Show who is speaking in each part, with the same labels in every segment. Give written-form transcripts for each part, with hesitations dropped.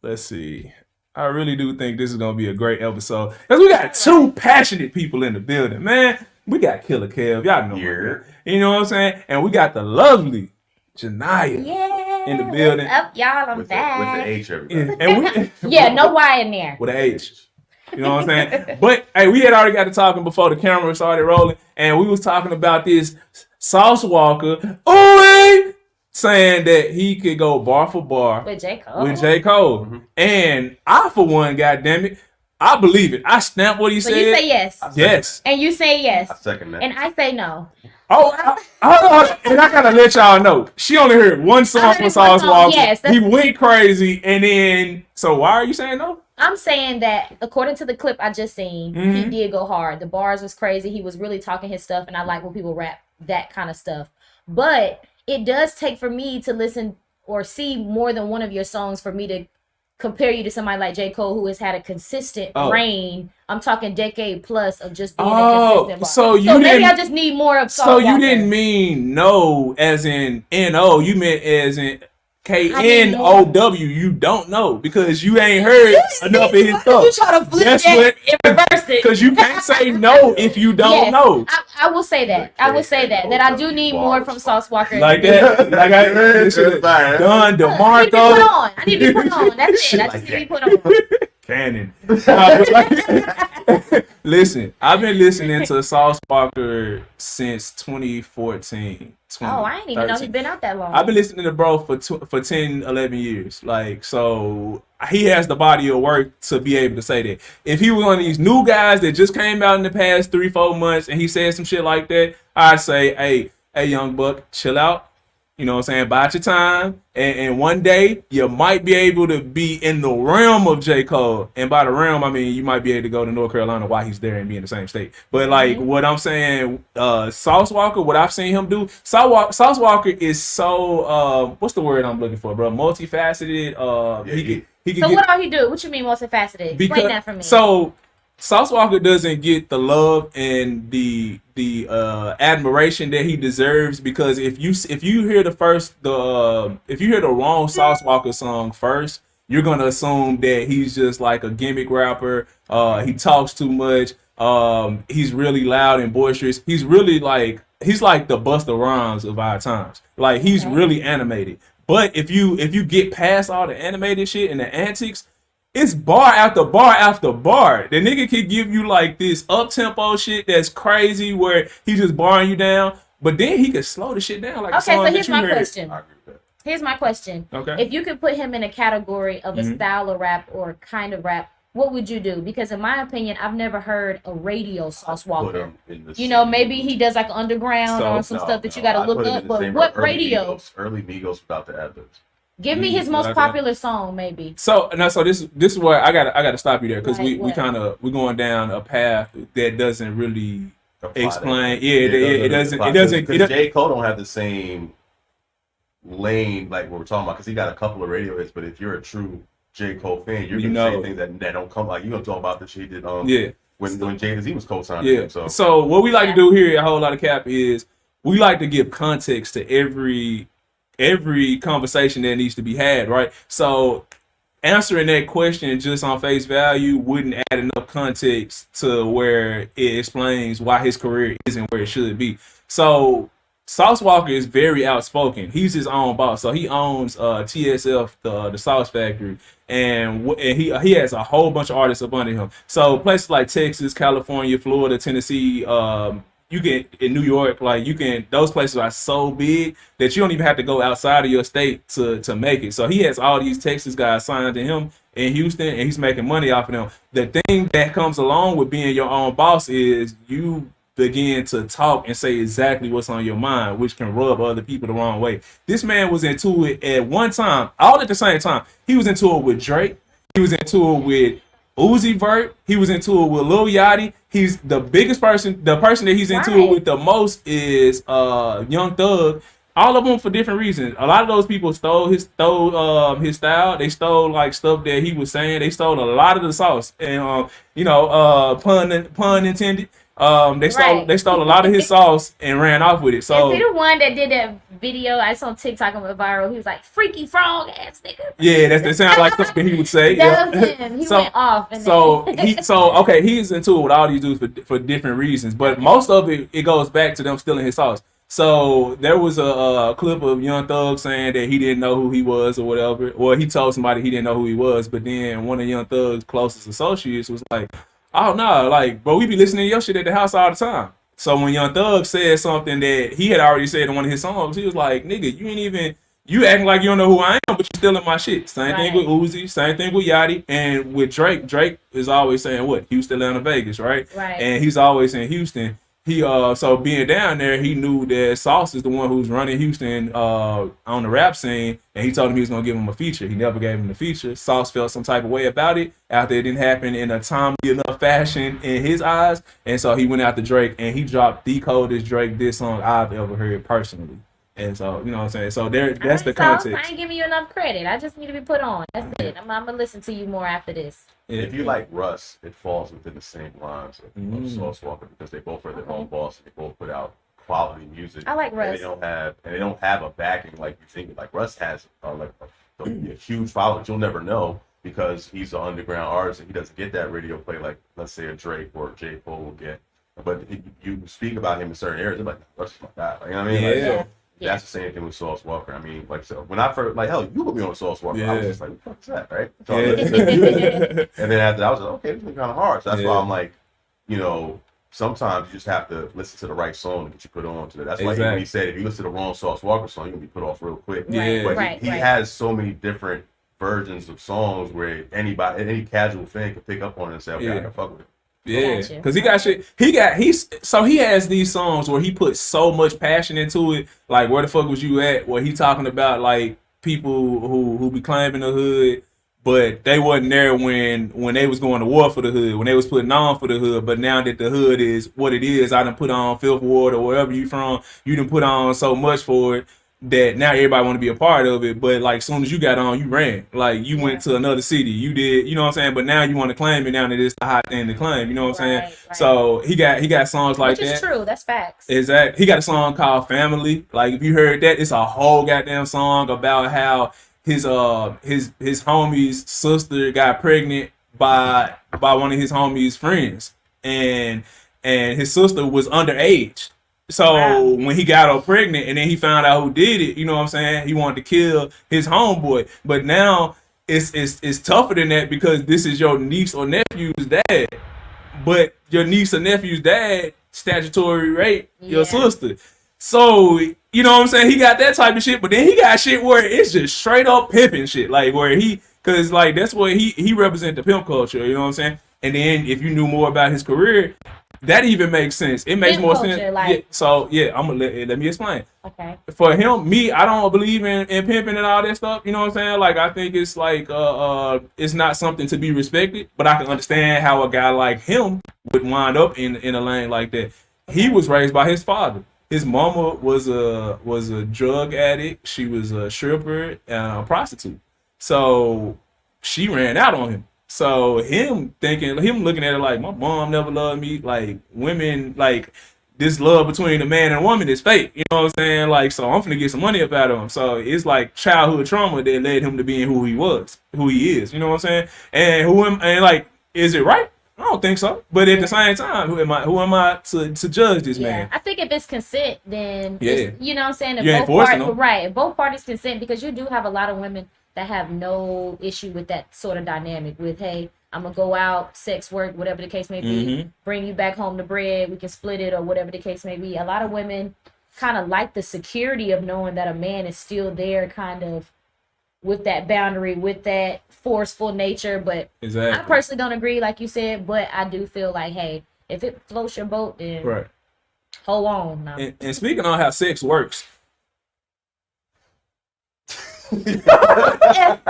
Speaker 1: let's see. I really do think this is gonna be a great episode because we got two passionate people in the building, man. We got Killer Kev, y'all know her. You know what I'm saying, and we got the lovely Janiyah in the building.
Speaker 2: What's up, y'all? I'm back.
Speaker 3: With the H, everybody.
Speaker 1: And
Speaker 2: yeah, no Y in there.
Speaker 1: With an H. You know what I'm saying? But hey, we had already got to talking before the camera started rolling, and we was talking about this Sauce Walker. Ooh, saying that he could go bar for bar
Speaker 2: with J. Cole.
Speaker 1: Mm-hmm. And I, for one, goddammit, I believe it. I stamp what he said.
Speaker 2: So you say yes.
Speaker 1: Yes.
Speaker 2: And you say yes.
Speaker 3: I second that.
Speaker 2: And I say no.
Speaker 1: Oh, and I gotta let y'all know, she only heard one song from Sauce Walker. Yes, he went crazy, and then, so why are you saying no?
Speaker 2: I'm saying that according to the clip I just seen, he did go hard. The bars was crazy. He was really talking his stuff, and I like when people rap that kind of stuff. But it does take for me to listen or see more than one of your songs for me to compare you to somebody like J. Cole, who has had a consistent reign. I'm talking decade plus of just being a consistent bar. So maybe I just need more of Sauce Walker.
Speaker 1: So you didn't mean no as in N-O. You meant as in K-N-O-W. You don't know because you ain't heard enough of his stuff.
Speaker 2: You try to flip that and reverse it.
Speaker 1: Because you can't say no if you don't know.
Speaker 2: I will say that. I will say that I do need more from Sauce Walker.
Speaker 1: Like that. Like I heard this shit. Done, DeMarco.
Speaker 2: I need to be put on. That's it. I just need to be put on.
Speaker 1: Cannon. Listen, I've been listening to Sauce Walker since 2014.
Speaker 2: I ain't even know he's been out that long.
Speaker 1: I've been listening to bro for 10, 11 years. Like, so he has the body of work to be able to say that. If he was one of these new guys that just came out in the past 3-4 months and he said some shit like that, I'd say, hey, young buck, chill out. You know what I'm saying? Bide your time. And one day, you might be able to be in the realm of J. Cole. And by the realm, I mean, you might be able to go to North Carolina while he's there and be in the same state. But, like, what I'm saying, Sauce Walker, what I've seen him do, Sauce Walker is so, what's the word I'm looking for, bro? Multifaceted.
Speaker 2: What all he do? What you mean multifaceted? Explain that for me.
Speaker 1: So, Sauce Walker doesn't get the love and the admiration that he deserves because if you hear the wrong Sauce Walker song first, you're gonna assume that he's just like a gimmick rapper. He talks too much. He's really loud and boisterous. He's really like the Busta Rhymes of our times. Like he's really animated. But if you get past all the animated shit and the antics, it's bar after bar after bar. The nigga can give you like this up-tempo shit that's crazy where he's just barring you down, but then he could slow the shit down. Like
Speaker 2: so here's my question. Here's my question.
Speaker 1: Okay.
Speaker 2: If you could put him in a category of a style of rap or kind of rap, what would you do? Because in my opinion, I've never heard a radio Sauce Walker. You know, maybe he does like underground or some stuff that you got to look up. But what radio?
Speaker 3: Early Migos without the ad-libs.
Speaker 2: Give me his most popular song, maybe.
Speaker 1: So this is where I gotta stop you there because we're going down a path that doesn't really explain. It doesn't.
Speaker 3: Because J. Cole don't have the same lane like what we're talking about because he got a couple of radio hits. But if you're a true J. Cole fan, you're gonna say things that don't come like you gonna talk about the shit he did. When Jay-Z was co-signing him.
Speaker 1: So what we like to do here at Whole Lotta Cap is we like to give context to every conversation that needs to be had, right? So answering that question just on face value wouldn't add enough context to where it explains why his career isn't where it should be. So Sauce Walker is very outspoken. He's his own boss. So he owns TSF, the Sauce Factory, and he has a whole bunch of artists up under him. So places like Texas, California, Florida, Tennessee, you can in New York, those places are so big that you don't even have to go outside of your state to make it. So he has all these Texas guys signed to him in Houston, and he's making money off of them. The thing that comes along with being your own boss is you begin to talk and say exactly what's on your mind, which can rub other people the wrong way. This man was into it at one time, all at the same time. He was into it with Drake. He was into it with Uzi Vert. He was into it with Lil Yachty. He's the biggest person. The person that he's into it with the most is Young Thug. all of them for different reasons. A lot of those people stole his style. They stole like stuff that he was saying. They stole a lot of the sauce, and pun intended. They stole a lot of his sauce and ran off with it. So
Speaker 2: is he the one that did that video? I saw on TikTok and went viral. He was like, "Freaky frog ass nigga."
Speaker 1: Yeah, that sound like something he would say.
Speaker 2: That was him. He went off.
Speaker 1: Okay, he's into it with all these dudes for different reasons, but most of it goes back to them stealing his sauce. So there was a clip of Young Thug saying that he didn't know who he was or whatever. Well, he told somebody he didn't know who he was, but then one of Young Thug's closest associates was like, "Oh no, like, bro, we be listening to your shit at the house all the time." So when Young Thug said something that he had already said in one of his songs, he was like, "Nigga, you acting like you don't know who I am, but you stealing my shit." Same thing with Uzi, same thing with Yachty, and with Drake. Drake is always saying what? Houston, Atlanta, Vegas, right?
Speaker 2: Right.
Speaker 1: And he's always in Houston. He so being down there, he knew that Sauce is the one who's running Houston on the rap scene, and he told him he was gonna give him a feature. He never gave him the feature. Sauce felt some type of way about it after it didn't happen in a timely enough fashion in his eyes, and so he went out to Drake and he dropped the coldest Drake diss song I've ever heard personally. And so, you know what I'm saying? So that's the context.
Speaker 2: I ain't giving you enough credit. I just need to be put on. That's it. I'm gonna listen to you more after this.
Speaker 1: Yeah.
Speaker 3: If you like Russ, it falls within the same lines of Sauce Walker because they both are their own boss and they both put out quality music.
Speaker 2: I like Russ.
Speaker 3: And they don't have a backing like you think. Like Russ has a huge following. You'll never know because he's an underground artist and he doesn't get that radio play like let's say a Drake or J. Cole will get. But you speak about him in certain areas, they're like Russ is like that. Like, you know what I mean?
Speaker 1: Yeah.
Speaker 3: Like, so, that's the same thing with Sauce Walker. I mean, like, so when I first, like, hell, you put me on Sauce Walker. I was just like, what the fuck is that, right? So and then after that, I was like, okay, this is kind of hard. So that's why I'm like, you know, sometimes you just have to listen to the right song to get you put on to it. That's why he said, if you listen to the wrong Sauce Walker song, you're going to be put off real quick.
Speaker 1: Yeah.
Speaker 3: But he has so many different versions of songs where any casual fan can pick up on it and say, okay, I can fuck with it.
Speaker 1: Yeah, because he got shit. He has these songs where he puts so much passion into it. Like, where the fuck was you at? Where he talking about like people who be claiming the hood, but they wasn't there when they was going to war for the hood, when they was putting on for the hood. But now that the hood is what it is, I done put on Fifth Ward or wherever you from. You done put on so much for it that now everybody want to be a part of it. But like, soon as you got on, you ran. Like, you went to another city. You did, you know what I'm saying? But now you want to claim it now that it's the hot thing to claim. You know what I'm saying? Right. So he got songs like that.
Speaker 2: Which is true. That's facts.
Speaker 1: Exactly. He got a song called Family. Like, if you heard that, it's a whole goddamn song about how his homie's sister got pregnant by one of his homie's friends, and his sister was underage. So when he got her pregnant and then he found out who did it, you know what I'm saying? He wanted to kill his homeboy. But now it's tougher than that because this is your niece or nephew's dad. But your niece or nephew's dad statutory rape your sister. So, you know what I'm saying? He got that type of shit, but then he got shit where it's just straight up pimping shit. Like, where cause like that's where he represent the pimp culture, you know what I'm saying? And then if you knew more about his career, that even makes sense. It makes more sense. Like, I'm gonna let me explain.
Speaker 2: Okay.
Speaker 1: For him, I don't believe in pimping and all that stuff. You know what I'm saying? Like, I think it's like it's not something to be respected. But I can understand how a guy like him would wind up in a lane like that. He was raised by his father. His mama was a drug addict. She was a stripper and a prostitute. So she ran out on him. So him looking at it like, my mom never loved me. Like, women, like, this love between a man and a woman is fake. You know what I'm saying? Like, so I'm finna get some money up out of him. So it's like childhood trauma that led him to being who he is. You know what I'm saying? And like, is it right? I don't think so. But at the same time, who am I to judge this man?
Speaker 2: I think if it's consent, then you know what I'm saying? If both parties consent, because you do have a lot of women that have no issue with that sort of dynamic with, hey, I'm gonna go out, sex work, whatever the case may be, bring you back home the bread, we can split it or whatever the case may be. A lot of women kind of like the security of knowing that a man is still there, kind of with that boundary, with that forceful nature. But I personally don't agree, like you said, but I do feel like, hey, if it floats your boat, then hold on now.
Speaker 1: And speaking on how sex works, Erykah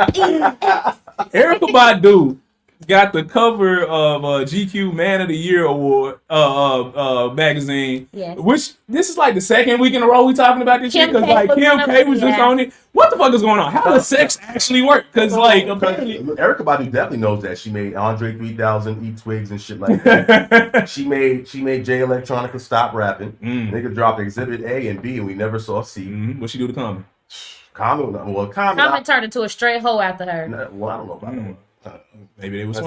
Speaker 1: Badu got the cover of GQ Man of the Year award magazine.
Speaker 2: Yes.
Speaker 1: Which this is like the second week in a row we talking about this shit
Speaker 2: Kim
Speaker 1: because
Speaker 2: K
Speaker 1: like
Speaker 2: was
Speaker 1: Kim
Speaker 2: one of
Speaker 1: K
Speaker 2: them,
Speaker 1: was just
Speaker 2: yeah.
Speaker 1: on it. What the fuck is going on? How does sex actually work? Because like apparently
Speaker 3: Erykah Badu definitely knows that she made Andre 3000 eat twigs and shit like that. she made Jay Electronica stop rapping. Nigga dropped Exhibit A and B and we never saw C.
Speaker 1: What she do to Common?
Speaker 2: Common turned into a straight hoe after her.
Speaker 3: Well, I don't know about that.
Speaker 1: Maybe they was
Speaker 3: a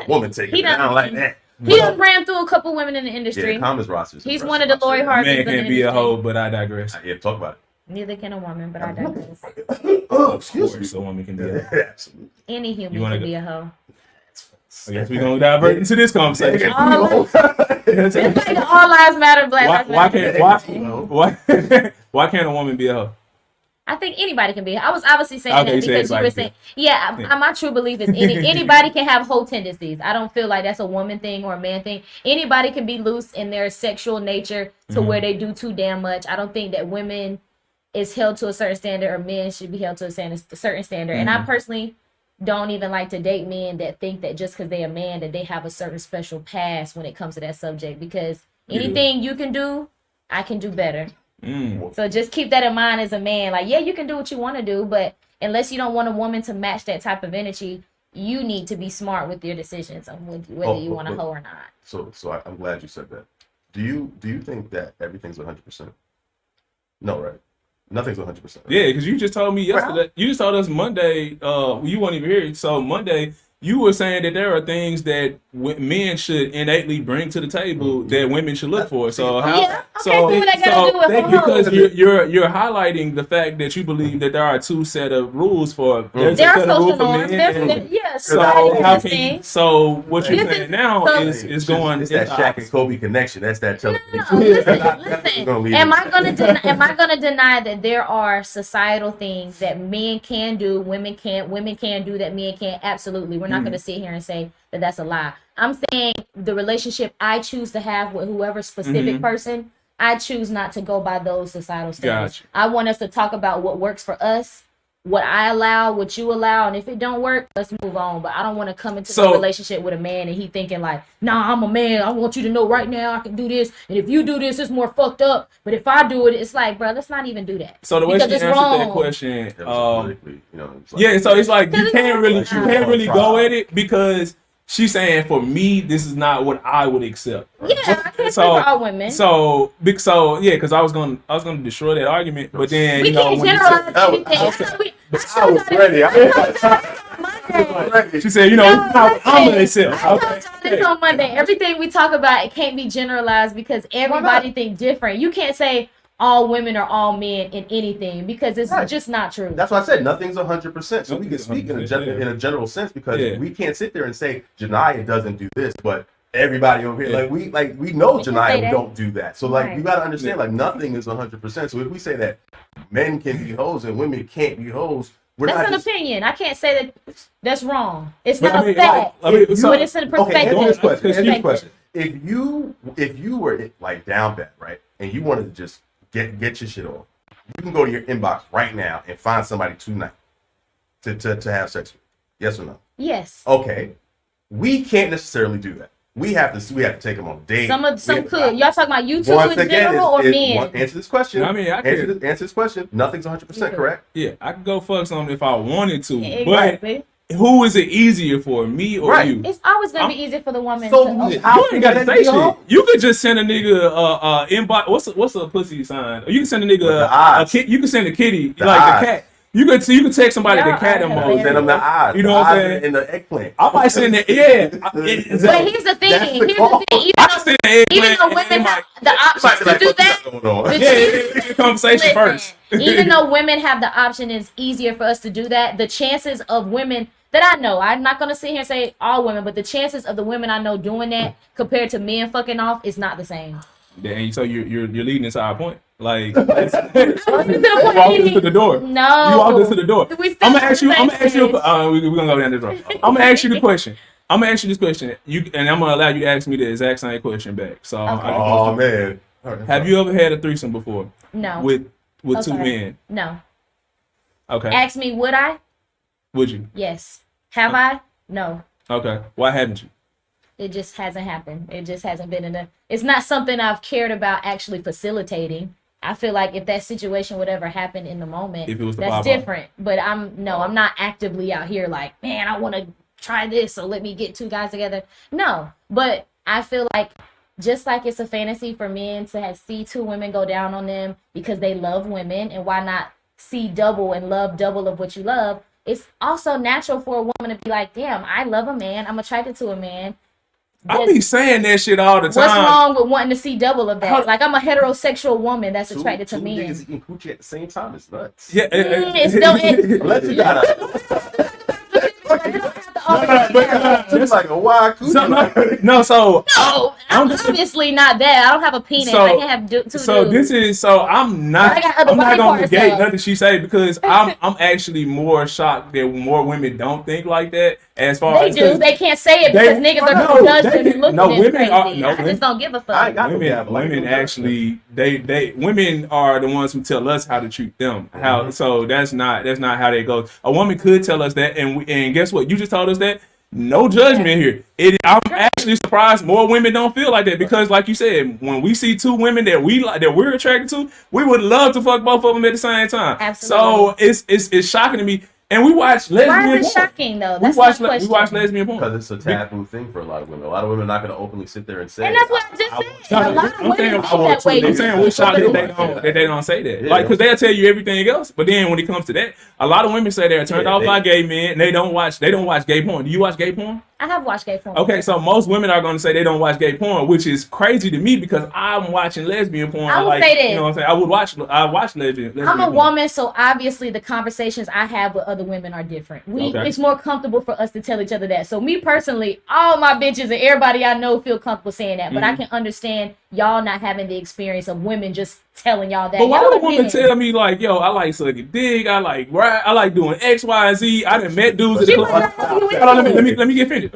Speaker 3: woman taking it down like that.
Speaker 2: He done ran through a couple women in the industry.
Speaker 3: Yeah, Common's roster.
Speaker 2: He's one of the Lori Harveys.
Speaker 1: Man can't be a hoe, but I digress.
Speaker 3: Yeah, talk about it.
Speaker 2: Neither can a woman, but I digress.
Speaker 1: Excuse me. So a woman can be a hoe.
Speaker 3: Absolutely.
Speaker 2: Any human can be a hoe.
Speaker 1: I guess we're gonna divert into this conversation.
Speaker 2: It's like all lives matter, black lives matter.
Speaker 1: Why can't a woman be a hoe?
Speaker 2: I think anybody can be. I was obviously saying that because you were saying,
Speaker 1: yeah.
Speaker 2: My true belief is anybody can have hoe tendencies. I don't feel like that's a woman thing or a man thing. Anybody can be loose in their sexual nature to where they do too damn much. I don't think that women is held to a certain standard or men should be held to a certain standard. And I personally don't even like to date men that think that just because they're a man that they have a certain special past when it comes to that subject, because anything you can do, I can do better. So just keep that in mind as a man. Like, yeah, you can do what you want to do, but unless you don't want a woman to match that type of energy, you need to be smart with your decisions on whether you want to hoe or not.
Speaker 3: So I'm glad you said that. Do you think that everything's 100%? No, right? Nothing's 100%.
Speaker 1: Yeah, because you just told me yesterday. You just told us Monday. You weren't even here. So Monday, you were saying that there are things that men should innately bring to the table that women should look for. So how? Because you're highlighting the fact that you believe that there are two set of rules for.
Speaker 2: There are social norms.
Speaker 1: So what you're saying now is going.
Speaker 3: It's that Shaq and Kobe connection. That's that television.
Speaker 2: Listen. Am I gonna deny that there are societal things that men can do, women can do that men can't? Absolutely. We're not going to sit here and say that that's a lie. I'm saying the relationship I choose to have with whoever specific person, I choose not to go by those societal standards.
Speaker 1: Gotcha.
Speaker 2: I want us to talk about what works for us, what I allow, what you allow, and if it don't work, let's move on. But I don't want to come into a relationship with a man and he thinking like, nah, I'm a man. I want you to know right now I can do this, and if you do this, it's more fucked up. But if I do it, it's like, bro, let's not even do that.
Speaker 1: So the way she answered that question, so it's like you can't really go at it because she's saying for me, this is not what I would accept.
Speaker 2: Right? Yeah, I can't speak for all women.
Speaker 1: Because I was gonna destroy that argument, but then
Speaker 2: we can't generalize anything.
Speaker 3: I was ready.
Speaker 1: She said, I'm gonna accept.
Speaker 2: I told y'all this on Monday. Everything we talk about, it can't be generalized because everybody think different. You can't say all women or all men in anything because it's just not true.
Speaker 3: That's why I said nothing's 100%. So we can speak in a general sense because we can't sit there and say Janiyah doesn't do this, but everybody over here we know Janiyah don't do that. So you got to understand nothing is 100%. So if we say that men can be hoes and women can't be hoes,
Speaker 2: that's an opinion. I can't say that that's wrong. It's not a fact, but it's a perspective.
Speaker 3: Here's the question. If you were down bad, right, and you wanted to just get your shit off, you can go to your inbox right now and find somebody tonight to have sex with. Yes or no?
Speaker 2: Yes.
Speaker 3: Okay. We can't necessarily do that. We have to take them on a date.
Speaker 2: Some could. Y'all talking about you two in general or men?
Speaker 3: Answer this question.
Speaker 1: I mean,
Speaker 3: answer this question. Nothing's 100% correct.
Speaker 1: Yeah, I could go fuck something if I wanted to.
Speaker 2: Exactly.
Speaker 1: But who is it easier for, me or you?
Speaker 2: It's always gonna be easier for the woman.
Speaker 3: So
Speaker 1: you ain't got to say shit. You could just send a nigga inbox. What's a pussy sign? Or you can send a nigga a kid. You can send a kitty the cat. You could text somebody the cat emoji.
Speaker 3: Send them the eyes.
Speaker 1: You know what I'm saying?
Speaker 3: In the eggplant.
Speaker 1: I might send it.
Speaker 2: But here's the thing. Even though women have the option to do that,
Speaker 1: conversation first.
Speaker 2: Even though women have the option, it's easier for us to do that. The chances of women that I know, I'm not gonna sit here and say all women, but the chances of the women I know doing that compared to men fucking off is not the same.
Speaker 1: Yeah, so you're leading us to our point. Like, you walked into the door.
Speaker 2: No,
Speaker 1: you walked into the door. I'm gonna ask you. We're gonna go down this road. I'm gonna ask you the question. I'm gonna ask you this question. And I'm gonna allow you to ask me the exact same question back. So,
Speaker 3: oh man,
Speaker 1: have you ever had a threesome before?
Speaker 2: No.
Speaker 1: With two men?
Speaker 2: No.
Speaker 1: Okay.
Speaker 2: Ask me, would I?
Speaker 1: Would you?
Speaker 2: Yes. Have I? No.
Speaker 1: Okay. Why haven't you?
Speaker 2: It just hasn't happened. It just hasn't been it's not something I've cared about actually facilitating. I feel like if that situation would ever happen in the moment,
Speaker 1: if it was
Speaker 2: that's different. But I'm not actively out here like, man, I want to try this, so let me get two guys together. No, but I feel like just like it's a fantasy for men to see two women go down on them because they love women, and why not see double and love double of what you love? It's also natural for a woman to be like, damn, I love a man, I'm attracted to a man.
Speaker 1: I be saying that shit all the time.
Speaker 2: What's wrong with wanting to see double of that? Like, I'm a heterosexual woman that's attracted to men.
Speaker 3: Two niggas eating coochie at the same time is nuts.
Speaker 1: Yeah,
Speaker 2: it's still
Speaker 3: unless you got it's like a wild coochie.
Speaker 1: I'm
Speaker 2: obviously not that. I don't have a penis. I can't have two dudes.
Speaker 1: I'm not gonna negate nothing she say, because I'm actually more shocked that more women don't think like that. As far as
Speaker 2: they can't say it because niggas are gonna judge them and look at them crazy. I just don't give a fuck.
Speaker 1: Women actually women are the ones who tell us how to treat them. So that's not how they go. A woman could tell us that, and guess what? You just told us that. No judgment here. I'm actually surprised more women don't feel like that, because, like you said, when we see two women that we're attracted to, we would love to fuck both of them at the same time.
Speaker 2: Absolutely.
Speaker 1: So it's shocking to me. And we watch lesbian porn.
Speaker 2: Why is it shocking though?
Speaker 1: We watch lesbian porn
Speaker 3: because it's a taboo thing for a lot of women. A lot of women are not going to openly sit there and say.
Speaker 2: And that's what I just said. A lot of women that way.
Speaker 1: I'm saying we're shocked that they don't say that. Like, because they'll tell you everything else, but then when it comes to that, a lot of women say they're turned off by gay men. And they don't watch gay porn. Do you watch gay porn?
Speaker 2: I have watched gay porn.
Speaker 1: Okay, so most women are going to say they don't watch gay porn, which is crazy to me, because I'm watching lesbian porn.
Speaker 2: I would say this.
Speaker 1: You know what I'm saying? I watch lesbian
Speaker 2: I'm a
Speaker 1: porn.
Speaker 2: woman, so obviously the conversations I have with other women are different. It's more comfortable for us to tell each other that. So me personally, all my bitches and everybody I know feel comfortable saying that, but I can understand y'all not having the experience of women just telling y'all that.
Speaker 1: But why do women tell me like, yo, I like sucking dick, I like doing X, Y, and Z. I done met dudes at the club. Let me get finished.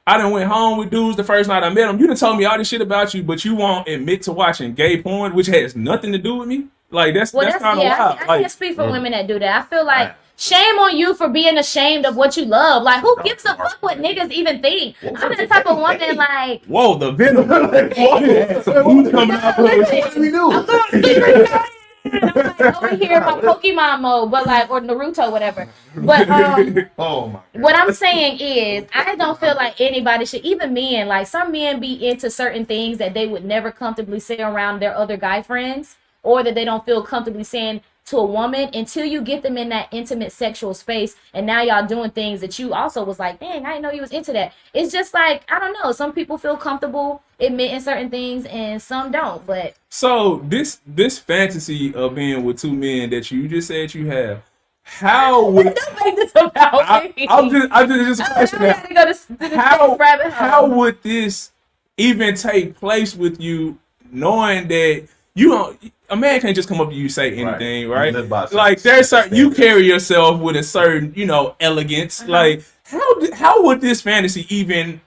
Speaker 1: I done went home with dudes the first night I met them. You done told me all this shit about you, but you won't admit to watching gay porn, which has nothing to do with me. Like, that's kind of wild.
Speaker 2: I can't speak for women that do that. I feel like shame on you for being ashamed of what you love. Like, who gives a fuck what niggas even think? I'm the type of woman like.
Speaker 1: Whoa, the venom. Who's coming out?
Speaker 3: What do we do?
Speaker 2: I'm like over here in my Pokemon mode, but like, or Naruto, whatever. But what I'm saying is, I don't feel like anybody should, even men. Like, some men be into certain things that they would never comfortably say around their other guy friends, or that they don't feel comfortably saying to a woman until you get them in that intimate sexual space, and now y'all doing things that you also was like, dang, I didn't know you was into that. It's just like, I don't know, some people feel comfortable admitting certain things and some don't. But
Speaker 1: so this fantasy of being with two men that you just said you have, how would
Speaker 2: don't make this about me.
Speaker 1: I'm just questioning how would this even take place with you, knowing that you don't, a man can't just come up to you and say anything, right? Like, there's certain, you carry yourself with a certain, elegance. Like, how would this fantasy even,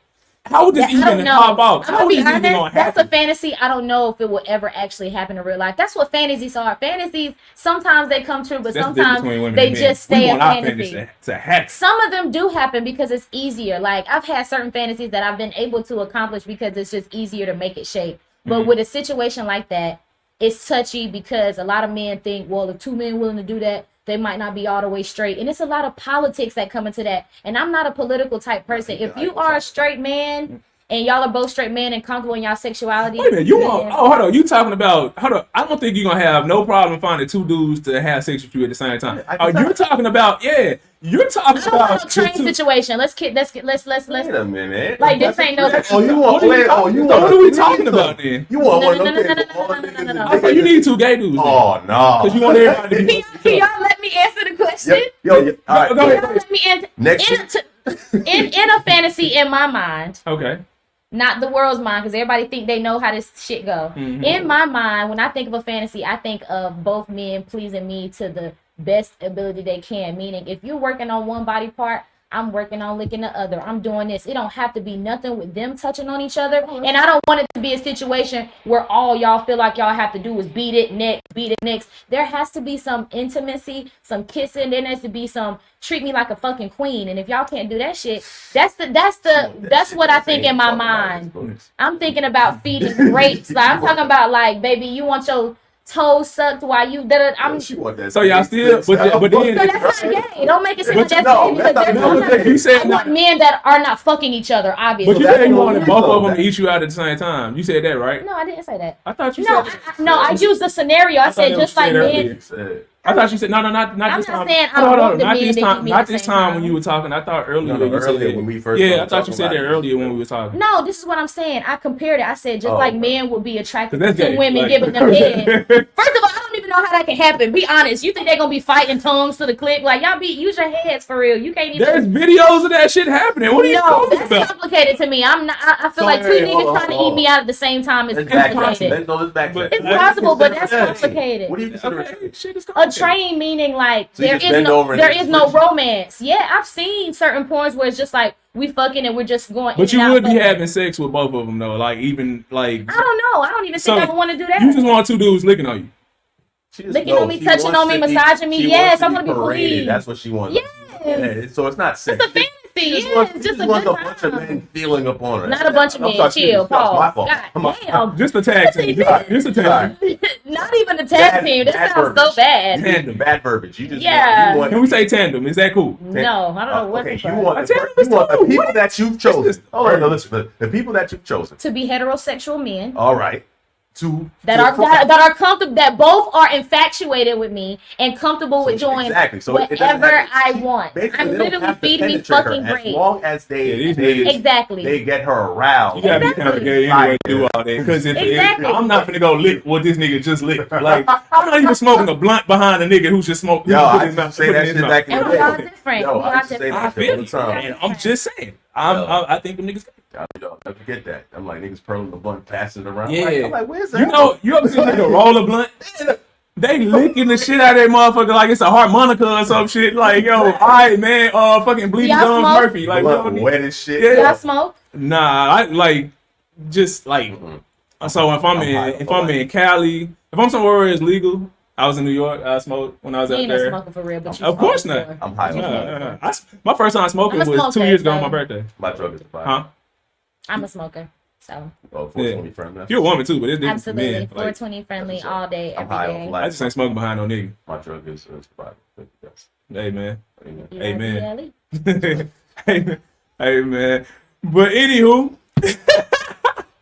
Speaker 1: how would this even pop out?
Speaker 2: How would this even gonna happen? That's a fantasy. I don't know if it will ever actually happen in real life. That's what fantasies are. Fantasies, sometimes they come true, but sometimes they just stay in fantasy. Some of them do happen because it's easier. Like, I've had certain fantasies that I've been able to accomplish because it's just easier to make it shape. But with a situation like that, it's touchy because a lot of men think, well, if two men willing to do that, they might not be all the way straight. And it's a lot of politics that come into that. And I'm not a political type person. If you are a straight man and y'all are both straight men and comfortable in y'all sexuality.
Speaker 1: Wait a minute, hold on. You talking about, I don't think you're going to have no problem finding two dudes to have sex with you at the same time. You're talking about, you're talking about
Speaker 2: a train situation. Let's
Speaker 3: wait a minute.
Speaker 2: Like, this ain't no.
Speaker 1: What are we talking about then?
Speaker 3: You want one of them?
Speaker 2: No.
Speaker 1: You need two gay dudes.
Speaker 3: Oh no.
Speaker 1: Because you want everybody to be.
Speaker 2: Can y'all let me answer the question?
Speaker 3: All right.
Speaker 1: Go ahead.
Speaker 2: Let me answer.
Speaker 3: Next.
Speaker 2: In a fantasy in my mind.
Speaker 1: Okay.
Speaker 2: Not the world's mind, because everybody think they know how this shit go.
Speaker 1: Mm-hmm.
Speaker 2: In my mind, when I think of a fantasy, I think of both men pleasing me to the best ability they can. Meaning, if you're working on one body part, I'm working on licking the other. I'm doing this. It don't have to be nothing with them touching on each other. And I don't want it to be a situation where all y'all feel like y'all have to do is beat it next. There has to be some intimacy, some kissing. There needs to be some treat me like a fucking queen. And if y'all can't do that shit, that's what I think in my mind. I'm thinking about feeding grapes. Like, I'm talking about like, baby, you want your toes sucked while you
Speaker 1: so y'all still but then
Speaker 2: so that's not gay. Don't make it seem like that's gay because
Speaker 1: you said
Speaker 2: I want men that are not fucking each other, obviously.
Speaker 1: But you said you wanted both of them to eat you out at the same time. You said that, right?
Speaker 2: No, I didn't say that.
Speaker 1: I thought you said
Speaker 2: I used the scenario. I said just like men.
Speaker 1: I thought you said no, not this time.
Speaker 2: I'm not saying I want the men to eat me
Speaker 1: not this time when you were talking. I thought earlier.
Speaker 3: Earlier when we first.
Speaker 1: Yeah, I thought you said that earlier when we were talking.
Speaker 2: No, this is what I'm saying. I compared it. I said just like men would be attracted to
Speaker 1: gay.
Speaker 2: women giving them head. First of all, I don't even know how that can happen. Be honest. You think they're gonna be fighting tongues to the clip? Like y'all use your heads for real. You can't even.
Speaker 1: There's videos of that shit happening. What are you talking about?
Speaker 2: That's complicated to me. I'm not. I feel like two niggas trying to eat me out at the same time is complicated. It's possible, but that's complicated.
Speaker 3: What do you consider
Speaker 2: a train? Meaning like there is no romance. Yeah, I've seen certain points where it's just like we fucking and we're just going.
Speaker 1: But you would be having sex with both of them though, like even like.
Speaker 2: I don't know. I don't even think I would want to do that.
Speaker 1: You just want two dudes licking on you.
Speaker 2: Licking on me, touching on me, massaging me. Yes, I'm gonna be pleased.
Speaker 3: That's what she wants.
Speaker 2: Yeah.
Speaker 3: So it's not sex.
Speaker 2: It's a fantasy. It's just a good time.
Speaker 3: A bunch of men feeling up on her.
Speaker 2: Not a bunch of men. Chill, pause. God damn.
Speaker 1: Just a tag team. Just a tag team.
Speaker 2: Not even a tag team. That sounds so bad.
Speaker 3: Tandem. Bad verbiage. You just
Speaker 1: Can we say tandem? Is that cool?
Speaker 2: No, I don't know what.
Speaker 3: Okay, you want the people that you've chosen. Oh, no, listen. The people that you've chosen
Speaker 2: to be heterosexual men.
Speaker 3: All right.
Speaker 2: That are comfortable, that both are infatuated with me and comfortable with doing whatever I want. I'm literally feeding me fucking grapes.
Speaker 3: As long as they get her aroused.
Speaker 1: You gotta be kind of gay anyway to do all that. Because if I'm not gonna go lick what this nigga just licked. Like I'm not even smoking a blunt behind a nigga who just smoked.
Speaker 3: Yo, I used to say that shit back in the day.
Speaker 2: We are different.
Speaker 1: I feel it. I'm just saying. I think them niggas.
Speaker 3: Don't forget that. I'm like niggas pearling the blunt, passing it around.
Speaker 1: Yeah.
Speaker 3: I'm like, where's that?
Speaker 1: You ever seen nigga roll a blunt? They licking the shit out of that motherfucker like it's a harmonica or some shit. Like, yo, all right, man, fucking Bleeding Gums Murphy. Like,
Speaker 3: wet as shit.
Speaker 2: Yeah. Y'all smoke?
Speaker 1: Nah, I like just like. So if I'm in Cali, if I'm somewhere where it's legal. I was in New York. I smoked when I was out there.
Speaker 2: You smoking for real, but you
Speaker 1: of course not.
Speaker 3: I'm high.
Speaker 1: My first time smoking was 2 years ago on my birthday.
Speaker 3: My drug is fire.
Speaker 2: Huh? I'm a smoker, so.
Speaker 3: 420 friendly.
Speaker 1: You're a woman too, but it's different.
Speaker 2: Absolutely,
Speaker 1: men.
Speaker 2: 420 friendly all day, every day.
Speaker 1: I just ain't smoking behind no nigga.
Speaker 3: My drug is fire.
Speaker 1: Hey man.
Speaker 3: Amen.
Speaker 1: Hey man. But anywho,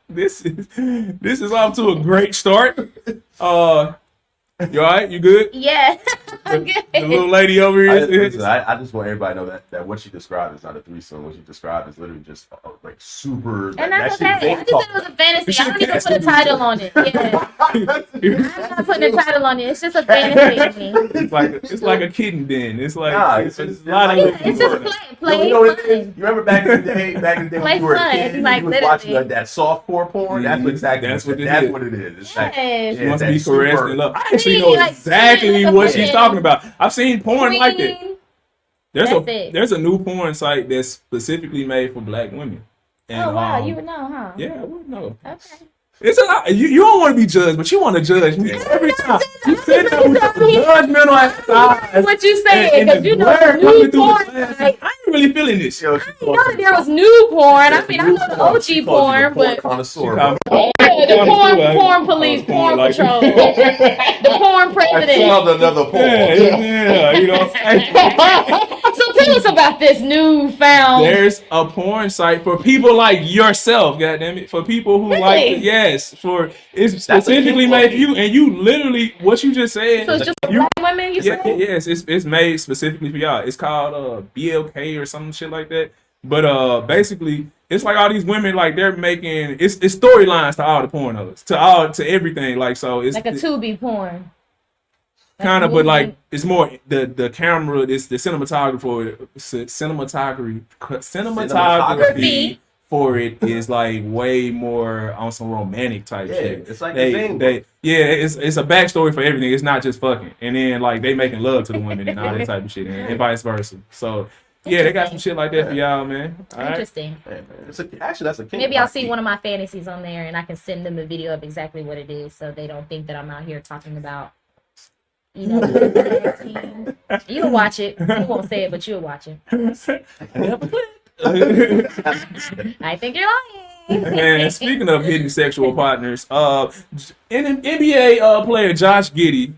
Speaker 1: this is off to a great start. You alright? You good?
Speaker 2: Yeah, I'm good.
Speaker 1: The little lady over here.
Speaker 3: I just want everybody to know that what she described is not a threesome. What she described is literally just like super.
Speaker 2: And that's okay. I just said it was a fantasy. I don't even put a title on it. Yeah. I'm not putting a title on it. It's just a fantasy to me.
Speaker 1: It's like a kitten den. It's like
Speaker 3: it's
Speaker 1: a lot of.
Speaker 2: It's just play.
Speaker 3: You remember back in the day when you were a kid,
Speaker 2: like,
Speaker 3: you was watching that softcore porn. That's what it is. It's like
Speaker 1: she wants to be caressed and loved. I actually know exactly what she's talking about. I've seen porn like that. There's a new porn site that's specifically made for black women. And,
Speaker 2: oh wow, you would know, huh?
Speaker 1: Yeah, I would know.
Speaker 2: Okay.
Speaker 1: It's you don't want to be judged, but you want to judge me every time. You sit there with judgmental eyes.
Speaker 2: What you saying? Because you know new porn.
Speaker 1: I ain't really feeling this.
Speaker 2: I didn't know that there was new porn. I mean, I know the OG porn, but the porn police, porn patrol, the porn president.
Speaker 3: Another porn.
Speaker 1: Yeah, you know.
Speaker 2: So tell us about this newfound.
Speaker 1: There's a porn site for people like yourself, goddammit. For people who like it's specifically made for you, and you literally what you just said.
Speaker 2: So it's just black women, you said?
Speaker 1: Yes, it's made specifically for y'all. It's called BLK or some shit like that. But basically, it's like all these women like they're making it's storylines to all the pornos, to everything. Like so, it's
Speaker 2: like a Tubi porn.
Speaker 1: Kind of, but like it's more the camera. It's the cinematography for it is like way more on some romantic type shit.
Speaker 3: It's like
Speaker 1: it's a backstory for everything. It's not just fucking, and then like they making love to the women and all that type of shit, and vice versa. So Yeah, they got some shit like that for y'all, man. All
Speaker 2: Interesting.
Speaker 3: Right. Actually, that's a king.
Speaker 2: Maybe I'll see one of my fantasies on there, and I can send them a video of exactly what it is, so they don't think that I'm out here talking about, you know, you'll watch it. You won't say it, but you'll watch it. I think you're lying.
Speaker 1: Man, speaking of hidden sexual partners, NBA player Josh Giddy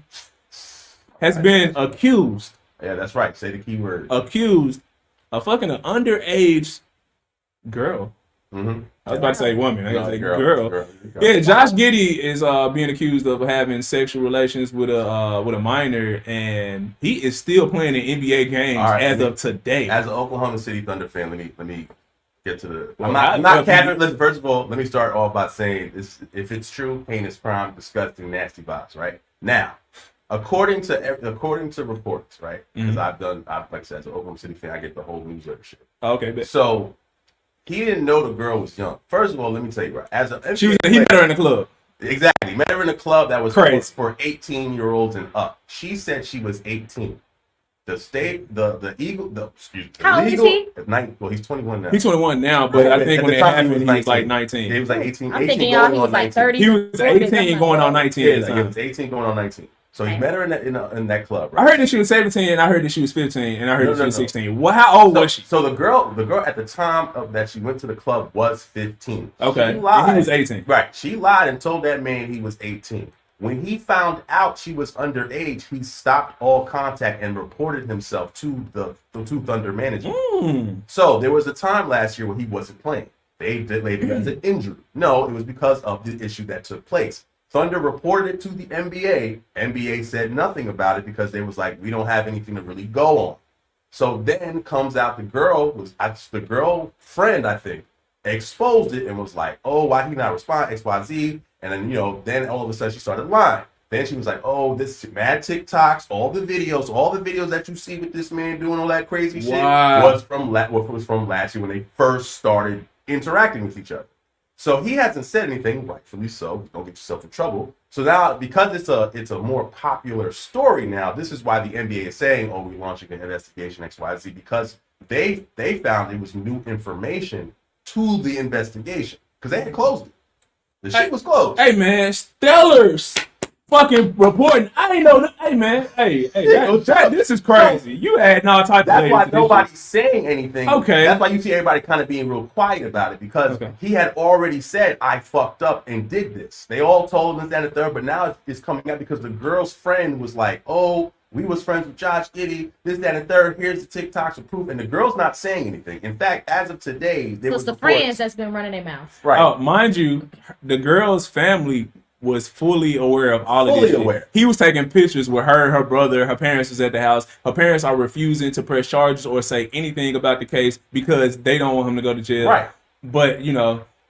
Speaker 1: has been accused.
Speaker 3: Yeah, that's right. Say the key word.
Speaker 1: Accused of fucking an underage girl.
Speaker 3: Mm-hmm.
Speaker 1: I was about to say woman. I was say girl.
Speaker 3: Girl.
Speaker 1: Yeah, Josh Giddy is being accused of having sexual relations with a minor, and he is still playing in NBA games as of today.
Speaker 3: As an Oklahoma City Thunder fan, let me get to the. I'm not capping. Listen, first of all, let me start off by saying this: if it's true, heinous crime, disgusting, nasty box. Right now, according to reports, right? Because like I said, as an Oklahoma City fan, I get the whole newsletter shit.
Speaker 1: Okay, but
Speaker 3: so. He didn't know the girl was young. First of all, let me tell you, right?
Speaker 1: He met her in the club.
Speaker 3: Exactly. Met her in a club that was
Speaker 1: crazy
Speaker 3: for 18-year-olds and up. She said she was 18. The Eagle,
Speaker 2: how old is he?
Speaker 3: Well, he's 21 now.
Speaker 1: He's 21 now, but I think when it happened, he was like 19.
Speaker 3: He was like 18.
Speaker 2: I'm thinking y'all, he was like 30.
Speaker 1: He was 18 going on 19.
Speaker 3: Yeah, he was 18 going on 19. So he met her in that club. Right?
Speaker 1: I heard that she was 17, and I heard that she was 15, and I heard that she was 16. Well, how old was she?
Speaker 3: So the girl at the time that she went to the club was 15.
Speaker 1: Okay,
Speaker 3: she lied.
Speaker 1: And he was 18.
Speaker 3: Right, she lied and told that man he was 18. When he found out she was underage, he stopped all contact and reported himself to the Thunder manager. So there was a time last year where he wasn't playing. They labeled it as an injury. No, it was because of the issue that took place. Thunder reported it to the NBA. NBA said nothing about it because they was like, we don't have anything to really go on. So then comes out the girlfriend, I think, exposed it and was like, oh, why he not respond, XYZ. And then, then all of a sudden she started lying. Then she was like, oh, this mad TikToks, all the videos that you see with this man doing all that crazy shit was from last year when they first started interacting with each other. So he hasn't said anything, rightfully so. Don't get yourself in trouble. So now, because it's a more popular story now, this is why the NBA is saying, "Oh, we're launching an investigation XYZ," because they found it was new information to the investigation because they had closed it. The shit was closed.
Speaker 1: Hey man, Stellar's fucking reporting. I ain't know that. Hey man, this is crazy. You adding all types of.
Speaker 3: That's why nobody's saying anything.
Speaker 1: Okay.
Speaker 3: That's why you see everybody kind of being real quiet about it because he had already said, "I fucked up and did this." They all told him this, that, and the third, but now it's coming out because the girl's friend was like, "Oh, we was friends with Josh Giddy, this, that, and the third. Here's the TikToks of proof," and the girl's not saying anything. In fact, as of today, there was
Speaker 2: the friends that's been running their mouth.
Speaker 3: Right.
Speaker 1: Oh, mind you, the girl's family was fully aware of all of this.
Speaker 3: Fully aware.
Speaker 1: He was taking pictures with her brother, her parents was at the house. Her parents are refusing to press charges or say anything about the case because they don't want him to go to jail.
Speaker 3: Right.
Speaker 1: But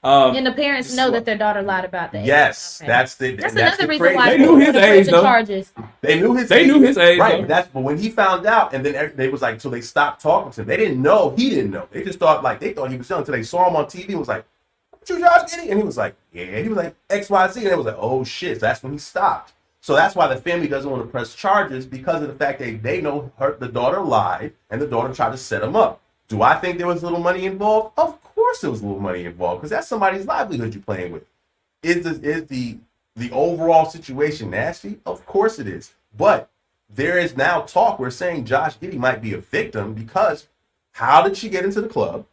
Speaker 2: and the parents know that their daughter lied about that.
Speaker 3: Yes,
Speaker 2: okay.
Speaker 3: that's
Speaker 2: another reason why
Speaker 1: they knew his age though.
Speaker 2: Charges.
Speaker 3: They knew his age. Right.
Speaker 1: Though.
Speaker 3: But when he found out, and then they was like, so they stopped talking to him. They didn't know. He didn't know. They just thought he was young until they saw him on TV and was like, "You Josh Giddy?" And he was like, "Yeah." He was like, XYZ. And it was like, "Oh shit." So that's when he stopped. So that's why the family doesn't want to press charges because of the fact that they know the daughter lied and the daughter tried to set him up. Do I think there was little money involved? Of course there was a little money involved because that's somebody's livelihood you're playing with. Is the overall situation nasty? Of course it is. But there is now talk. We're saying Josh Giddy might be a victim because how did she get into the club?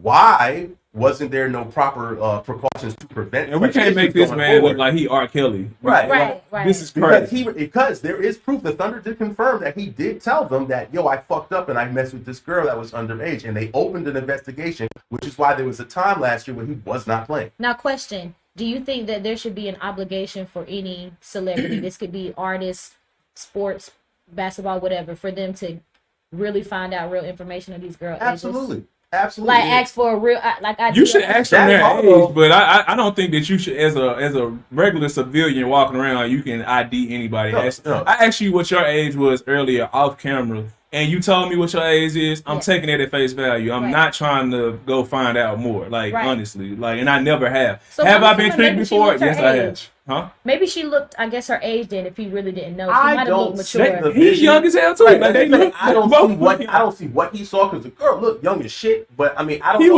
Speaker 3: Why wasn't there no proper precautions to prevent?
Speaker 1: And we can't make this man look like he R. Kelly.
Speaker 3: Right.
Speaker 1: This is crazy.
Speaker 3: Because there is proof. The Thunder did confirm that he did tell them that, yo, I fucked up and I messed with this girl that was underage. And they opened an investigation, which is why there was a time last year when he was not playing.
Speaker 2: Now, question. Do you think that there should be an obligation for any celebrity, this could be artists, sports, basketball, whatever, for them to really find out real information of these girls?
Speaker 3: Absolutely. Absolutely.
Speaker 2: Like ask for a real
Speaker 1: you should ask them their age, but I don't think that you should as a regular civilian walking around you can ID anybody.
Speaker 3: No.
Speaker 1: I asked you what your age was earlier off camera and you told me what your age is. I'm taking it at face value. I'm not trying to go find out more. Honestly. And I never have. So have I been tricked before? Yes, I have. Huh?
Speaker 2: Maybe she looked, I guess, her age then. If he really didn't know, she might have looked mature.
Speaker 1: He's young as hell too.
Speaker 3: Right,
Speaker 1: I
Speaker 3: don't see what he saw because the girl looked young as shit. But I mean, I don't.
Speaker 1: He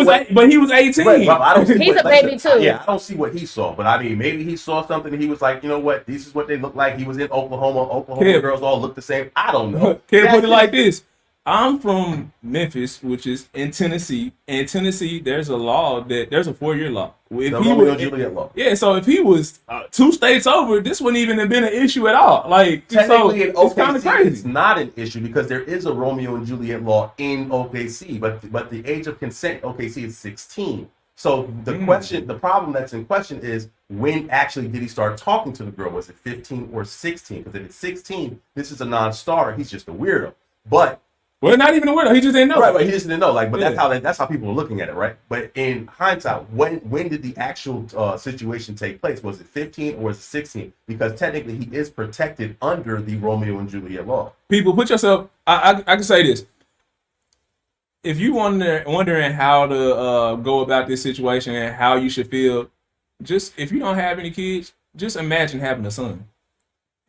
Speaker 1: was 18.
Speaker 3: Right, I don't see
Speaker 2: He's a baby too.
Speaker 3: Yeah, I don't see what he saw. But I mean, maybe he saw something and he was like, you know what? This is what they look like. He was in Oklahoma. Oklahoma girls all look the same. I don't know.
Speaker 1: Can't put it like this. I'm from Memphis, which is in Tennessee. In Tennessee, there's a law there's a 4-year law.
Speaker 3: The Romeo and Juliet law.
Speaker 1: Yeah, so if he was 2 states over, this wouldn't even have been an issue at all. Like
Speaker 3: technically, in
Speaker 1: it's kind of
Speaker 3: OKC,
Speaker 1: crazy.
Speaker 3: it's not an issue because there is a Romeo and Juliet law in OKC, but the age of consent in OKC is 16. So the problem that's in question is when actually did he start talking to the girl? Was it 15 or 16? Because if it's 16, this is a non-starter. He's just a weirdo. But
Speaker 1: well, not even a weirdo. He just didn't know.
Speaker 3: Right, he just didn't know. Like, but that's how people are looking at it, right? But in hindsight, when did the actual situation take place? Was it 15 or was it 16? Because technically, he is protected under the Romeo and Juliet law.
Speaker 1: People, put yourself. I can say this. If you wondering how to go about this situation and how you should feel, just if you don't have any kids, just imagine having a son,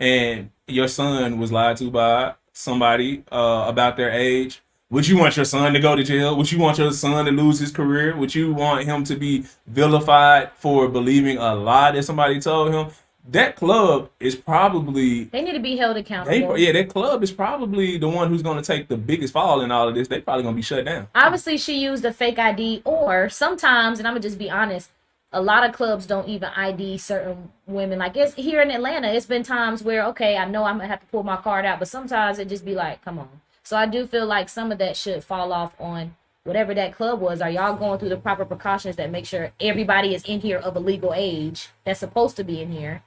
Speaker 1: and your son was lied to by somebody about their age. Would you want your son to go to jail? Would you want your son to lose his career? Would you want him to be vilified for believing a lie that somebody told him? That club is probably...
Speaker 2: They need to be held accountable.
Speaker 1: That club is probably the one who's going to take the biggest fall in all of this. They're probably going to be shut down.
Speaker 2: Obviously, she used a fake ID, or sometimes, and I'm going to just be honest, a lot of clubs don't even ID certain women. Like, it's here in Atlanta, it's been times where, okay, I know I'm going to have to pull my card out, but sometimes it just be like, come on. So I do feel like some of that should fall off on whatever that club was. Are y'all going through the proper precautions that make sure everybody is in here of a legal age that's supposed to be in here?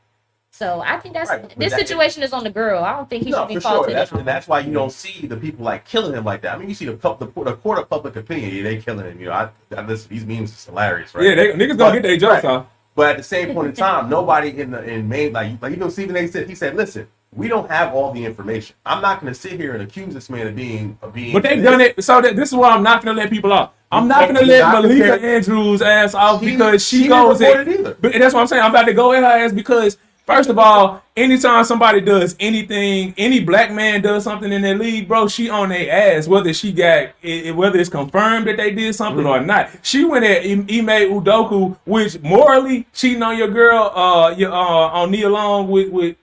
Speaker 2: So I think this situation is on the girl. I don't think he should be faulted.
Speaker 3: Sure. That's why you don't see the people like killing him like that. I mean, you see the court of public opinion. Yeah, they killing him. You know, I listen. These memes is hilarious, right?
Speaker 1: Yeah, niggas gonna get their jokes off.
Speaker 3: But at the same point in time, nobody in Maine like even Stephen A. said. He said, "Listen, we don't have all the information. I'm not going to sit here and accuse this man of being."
Speaker 1: But they've done it. So this is why I'm not going to let people off. I'm not going to let Malika Andrews' ass off because she goes in. But that's what I'm saying. I'm about to go at her ass because. First of all, anytime somebody does anything, any black man does something in their league, bro, she on their ass, whether it's confirmed that they did something or not. She went at Ime Udoka, which morally cheating on your girl, on Nia Long with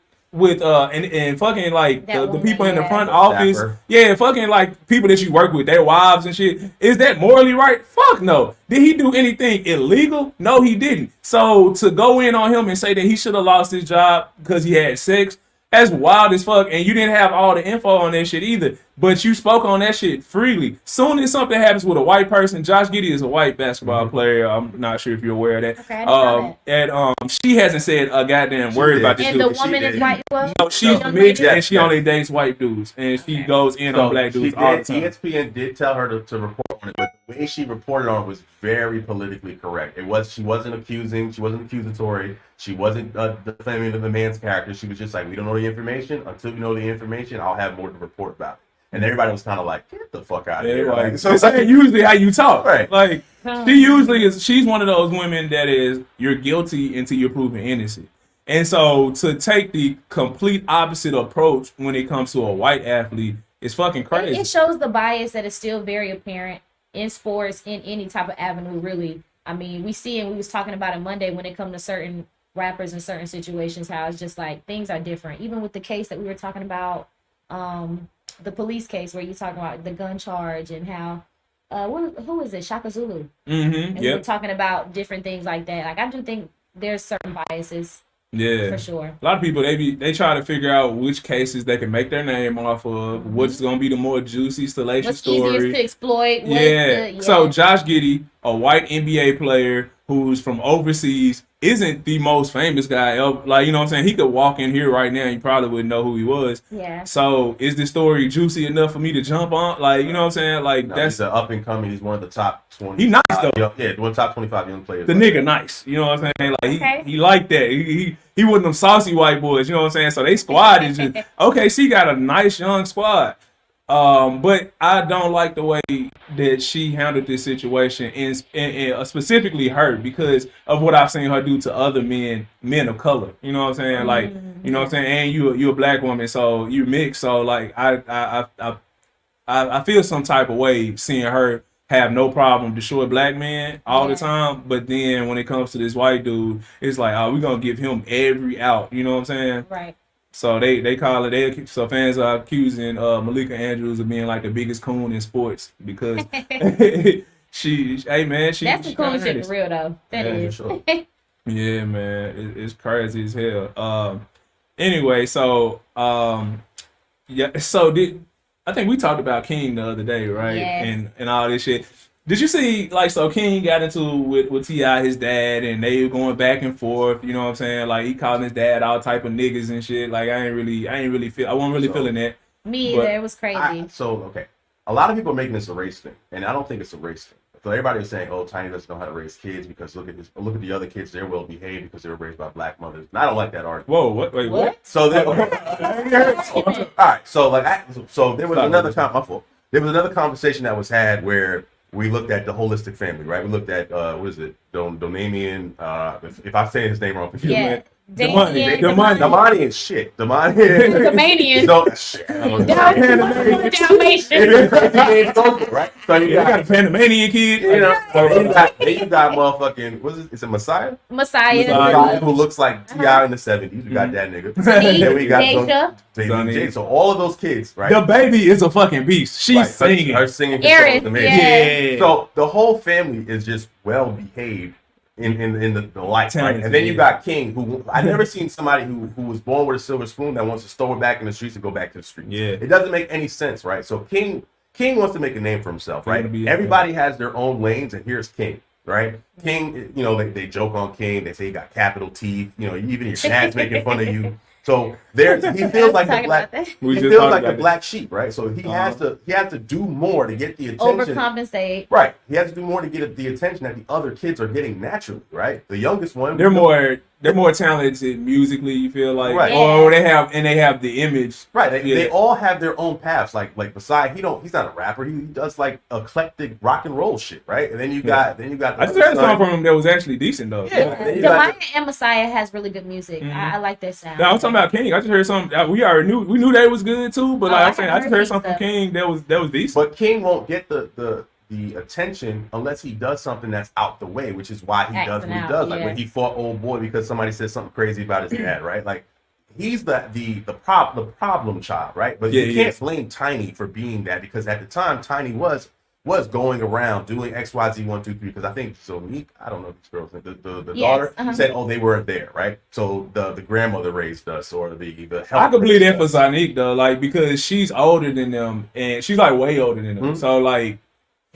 Speaker 1: and fucking like the people in the front office, fucking like people that you work with, their wives and shit. Is that morally right? Fuck no. Did he do anything illegal? No, he didn't. So to go in on him and say that he should have lost his job because he had sex, that's wild as fuck. And you didn't have all the info on that shit either. But you spoke on that shit freely. Soon as something happens with a white person, Josh Giddy is a white basketball player. I'm not sure if you're aware of that.
Speaker 2: Okay, I didn't know
Speaker 1: and she hasn't said a goddamn word about this.
Speaker 2: And the woman is white.
Speaker 1: No, she's mixed and she only dates white dudes. And she goes in on black dudes all the time.
Speaker 3: ESPN did tell her to report on it, but the way she reported on it was very politically correct. She wasn't accusing, she wasn't accusatory, she wasn't defaming the man's character. She was just like, we don't know the information. Until we know the information, I'll have more to report about it. And everybody was kind of like, get the fuck out of here.
Speaker 1: Like, so it's usually how you talk. Right. Like, she's one of those women that is, you're guilty until you're proven innocent. And so to take the complete opposite approach when it comes to a white athlete is fucking crazy.
Speaker 2: It shows the bias that is still very apparent in sports, in any type of avenue, really. I mean, we see, and we was talking about it Monday when it comes to certain rappers in certain situations, how it's just like things are different. Even with the case that we were talking about, the police case where you're talking about the gun charge and how who is it, Shaka Zulu, and we were talking about different things like that. Like, I do think there's certain biases, for sure.
Speaker 1: A lot of people they try to figure out which cases they can make their name off of, what's gonna be the more juicy, salacious story,
Speaker 2: what's easiest to exploit.
Speaker 1: So Josh Giddy, a white NBA player who's from overseas, isn't the most famous guy ever. Like, you know what I'm saying? He could walk in here right now and you probably wouldn't know who he was.
Speaker 2: Yeah.
Speaker 1: So is this story juicy enough for me to jump on? Like, you know what I'm saying? Like,
Speaker 3: he's an up and coming. He's one of the top 20.
Speaker 1: He nice though.
Speaker 3: One of the top 25 young players.
Speaker 1: The nigga nice. You know what I'm saying? Like, he like that. He one of them saucy white boys. You know what I'm saying? So they squad is just okay. She got a nice young squad. But I don't like the way that she handled this situation, and specifically her, because of what I've seen her do to other men of color. You know what I'm saying? Like, you know what I'm saying? And you're a black woman, so you mixed. So like, I feel some type of way seeing her have no problem destroy black men all the time, but then when it comes to this white dude, it's like, oh, we're gonna give him every out. You know what I'm saying?
Speaker 2: Right.
Speaker 1: So so fans are accusing Malika Andrews of being like the biggest coon in sports because hey man,
Speaker 2: that's the coon shit for real though. That is. Sure.
Speaker 1: Yeah, man, it's crazy as hell. Anyway, so I think we talked about King the other day, right?
Speaker 2: Yes.
Speaker 1: And all this shit. Did you see, like, so King got into with T.I., his dad, and they were going back and forth, you know what I'm saying? Like, he calling his dad all type of niggas and shit. Like, I wasn't really feeling that.
Speaker 2: Me either. It was crazy.
Speaker 3: Okay. A lot of people are making this a race thing, and I don't think it's a race thing. So everybody is saying, oh, Tiny doesn't know how to raise kids because look at the other kids, they're well behaved because they were raised by black mothers. And I don't like that argument.
Speaker 1: Whoa, what? Wait, what?
Speaker 3: So all right. So there was another time. My fault. There was another conversation that was had where we looked at the holistic family, right? We looked at what is it? Donamian. If I say his name wrong, forgive me. Damani and shit.
Speaker 2: Damanian.
Speaker 3: So shit. Right? So you got a
Speaker 1: Panamanian kid.
Speaker 3: You know, then you got motherfucking, what's it? Is it Messiah?
Speaker 2: Messiah
Speaker 3: who looks like T.I. in the 70s. We got that nigga. Then we got Jay. So all of those kids, right?
Speaker 1: The baby is a fucking beast. She's singing.
Speaker 3: Her singing
Speaker 2: is
Speaker 3: amazing. Yeah. So the whole family is just well behaved in the life, right? And then you got King, who I never seen somebody who was born with a silver spoon that wants to store it back in the streets and go back to the streets.
Speaker 1: Yeah.
Speaker 3: It doesn't make any sense, right? So King wants to make a name for himself, right? Everybody has their own lanes, and here's King, right? King, you know, they joke on King. They say he got capital teeth. You know, even your dad's making fun of you. So he feels like the black sheep, right? So he has to do more to get the attention.
Speaker 2: Overcompensate.
Speaker 3: Right. He has to do more to get the attention that the other kids are getting naturally, right? The youngest one,
Speaker 1: they're more talented musically, you feel like,
Speaker 3: right?
Speaker 1: Or they have the image,
Speaker 3: right? They all have their own paths. Like beside, he's not a rapper. He does like eclectic rock and roll shit, right? And then you got
Speaker 1: I just heard a song from him that was actually decent though.
Speaker 2: Yeah. Delina and Messiah has really good music. I like their sound.
Speaker 1: Now I'm talking about King. I just heard something. We knew that it was good too, but I just heard something from King that was decent.
Speaker 3: But King won't get the attention unless he does something that's out the way, which is why he does what he does. Like when he fought Old Boy because somebody said something crazy about his dad, right? Like he's the problem child, right? But you can't blame Tiny for being that because at the time Tiny was going around doing XYZ 1 2 3 because I think Zonique, I don't know if this girl's name, the daughter said, oh, they weren't there, right? So the grandmother raised us, or the help.
Speaker 1: I could believe that for Zonique though, like because she's older than them and she's like way older than them. Mm-hmm. So like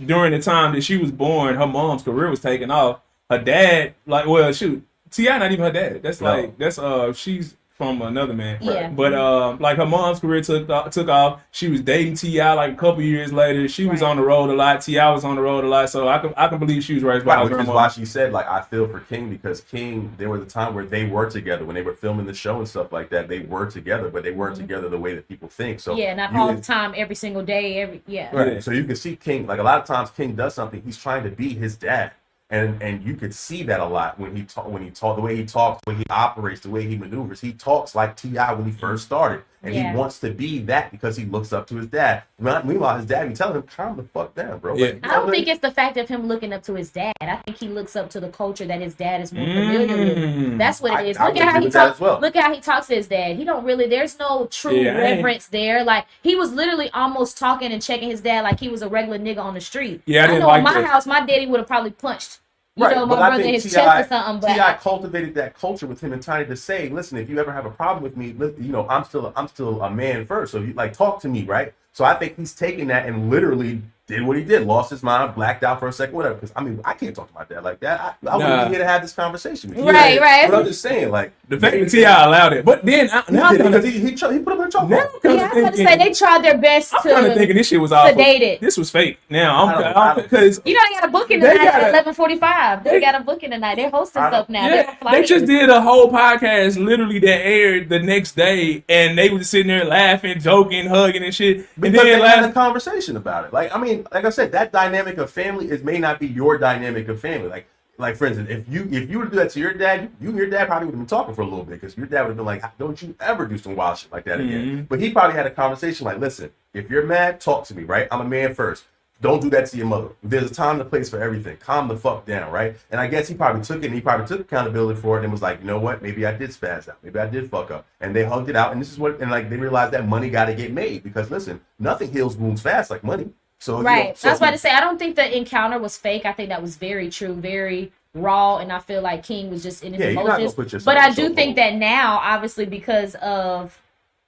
Speaker 1: during the time that she was born, her mom's career was taking off. Her dad, like, well, shoot, T.I. not even her dad. That's she's from another man.
Speaker 2: Yeah.
Speaker 1: But like her mom's career took off. She was dating T.I. like a couple years later. She was on the road a lot. T.I. was on the road a lot. So I can believe she was raised by her grandma.
Speaker 3: Which is why she said, like, I feel for King because King, there was a time where they were together when they were filming the show and stuff like that. They were together, but they weren't together the way that people think. So
Speaker 2: not all the time, every single day,
Speaker 3: Right. Yeah. So you can see King, like a lot of times King does something, he's trying to be his dad. And you could see that a lot when he talk, the way he talks, the way he operates, the way he maneuvers. He talks like T.I. when he first started, and he wants to be that because he looks up to his dad. Meanwhile, his dad be telling him, "Calm the fuck down, bro."
Speaker 1: Yeah.
Speaker 2: I don't think it's the fact of him looking up to his dad. I think he looks up to the culture that his dad is more familiar with. That's what it is. Look at how he talks. Look at how he talks to his dad. He don't really. There's no true reverence there. Like he was literally almost talking and checking his dad like he was a regular nigga on the street.
Speaker 1: Yeah,
Speaker 2: I know in my house, my daddy would have probably punched. You know, my brother in his chest or something, but
Speaker 3: T.I. cultivated that culture with him and Tiny to say, listen, if you ever have a problem with me, you know, I'm still a man first. So you like talk to me, right? So I think he's taking that and literally did what he did, lost his mind, blacked out for a second, whatever. Because I mean, I can't talk to my dad like that. I wouldn't be here to have this conversation with you.
Speaker 2: Right.
Speaker 3: But I'm just saying, like,
Speaker 1: the fact that T.I. allowed it, but then now
Speaker 3: because he put him in the choke.
Speaker 2: Yeah, I was about to say they tried their best
Speaker 1: I'm kind of thinking this shit was all
Speaker 2: sedate it.
Speaker 1: This was fake. Now I'm because
Speaker 2: you know they got a booking tonight at 11:45. They got a booking tonight. They're hosting stuff now.
Speaker 1: Yeah, they just did a whole podcast literally that aired the next day, and they was sitting there laughing, joking, hugging, and shit.
Speaker 3: Because
Speaker 1: and then
Speaker 3: they had a conversation about it. Like, I mean, like I said, that dynamic of family may not be your dynamic of family. Like for instance, if you were to do that to your dad, your dad probably would have been talking for a little bit because your dad would have been like, "Don't you ever do some wild shit like that again." But he probably had a conversation like, "Listen, if you're mad, talk to me, right? I'm a man first. Don't do that to your mother. There's a time and a place for everything. Calm the fuck down, right?" And I guess he probably took it and he probably took accountability for it and was like, "You know what? Maybe I did spaz out. Maybe I did fuck up." And they hugged it out. And this is what, and like they realized that money got to get made because listen, nothing heals wounds fast like money. So
Speaker 2: right.
Speaker 3: You know, so
Speaker 2: I was about to say I don't think the encounter was fake. I think that was very true, very raw, and I feel like King was just in his emotions. But I do think that now, obviously, because of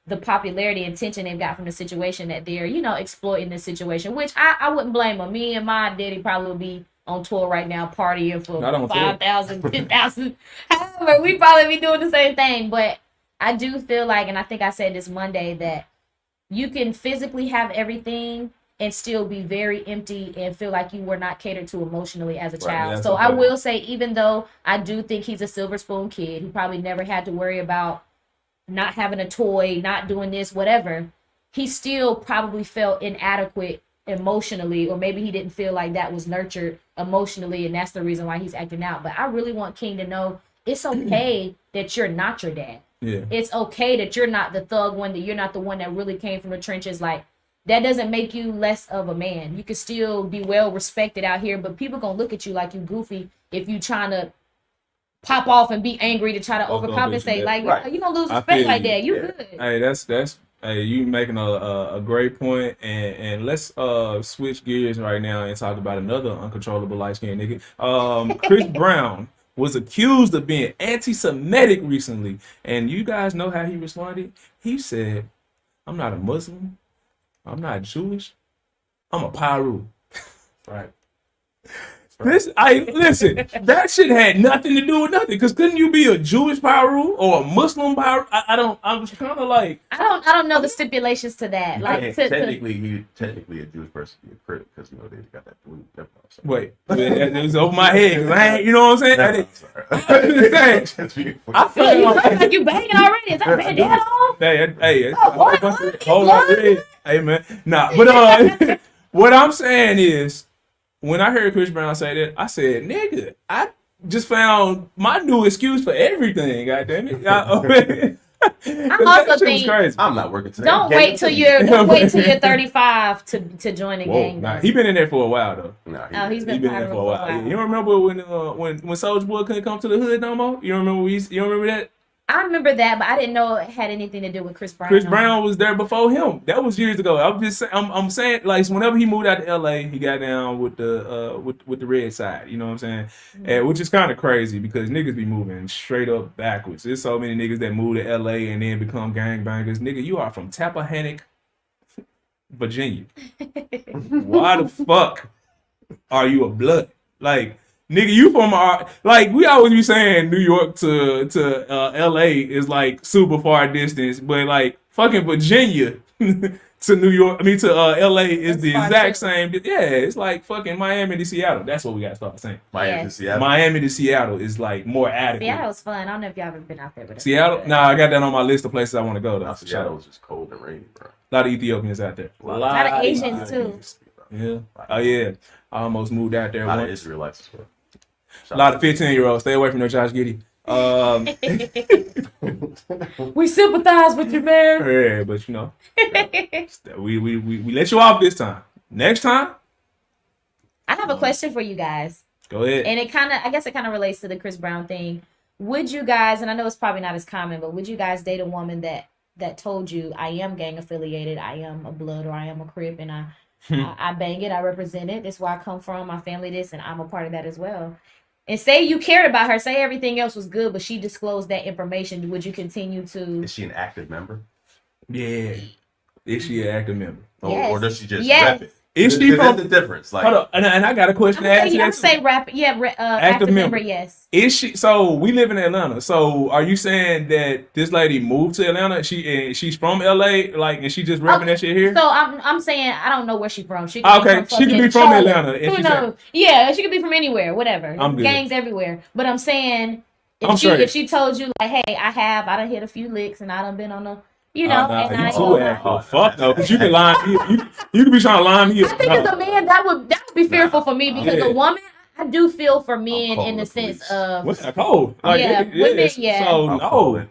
Speaker 2: the popularity and attention they've got from the situation, that they're, you know, exploiting this situation, which I wouldn't blame them. Me and my daddy probably would be on tour right now partying for 5,000, 10,000. However, we probably be doing the same thing. But I do feel like, and I think I said this Monday, that you can physically have everything and still be very empty and feel like you were not catered to emotionally as a child. So I will say, even though I do think he's a silver spoon kid, he probably never had to worry about not having a toy, not doing this, whatever, he still probably felt inadequate emotionally, or maybe he didn't feel like that was nurtured emotionally, and that's the reason why he's acting out. But I really want King to know it's okay that you're not your dad.
Speaker 1: Yeah.
Speaker 2: It's okay that you're not the thug one, that you're not the one that really came from the trenches. Like, that doesn't make you less of a man. You can still be well respected out here, but people gonna look at you like you goofy if you trying to pop off and be angry to try to overcompensate. Like, you gonna lose respect like that. You good.
Speaker 1: Hey, that's hey, you making a great point, and let's switch gears right now and talk about another uncontrollable light-skinned nigga. Chris Brown was accused of being anti-Semitic recently, and you guys know how he responded? He said, "I'm not a Muslim. I'm not Jewish. I'm a Pyru." Right. Listen, that shit had nothing to do with nothing. Cause couldn't you be a Jewish Pyru or a Muslim Pyru? I'm kind of like,
Speaker 2: I don't know the stipulations to that. Like,
Speaker 3: technically a Jewish person be a critic because you know they got that blue.
Speaker 1: Wait, it was over my head. You know what I'm saying? I feel
Speaker 2: like you banging already. Is that bandana on?
Speaker 1: Hold on, hey man, nah. But what I'm saying is, when I heard Chris Brown say that, I said, "Nigga, I just found my new excuse for everything." Goddamn it! I
Speaker 2: also think
Speaker 1: crazy.
Speaker 3: I'm not working today.
Speaker 2: Don't wait till you're 35 to join the gang.
Speaker 1: Nah, he been in there for a while though.
Speaker 2: Nah, he's been in there for a while.
Speaker 1: You don't remember when Soulja Boy couldn't come to the hood no more? You don't remember you don't remember that?
Speaker 2: I remember that, but I didn't know it had anything to do with Chris Brown.
Speaker 1: Chris Brown was there before him. That was years ago. I'm saying, like, whenever he moved out to LA, he got down with the with the red side. You know what I'm saying? Mm-hmm. And which is kind of crazy because niggas be moving straight up backwards. There's so many niggas that move to LA and then become gangbangers. Nigga, you are from Tappahannock, Virginia. Why the fuck are you a blood? Like, nigga, you from like we always be saying New York to LA is like super far distance, but like fucking Virginia to New York, to LA is the exact same. Yeah, it's like fucking Miami to Seattle. That's what we gotta start saying. Miami to Seattle is like more adequate.
Speaker 2: Seattle's fun. I don't know if y'all ever been out there. But
Speaker 1: Seattle? Nah, I got that on my list of places I want to go though.
Speaker 3: Seattle was just cold and rainy, bro.
Speaker 1: A lot of Ethiopians out there.
Speaker 2: A lot of Asians too.
Speaker 1: Yeah. Oh yeah. I almost moved out there.
Speaker 3: A lot of Israelites as well.
Speaker 1: A lot of 15-year-olds. Stay away from no Josh Giddy.
Speaker 2: We sympathize with you, man.
Speaker 1: Yeah, but you know, we let you off this time. Next time,
Speaker 2: I have a question for you guys.
Speaker 1: Go ahead.
Speaker 2: And I guess it kind of relates to the Chris Brown thing. Would you guys, and I know it's probably not as common, but would you guys date a woman that told you, "I am gang affiliated, I am a blood, or I am a Crip, and I bang it, I represent it. That's where I come from, my family this, and I'm a part of that as well." And say you cared about her, say everything else was good, but she disclosed that information. Would you continue to?
Speaker 3: Is she an active member?
Speaker 1: Yeah. Is she an active member?
Speaker 2: Yes.
Speaker 3: Or does she just rep it?
Speaker 1: Is she from?
Speaker 3: That's the difference. Like,
Speaker 1: hold up, and I got a question to ask you.
Speaker 2: I'm say rap, active member, yes.
Speaker 1: Is she? So we live in Atlanta. So are you saying that this lady moved to Atlanta? She's from LA, like, and she just repping that shit here.
Speaker 2: So I'm saying I don't know where she's from. She
Speaker 1: could be from Atlanta.
Speaker 2: Who knows? Yeah, she could be from anywhere, whatever.
Speaker 1: I'm good.
Speaker 2: Gangs everywhere. But I'm saying if she told you like, hey, I done hit a few licks and I done been on a. You know,
Speaker 1: fuck no, because you can lie. You can be trying to lie me.
Speaker 2: I think as a man, that would be fearful for me because a woman, I do feel for men in the sense of
Speaker 1: what's that cold? Like,
Speaker 2: women. Yeah,
Speaker 1: so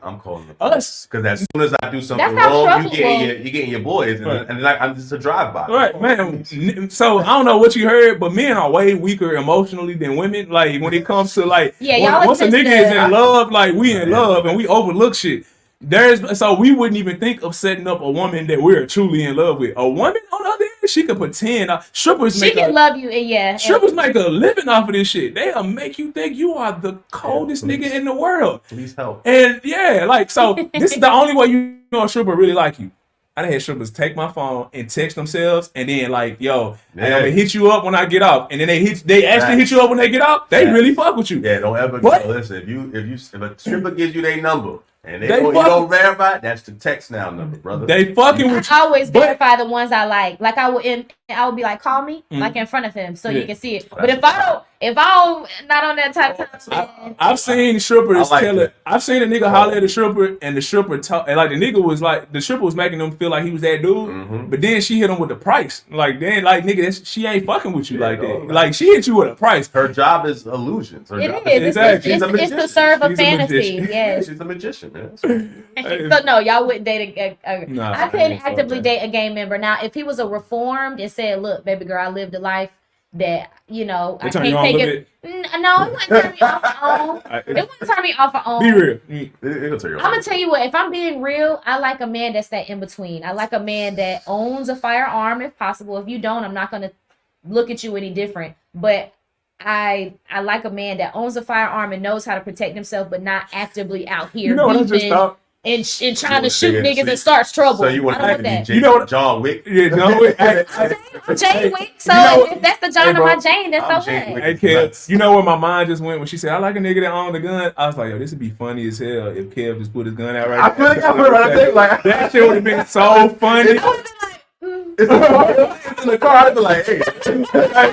Speaker 3: I'm calling the
Speaker 1: us
Speaker 3: because as soon as I do something wrong, you getting your boys, and like I'm just a drive by.
Speaker 1: Right, man. So I don't know what you heard, but men are way weaker emotionally than women. Like when it comes to like, once a nigga is in love, like we in love and we overlook shit. So we wouldn't even think of setting up a woman that we're truly in love with. A woman, on the other hand, she could pretend. Strippers
Speaker 2: can love you,
Speaker 1: Strippers make a living off of this shit. They'll make you think you are the coldest nigga in the world.
Speaker 3: Please help.
Speaker 1: And so this is the only way you know a stripper really like you. I done had strippers take my phone and text themselves, and then like, yo, I'm gonna hit you up when I get off, and then they actually hit you up when they get off. They really fuck with you.
Speaker 3: Yeah, don't ever listen. If a stripper gives you their number. And you don't verify, that's the text now number, brother.
Speaker 1: They fucking with you.
Speaker 2: I always verify the ones I like. Like I would be like, call me, like in front of him, so you can see it. But if I don't, not on that type of time.
Speaker 1: I've seen strippers tell it. I've seen a nigga holler at a stripper, and the stripper and like the nigga was like, the stripper was making them feel like he was that dude. But then she hit him with the price. Like then, like nigga, she ain't fucking with you like that. Like she hit you with a price.
Speaker 3: Her job is illusions.
Speaker 2: It's to serve a fantasy. Yes,
Speaker 3: she's a magician.
Speaker 2: So no, y'all wouldn't date I couldn't actively date a gang member. Now, if he was a reformed and said, "Look, baby girl, I lived a life that I can't take it." No, it wouldn't turn me off my own. It wouldn't turn me off my own.
Speaker 1: Be real.
Speaker 2: I'm gonna tell you what. If I'm being real, I like a man that's that in between. I like a man that owns a firearm, if possible. If you don't, I'm not gonna look at you any different. But I like a man that owns a firearm and knows how to protect himself, but not actively out here.
Speaker 1: You know what I just thought?
Speaker 2: And trying to shoot niggas and starts trouble.
Speaker 3: So you want
Speaker 2: to that.
Speaker 1: You know what?
Speaker 3: John Wick?
Speaker 1: Yeah, John Wick.
Speaker 2: Jane Wick. So if that's the John of my Jane, that's so bad.
Speaker 1: Hey, Kev, you know where my mind just went when she said, I like a nigga that owned a gun? I was like, yo, this would be funny as hell if Kev just put his gun out right now.
Speaker 3: I put it right there. Like,
Speaker 1: that shit would have been so funny.
Speaker 3: It's in the car. I'd be like, hey, I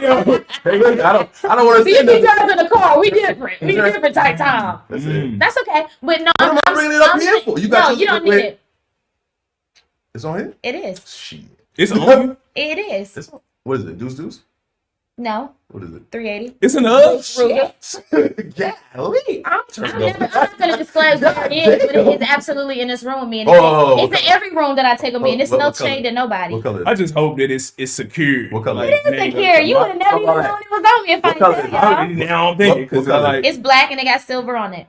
Speaker 3: don't want to see
Speaker 2: you guys in the car. We different. We different type time. That's okay. But no,
Speaker 3: I'm bringing it up here for? You
Speaker 2: don't need it.
Speaker 3: It's on here?
Speaker 2: It is.
Speaker 3: Shit.
Speaker 2: It's on? It is.
Speaker 3: What is it? Deuce?
Speaker 2: No.
Speaker 3: What is it?
Speaker 2: 380.
Speaker 1: It's an us.
Speaker 3: Golly.
Speaker 2: I'm not going to disclose what it is, but it is absolutely in this room with me. It's in every room that I take them in. It's no shade to nobody.
Speaker 3: What color?
Speaker 1: I just hope that it's secure.
Speaker 3: What color?
Speaker 2: It is secure. You would have never even known it was on me if I didn't tell you.
Speaker 1: Now I'm thinking because
Speaker 2: it's black and it got silver on it.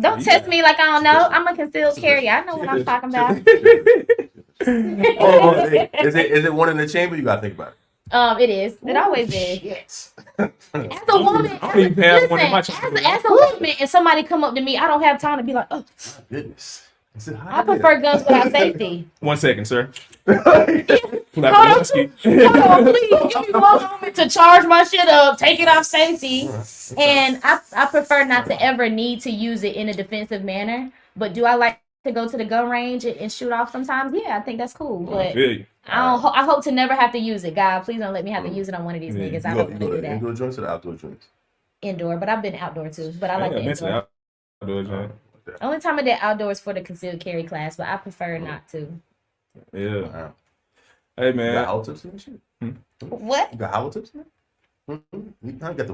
Speaker 2: Don't test me like I don't know. I'm a concealed carry. I know what I'm talking about.
Speaker 3: Is it one in the chamber? You gotta think about it.
Speaker 2: It is. It always is.
Speaker 3: Yes.
Speaker 2: As a woman, as a woman, and somebody come up to me, I don't have time to be like, oh,
Speaker 3: goodness.
Speaker 2: I prefer guns without safety.
Speaker 1: 1 second, sir.
Speaker 2: Hold on, please. If you want me to charge my shit up, take it off safety, and I prefer not to ever need to use it in a defensive manner. But do I like to go to the gun range and shoot off sometimes? Yeah, I think that's cool. But I hope to never have to use it. God, please don't let me have to use it on one of these niggas. I hope to do that.
Speaker 3: Indoor joints or outdoor joints?
Speaker 2: Indoor, but I've been outdoor too. But I like the indoor.
Speaker 1: Outdoor.
Speaker 2: Only time I did outdoors for the concealed carry class, but I prefer not to.
Speaker 1: Yeah. Wow. Hey man.
Speaker 3: You got hollow tips in this shit?
Speaker 2: What?
Speaker 3: You got hollow tips in it?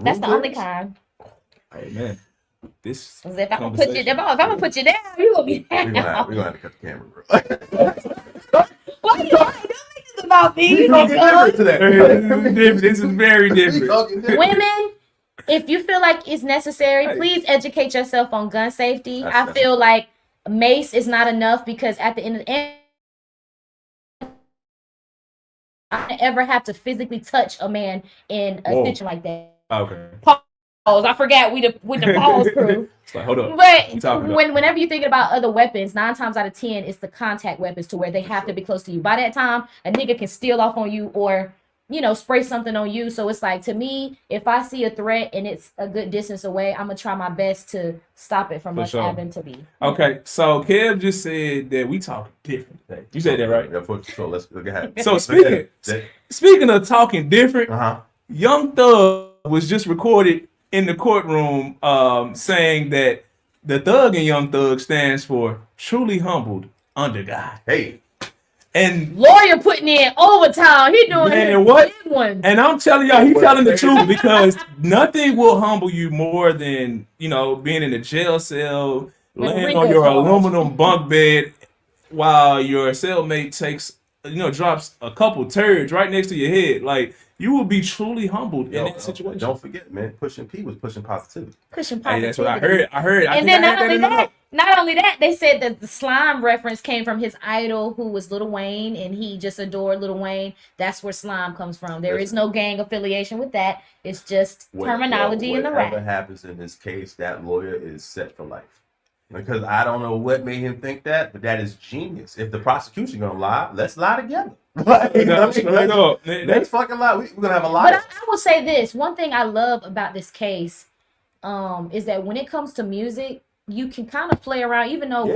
Speaker 2: That's the only kind.
Speaker 1: Hey man. This
Speaker 2: if I'm gonna put you down, you gonna be down.
Speaker 3: We're gonna have to cut the camera, bro.
Speaker 2: Why you don't make this about me?
Speaker 1: This is very different.
Speaker 2: Women, if you feel like it's necessary, please educate yourself on gun safety. I feel like mace is not enough because at the end of the day, I don't ever have to physically touch a man in a situation like that.
Speaker 1: Okay.
Speaker 2: I forgot with the pause crew.
Speaker 1: It's like, hold up.
Speaker 2: But whenever you think about other weapons, 9 times out of 10, it's the contact weapons to where they have to be close to you. By that time, a nigga can steal off on you or, spray something on you. So it's like, to me, if I see a threat and it's a good distance away, I'm going to try my best to stop it from us having to be.
Speaker 1: Okay, so Kev just said that we talk different today. You said that, right?
Speaker 3: Yeah, for sure. Let's go ahead.
Speaker 1: So speaking of talking different, Young Thug was just recorded in the courtroom saying that the Thug in Young Thug stands for truly humbled under God.
Speaker 3: Hey.
Speaker 2: And lawyer putting in overtime. He doing
Speaker 1: big one. And I'm telling y'all, he's telling the truth because nothing will humble you more than, being in a jail cell, laying on your aluminum bunk bed while your cellmate takes, drops a couple turds right next to your head. Like, you will be truly humbled in that situation.
Speaker 3: Don't forget, man, Pushing P was pushing positivity.
Speaker 1: Hey, that's what I heard.
Speaker 2: And then not only that, they said that the slime reference came from his idol, who was Lil Wayne, and he just adored Lil Wayne. That's where slime comes from. There is no gang affiliation with that. It's just terminology in the rap.
Speaker 3: Whatever happens in this case, that lawyer is set for life. Because I don't know what made him think that, but that is genius. If the prosecution gonna lie, let's lie together. Let's fucking lie. We're gonna have a lie.
Speaker 2: But I will say this: one thing I love about this case, is that when it comes to music, you can kind of play around, even though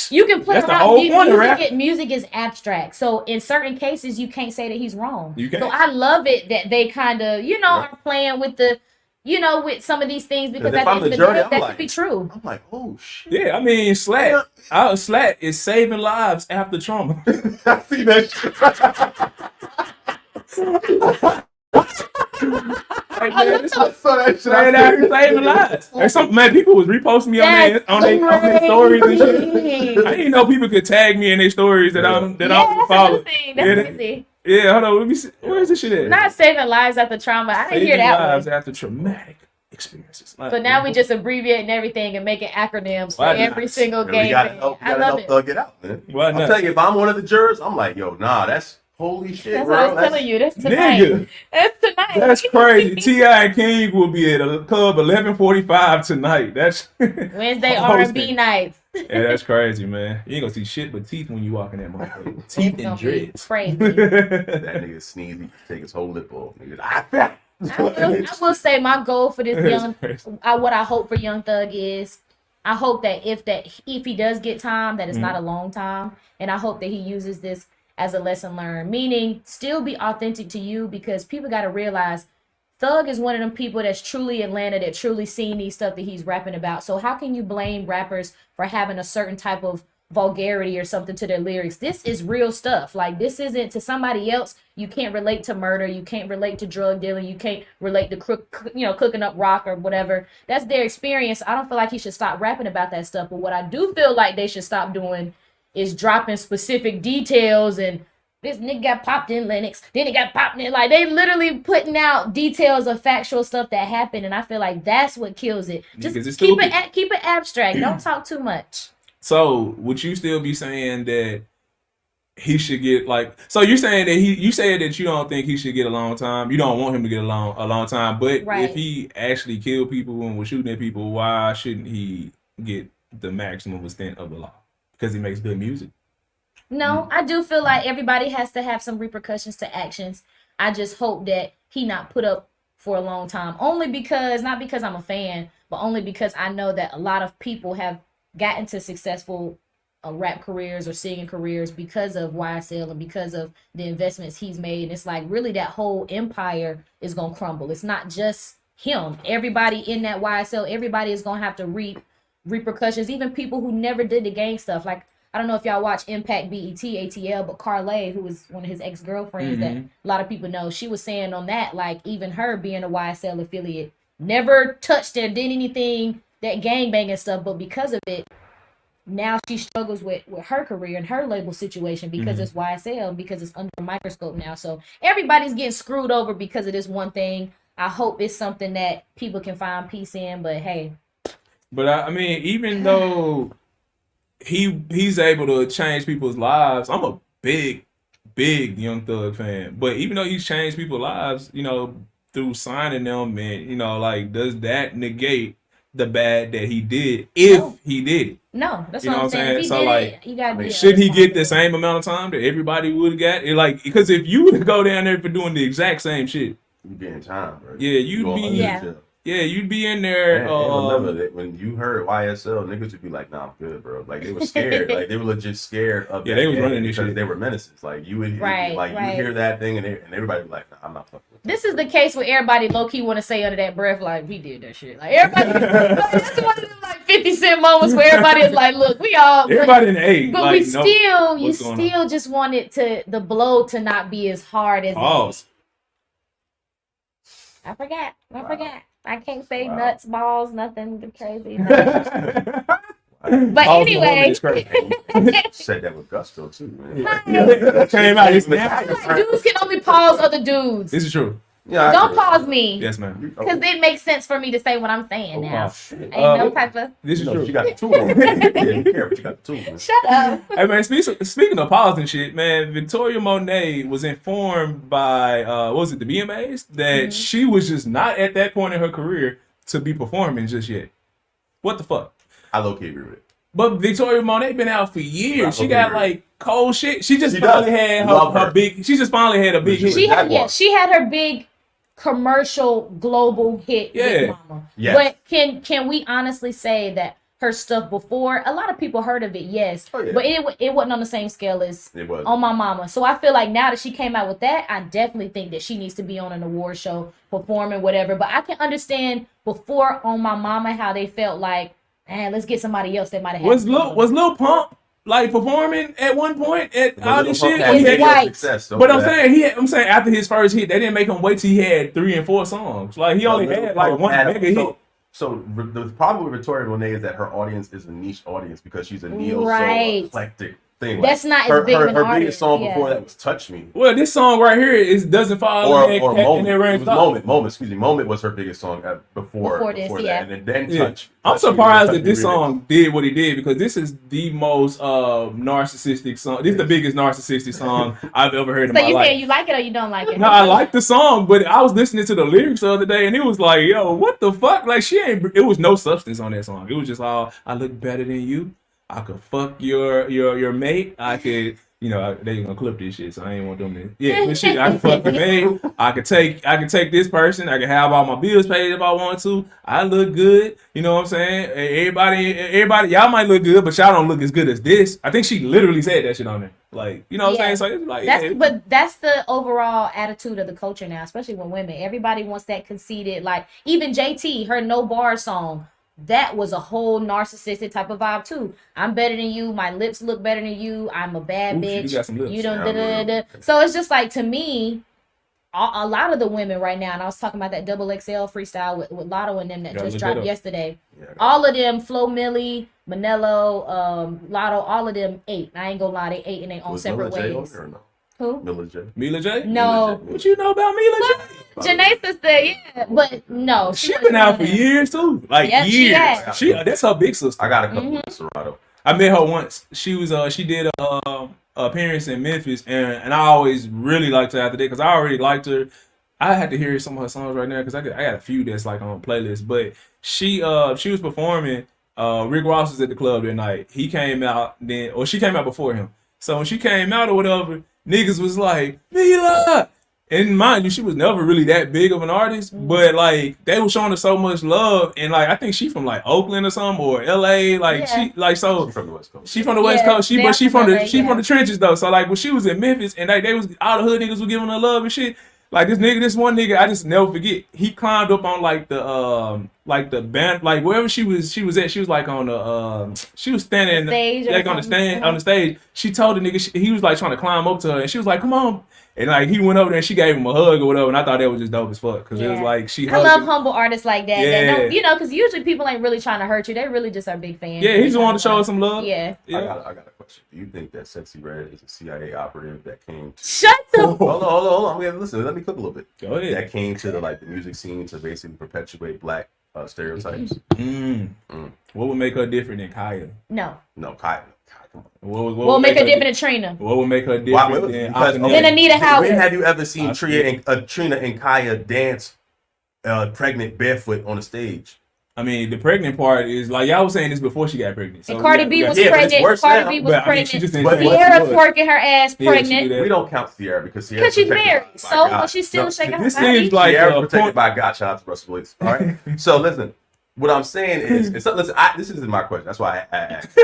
Speaker 2: you can play around. Music is abstract, so in certain cases, you can't say that he's wrong. So I love it that they kind of, are playing with the. With some of these things, because at the end of the day, that could be true.
Speaker 3: I'm like, oh shit.
Speaker 1: Yeah, I mean, Slack is saving lives after trauma.
Speaker 3: I see that shit.
Speaker 1: Saving lives. And people was reposting me on their stories and shit. I didn't know people could tag me in their stories that I'm following.
Speaker 2: That's easy.
Speaker 1: Yeah, hold on. Let me see. Where's this shit at?
Speaker 2: Not saving lives after trauma. I didn't hear that one.
Speaker 1: Lives after traumatic experiences.
Speaker 2: So now we just abbreviating everything and making acronyms for every single game.
Speaker 3: I love it. Thug it out, man. I'll tell you, if I'm one of the jurors, I'm like, yo, nah, that's holy shit,
Speaker 2: that's
Speaker 3: bro.
Speaker 2: What I was telling you. That's tonight.
Speaker 1: Nigga.
Speaker 2: That's tonight.
Speaker 1: That's crazy. T.I. and King will be at a club 11:45 tonight. That's
Speaker 2: Wednesday R&B nights.
Speaker 1: Yeah, that's crazy, man. You ain't gonna see shit but teeth when you walk in that motherfucker. Teeth and dreads.
Speaker 2: Crazy.
Speaker 3: That nigga sneeze, he take his whole lip off.
Speaker 2: I will say my goal for this what I hope for Young Thug is, I hope that if he does get time, that it's not a long time, and I hope that he uses this as a lesson learned. Meaning, still be authentic to you, because people got to realize Thug is one of them people that's truly Atlanta, that truly seen these stuff that he's rapping about. So how can you blame rappers for having a certain type of vulgarity or something to their lyrics? This is real stuff. Like, this isn't to somebody else. You can't relate to murder. You can't relate to drug dealing. You can't relate to cooking up rock or whatever. That's their experience. I don't feel like he should stop rapping about that stuff. But what I do feel like they should stop doing is dropping specific details, and this nigga got popped in Lennox, then he got popped in, like, they literally putting out details of factual stuff that happened, and I feel like that's what kills it. Just keep it abstract. Don't talk too much.
Speaker 1: So would you still be saying that he should get, like, so you're saying that you said that you don't think he should get a long time, you don't want him to get a long time, but if he actually killed people and was shooting at people, why shouldn't he get the maximum extent of the law? Because he makes good music.
Speaker 2: No, I do feel like everybody has to have some repercussions to actions. I just hope that he not put up for a long time. Only because, not because I'm a fan, but only because I know that a lot of people have gotten to successful rap careers or singing careers because of YSL and because of the investments he's made. And it's like, really, that whole empire is going to crumble. It's not just him. Everybody in that YSL, everybody is going to have to reap repercussions. Even people who never did the gang stuff. Like, I don't know if y'all watch Impact BET ATL, but Carlay, who was one of his ex-girlfriends that a lot of people know, she was saying on that, like, even her being a YSL affiliate, never touched or did anything that gangbanging stuff, but because of it, now she struggles with her career and her label situation because it's YSL, because it's under a microscope now. So everybody's getting screwed over because of this one thing. I hope it's something that people can find peace in, but hey.
Speaker 1: But I mean, even though he's able to change people's lives, I'm a big Young Thug fan. But even though he's changed people's lives, the through signing them, and like, does that negate the bad that he did if he did it?
Speaker 2: No, that's
Speaker 1: you know
Speaker 2: what I'm saying. If he
Speaker 1: so
Speaker 2: did
Speaker 1: like,
Speaker 2: it, you gotta
Speaker 1: shouldn't he get the same amount of time that everybody would have got? Like, because if you would go down there for doing the exact same shit,
Speaker 3: you getting time, bro.
Speaker 1: Yeah, you'd be in there.
Speaker 3: And remember that when you heard YSL, niggas would be like, "Nah, I'm good, bro." Like they were scared. Like they were legit scared of.
Speaker 1: Yeah, they was running this shit.
Speaker 3: They were menaces. Like you would, you hear that thing, and everybody would be like, "Nah, I'm not fucking with that."
Speaker 2: This is the case where everybody low key want to say under that breath, like, we did that shit. Like everybody, that's one of them like 50 Cent moments where everybody is like, look, we all.
Speaker 1: Everybody in the A.
Speaker 2: But
Speaker 1: like,
Speaker 2: we still, you still just want it the blow to not be as hard as.
Speaker 1: Pause.
Speaker 2: I forgot. I can't say nuts, balls, nothing crazy. Nothing. But anyway,
Speaker 3: said that with gusto too, man.
Speaker 1: That came out.
Speaker 2: Dudes can only pause other dudes.
Speaker 1: This is true.
Speaker 3: Yeah,
Speaker 2: don't pause me.
Speaker 1: Yes, ma'am.
Speaker 2: Because it makes sense for me to say what I'm saying now. Ain't no type of.
Speaker 1: This is true.
Speaker 3: She got the tool. Yeah, you care, but you got the tool. Man.
Speaker 2: Shut up.
Speaker 1: Hey man, speaking of pause and shit, man, Victoria Monet was informed by what was it, the BMAs, that she was just not at that point in her career to be performing just yet. What the fuck?
Speaker 3: I low-key agree with it.
Speaker 1: But Victoria Monet been out for years. She got like cold shit. She just finally had her big. She just finally had a big hit.
Speaker 2: She had her big commercial global hit with Mama. Yes. But can we honestly say that her stuff before, a lot of people heard of it, yes. Oh, yeah. But it wasn't on the same scale as On My Mama. So I feel like now that she came out with that, I definitely think that she needs to be on an award show, performing, whatever. But I can understand before On My Mama how they felt like, man, let's get somebody else that might have had.
Speaker 1: Was Lil Pump like performing at one point at all this shit?
Speaker 2: But
Speaker 1: I'm saying after his first hit, they didn't make him wait till he had 3 and 4 songs. Like he only had like one mega hit.
Speaker 3: So the problem with Victoria Monet is that her audience is a niche audience because she's a neo-soul eclectic thing.
Speaker 2: That's
Speaker 3: like,
Speaker 2: not as big of an
Speaker 3: her
Speaker 2: artist.
Speaker 3: biggest song before that was "Touch Me."
Speaker 1: Well, this song right here doesn't fall in
Speaker 3: that Moment. Excuse me, Moment was her biggest song before
Speaker 2: this,
Speaker 3: that, and then Touch.
Speaker 1: I'm surprised that this song did what he did because this is the most narcissistic song. This is the biggest narcissistic song I've ever heard in my life.
Speaker 2: So you saying you like it or you don't like it?
Speaker 1: No, I like the song, but I was listening to the lyrics the other day and it was like, yo, what the fuck? Like it was no substance on that song. It was just all, I look better than you. I could fuck your mate. I could, they gonna clip this shit, so I ain't want them to. Yeah, but shit, I can fuck your mate. I could take this person. I can have all my bills paid if I want to. I look good. You know what I'm saying? Everybody, y'all might look good, but y'all don't look as good as this. I think she literally said that shit on there. Like, you know what I'm saying? So it's like,
Speaker 2: but that's the overall attitude of the culture now, especially with women. Everybody wants that conceited. Like even JT, her No Bar song. That was a whole narcissistic type of vibe too. I'm better than you. My lips look better than you. I'm a bad bitch. You don't. So it's just like, to me, a lot of the women right now, and I was talking about that Double XL freestyle with Lotto and them that just dropped yesterday. Yeah, all of them, Flo Milli, Manello, Lotto, all of them ate. I ain't gonna lie, they ate in their own separate ways. Who?
Speaker 3: Mila J?
Speaker 2: No.
Speaker 1: What you know about Mila J?
Speaker 2: Janae's sister, yeah. But no.
Speaker 1: She been out for years too. Like years. She that's her big sister.
Speaker 3: I got a couple of Serato.
Speaker 1: I met her once. She was she did a appearance in Memphis and I always really liked her after that because I already liked her. I had to hear some of her songs right now because I got a few that's like on playlist. But she was performing. Rick Ross was at the club that night. He came out then, or she came out before him. So when she came out or whatever, niggas was like, Mila! And mind you, she was never really that big of an artist, but like they were showing her so much love, and like I think she from like Oakland or something or LA, she from the West Coast. She from the West Coast. She from the trenches though. So like when she was in Memphis and they was all the hood niggas were giving her love and shit. Like this one nigga, I just never forget. He climbed up on like the band, like wherever she was at. She was like on the she was standing like on the stage. She told the nigga he was like trying to climb up to her, and she was like, "Come on." And like he went over there and she gave him a hug or whatever, and I thought that was just dope as fuck because it was like
Speaker 2: I love humble artists like that.
Speaker 1: Yeah.
Speaker 2: Because usually people ain't really trying to hurt you; they really just are big fans.
Speaker 1: Yeah, he just wanted to show us some love.
Speaker 2: Yeah.
Speaker 3: I got a question. Do you think that Sexy Red is a CIA operative that came to...
Speaker 2: Shut the...
Speaker 3: Hold on. Listen, let me cook a little bit.
Speaker 1: Go ahead.
Speaker 3: That came to the music scene to basically perpetuate black stereotypes.
Speaker 1: What would make her different than Kaya?
Speaker 2: No,
Speaker 3: Kaya.
Speaker 2: What would make her different than Trina?
Speaker 1: What would make her different
Speaker 2: than Anita Howard?
Speaker 3: When have you ever seen Trina and Kaya dance pregnant barefoot on the stage.
Speaker 1: I mean, the pregnant part is like y'all was saying this before she got pregnant. So
Speaker 2: and Cardi B was pregnant. Cardi B was pregnant. Sierra's twerking her ass pregnant.
Speaker 3: We don't count Sierra because
Speaker 2: she's married. So she's still shaking her body.
Speaker 1: This seems like
Speaker 3: Sierra's protected by God. Shout out to Russell Willis. All right. So listen, what I'm saying is, listen, this isn't my question. That's why I asked.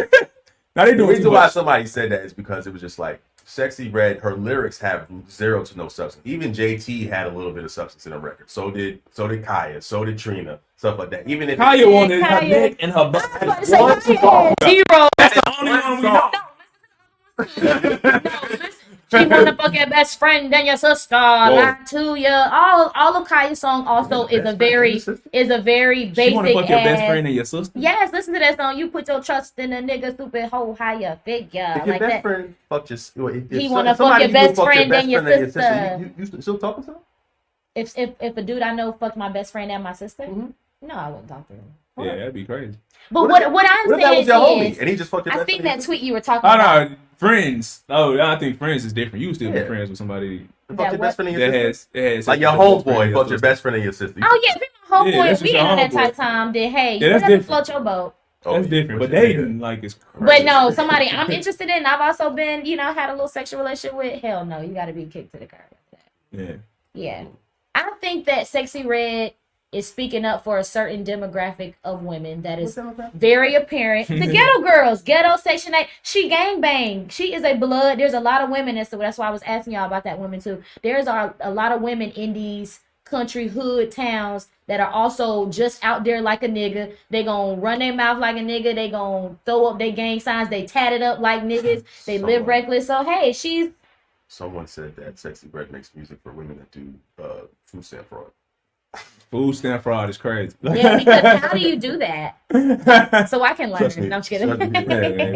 Speaker 1: Now
Speaker 3: the reason why somebody said that is because it was just like Sexy Red. Her lyrics have zero to no substance. Even JT had a little bit of substance in her record. So did Kaya. So did Trina. Stuff like that. Even if
Speaker 1: Kaya wanted her neck and her butt.
Speaker 2: Zero.
Speaker 1: That's the only one we know.
Speaker 2: She wanna fuck your best friend than your sister. Lie to you. All of Kaya's song also is a very basic.
Speaker 1: She wanna fuck your best friend and your sister.
Speaker 2: Yes, listen to that song. You put your trust in a nigga, stupid hoe, higher figure.
Speaker 3: If your best friend fuck your,
Speaker 2: he wanna fuck your best friend than your sister.
Speaker 3: You still talking to him?
Speaker 2: If a dude I know fucked my best friend and my sister, no, I wouldn't talk to him.
Speaker 1: Yeah, that'd be crazy.
Speaker 2: But what I'm saying is,
Speaker 3: homie, and he just fucked your
Speaker 2: I
Speaker 3: best
Speaker 2: think
Speaker 3: friend.
Speaker 2: that tweet you were talking about.
Speaker 1: No, friends. Oh, I think friends is different. You still be friends with somebody
Speaker 3: fuck your best friend and your sister.
Speaker 1: has
Speaker 3: like your homeboy fuck your best friend and your sister.
Speaker 2: Oh yeah, if my homeboy, we ain't on that type of time. Then hey, you gotta float your boat.
Speaker 1: That's different, but dating like it's crazy.
Speaker 2: But no, somebody I'm interested in. I've also been, had a little sexual relationship with. Hell no, you got to be kicked to the curb. Yeah. I think that Sexy Red is speaking up for a certain demographic of women that is very apparent. The ghetto girls, ghetto section 8. She gangbang. She is a blood. There's a lot of women, and so that's why I was asking y'all about that women too. There's a lot of women in these country hood towns that are also just out there like a nigga. They gonna run their mouth like a nigga. They gonna throw up their gang signs. They tatted up like niggas. They live reckless. So hey,
Speaker 3: Someone said that Sexy Red makes music for women that do food stamp fraud.
Speaker 1: Food stamp fraud is crazy.
Speaker 2: Yeah, because how do you do that? So I can learn. No, I'm just kidding.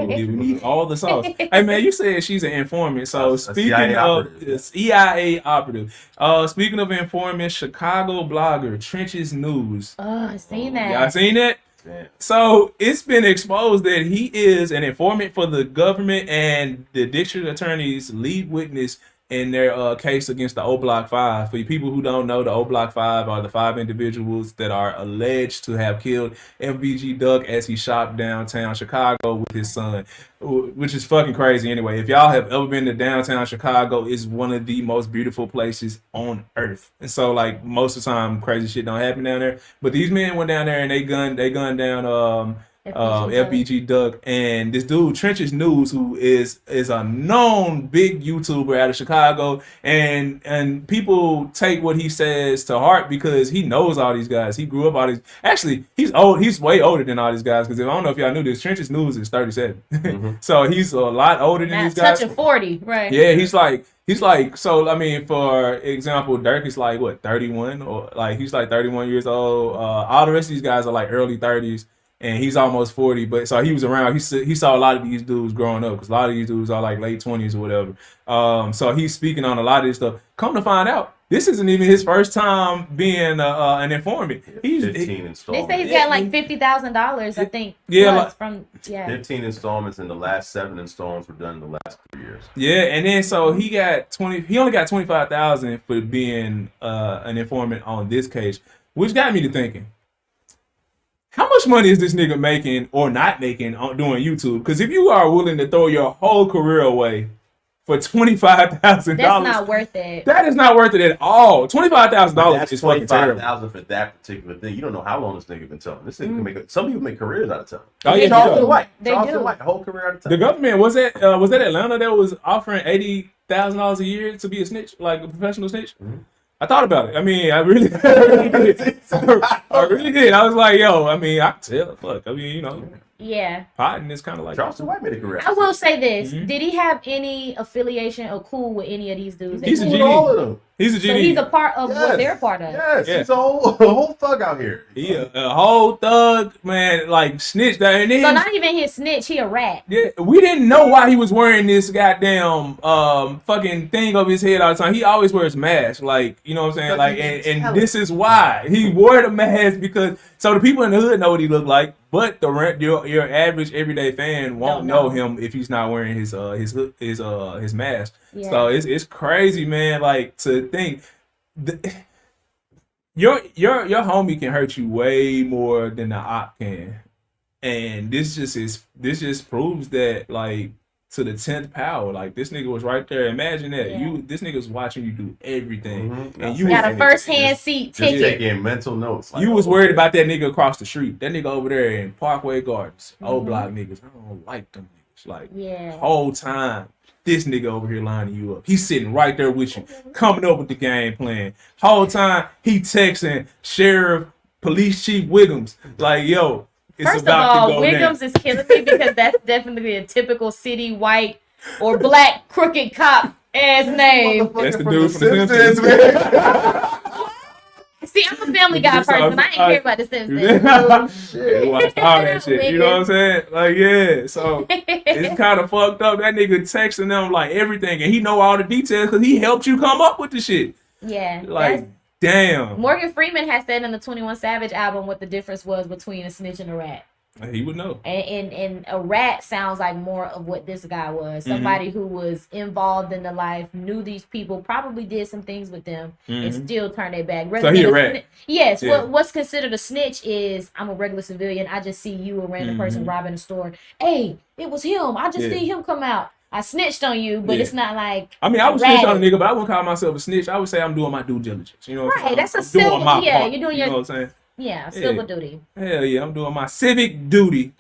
Speaker 1: We need all the sauce. Hey man, you said she's an informant. So speaking of EIA operative, speaking of informant, Chicago blogger Trench's News.
Speaker 2: Oh, I seen that.
Speaker 1: Y'all seen that? So it's been exposed that he is an informant for the government and the district attorney's lead witness in their case against the O Block 5. For you people who don't know, the O Block 5 are the 5 individuals that are alleged to have killed FBG Duck as he shopped downtown Chicago with his son, which is fucking crazy anyway. If y'all have ever been to downtown Chicago, it's one of the most beautiful places on earth. And so like most of the time crazy shit don't happen down there. But these men went down there and they gunned down FBG Duck, and this dude Trench's News, who is a known big YouTuber out of Chicago, and people take what he says to heart because he knows all these guys. He grew up all these. Actually, he's old. He's way older than all these guys. Because I don't know if y'all knew this, Trench's News is 37, so he's a lot older than these guys.
Speaker 2: Touching 40, right?
Speaker 1: Yeah, he's like. So I mean, for example, Dirk is like what 31, or like he's like 31 years old. All the rest of these guys are like early 30s. And he's almost 40, but so he was around. He saw a lot of these dudes growing up because a lot of these dudes are like late 20s or whatever. So he's speaking on a lot of this stuff. Come to find out, this isn't even his first time being an informant. He's
Speaker 3: 15 installments.
Speaker 2: They say he's got like $50,000, I think.
Speaker 1: Yeah,
Speaker 2: from
Speaker 3: 15 installments, and the last 7 installments were done in the last 3 years.
Speaker 1: Yeah, and then so he only got $25,000 for being an informant on this case, which got me to thinking. How much money is this nigga making or not making on doing YouTube? Because if you are willing to throw your whole career away for $25,000, that's
Speaker 2: not worth it.
Speaker 1: That is not worth it at all. $25,000 is fucking terrible.
Speaker 3: $25,000 for that particular thing. You don't know how long this nigga been telling. This nigga can make some people make careers out of telling.
Speaker 1: Oh yeah,
Speaker 3: Charleston White,
Speaker 2: whole
Speaker 3: career out of telling.
Speaker 1: The government was that Atlanta that was offering $80,000 a year to be a snitch, like a professional snitch. Mm-hmm. I thought about it. I mean, I really did. I really did. I was like, yo, I mean, I can tell. Fuck. I mean,
Speaker 2: Yeah.
Speaker 1: Potting is kind of like
Speaker 3: Charleston White made a career.
Speaker 2: I will say this. Mm-hmm. Did he have any affiliation or cool with any of these dudes?
Speaker 1: He's a GD.
Speaker 3: All of them.
Speaker 1: He's a GD.
Speaker 2: So he's a part of what they're a part of.
Speaker 3: Yes, he's a whole thug out here.
Speaker 1: He a whole thug, man, like snitch. And then,
Speaker 2: so not even his snitch, he a rat.
Speaker 1: Yeah, we didn't know why he was wearing this goddamn fucking thing over his head all the time. He always wears masks, like, you know what I'm saying? Like, and this is why. He wore the mask because so the people in the hood know what he looked like, but your average everyday fan won't know him if he's not wearing his mask. Yeah. So it's crazy, man. Like to think, your homie can hurt you way more than the op can, and this just proves that, like, to the 10th power. Like, this nigga was right there. Imagine that this nigga was watching you do everything, and you
Speaker 2: got a first-hand seat ticket.
Speaker 3: Just taking mental notes.
Speaker 1: Like, you was worried about that nigga across the street. That nigga over there in Parkway Gardens, old block niggas. I don't like them niggas. Like, whole time, this nigga over here lining you up. He's sitting right there with you, coming up with the game plan. Whole time, he texting Sheriff, Police Chief Wiggums, like, yo, it's
Speaker 2: First of
Speaker 1: about
Speaker 2: all,
Speaker 1: to go
Speaker 2: Wiggums
Speaker 1: down.
Speaker 2: is killing me because that's definitely a typical city white or black crooked cop ass name.
Speaker 1: That's the dude from the Simpsons, man.
Speaker 2: See, I'm a Family Guy person. I ain't care about the Simpsons.
Speaker 1: They watched all that shit. You know what I'm saying? Like, yeah. So it's kind of fucked up. That nigga texting them like everything, and he know all the details because he helped you come up with the shit.
Speaker 2: Yeah.
Speaker 1: Like, damn.
Speaker 2: Morgan Freeman has said in the 21 Savage album what the difference was between a snitch and a rat.
Speaker 1: He would know.
Speaker 2: And a rat sounds like more of what this guy was. Somebody who was involved in the life, knew these people, probably did some things with them, and still turned their back.
Speaker 1: So he a rat.
Speaker 2: Yes. Yeah. What's considered a snitch is, I'm a regular civilian. I just see you, a random person, robbing a store. Hey, it was him. I just see him come out. I snitched on you, but it's not like.
Speaker 1: I mean, I would snitch on a nigga, but I wouldn't call myself a snitch. I would say I'm doing my due diligence. You know what I'm saying?
Speaker 2: Right, that's a civil. Yeah, you're doing your.
Speaker 1: You know what I'm saying?
Speaker 2: Yeah, civil duty.
Speaker 1: Hell yeah, I'm doing my civic duty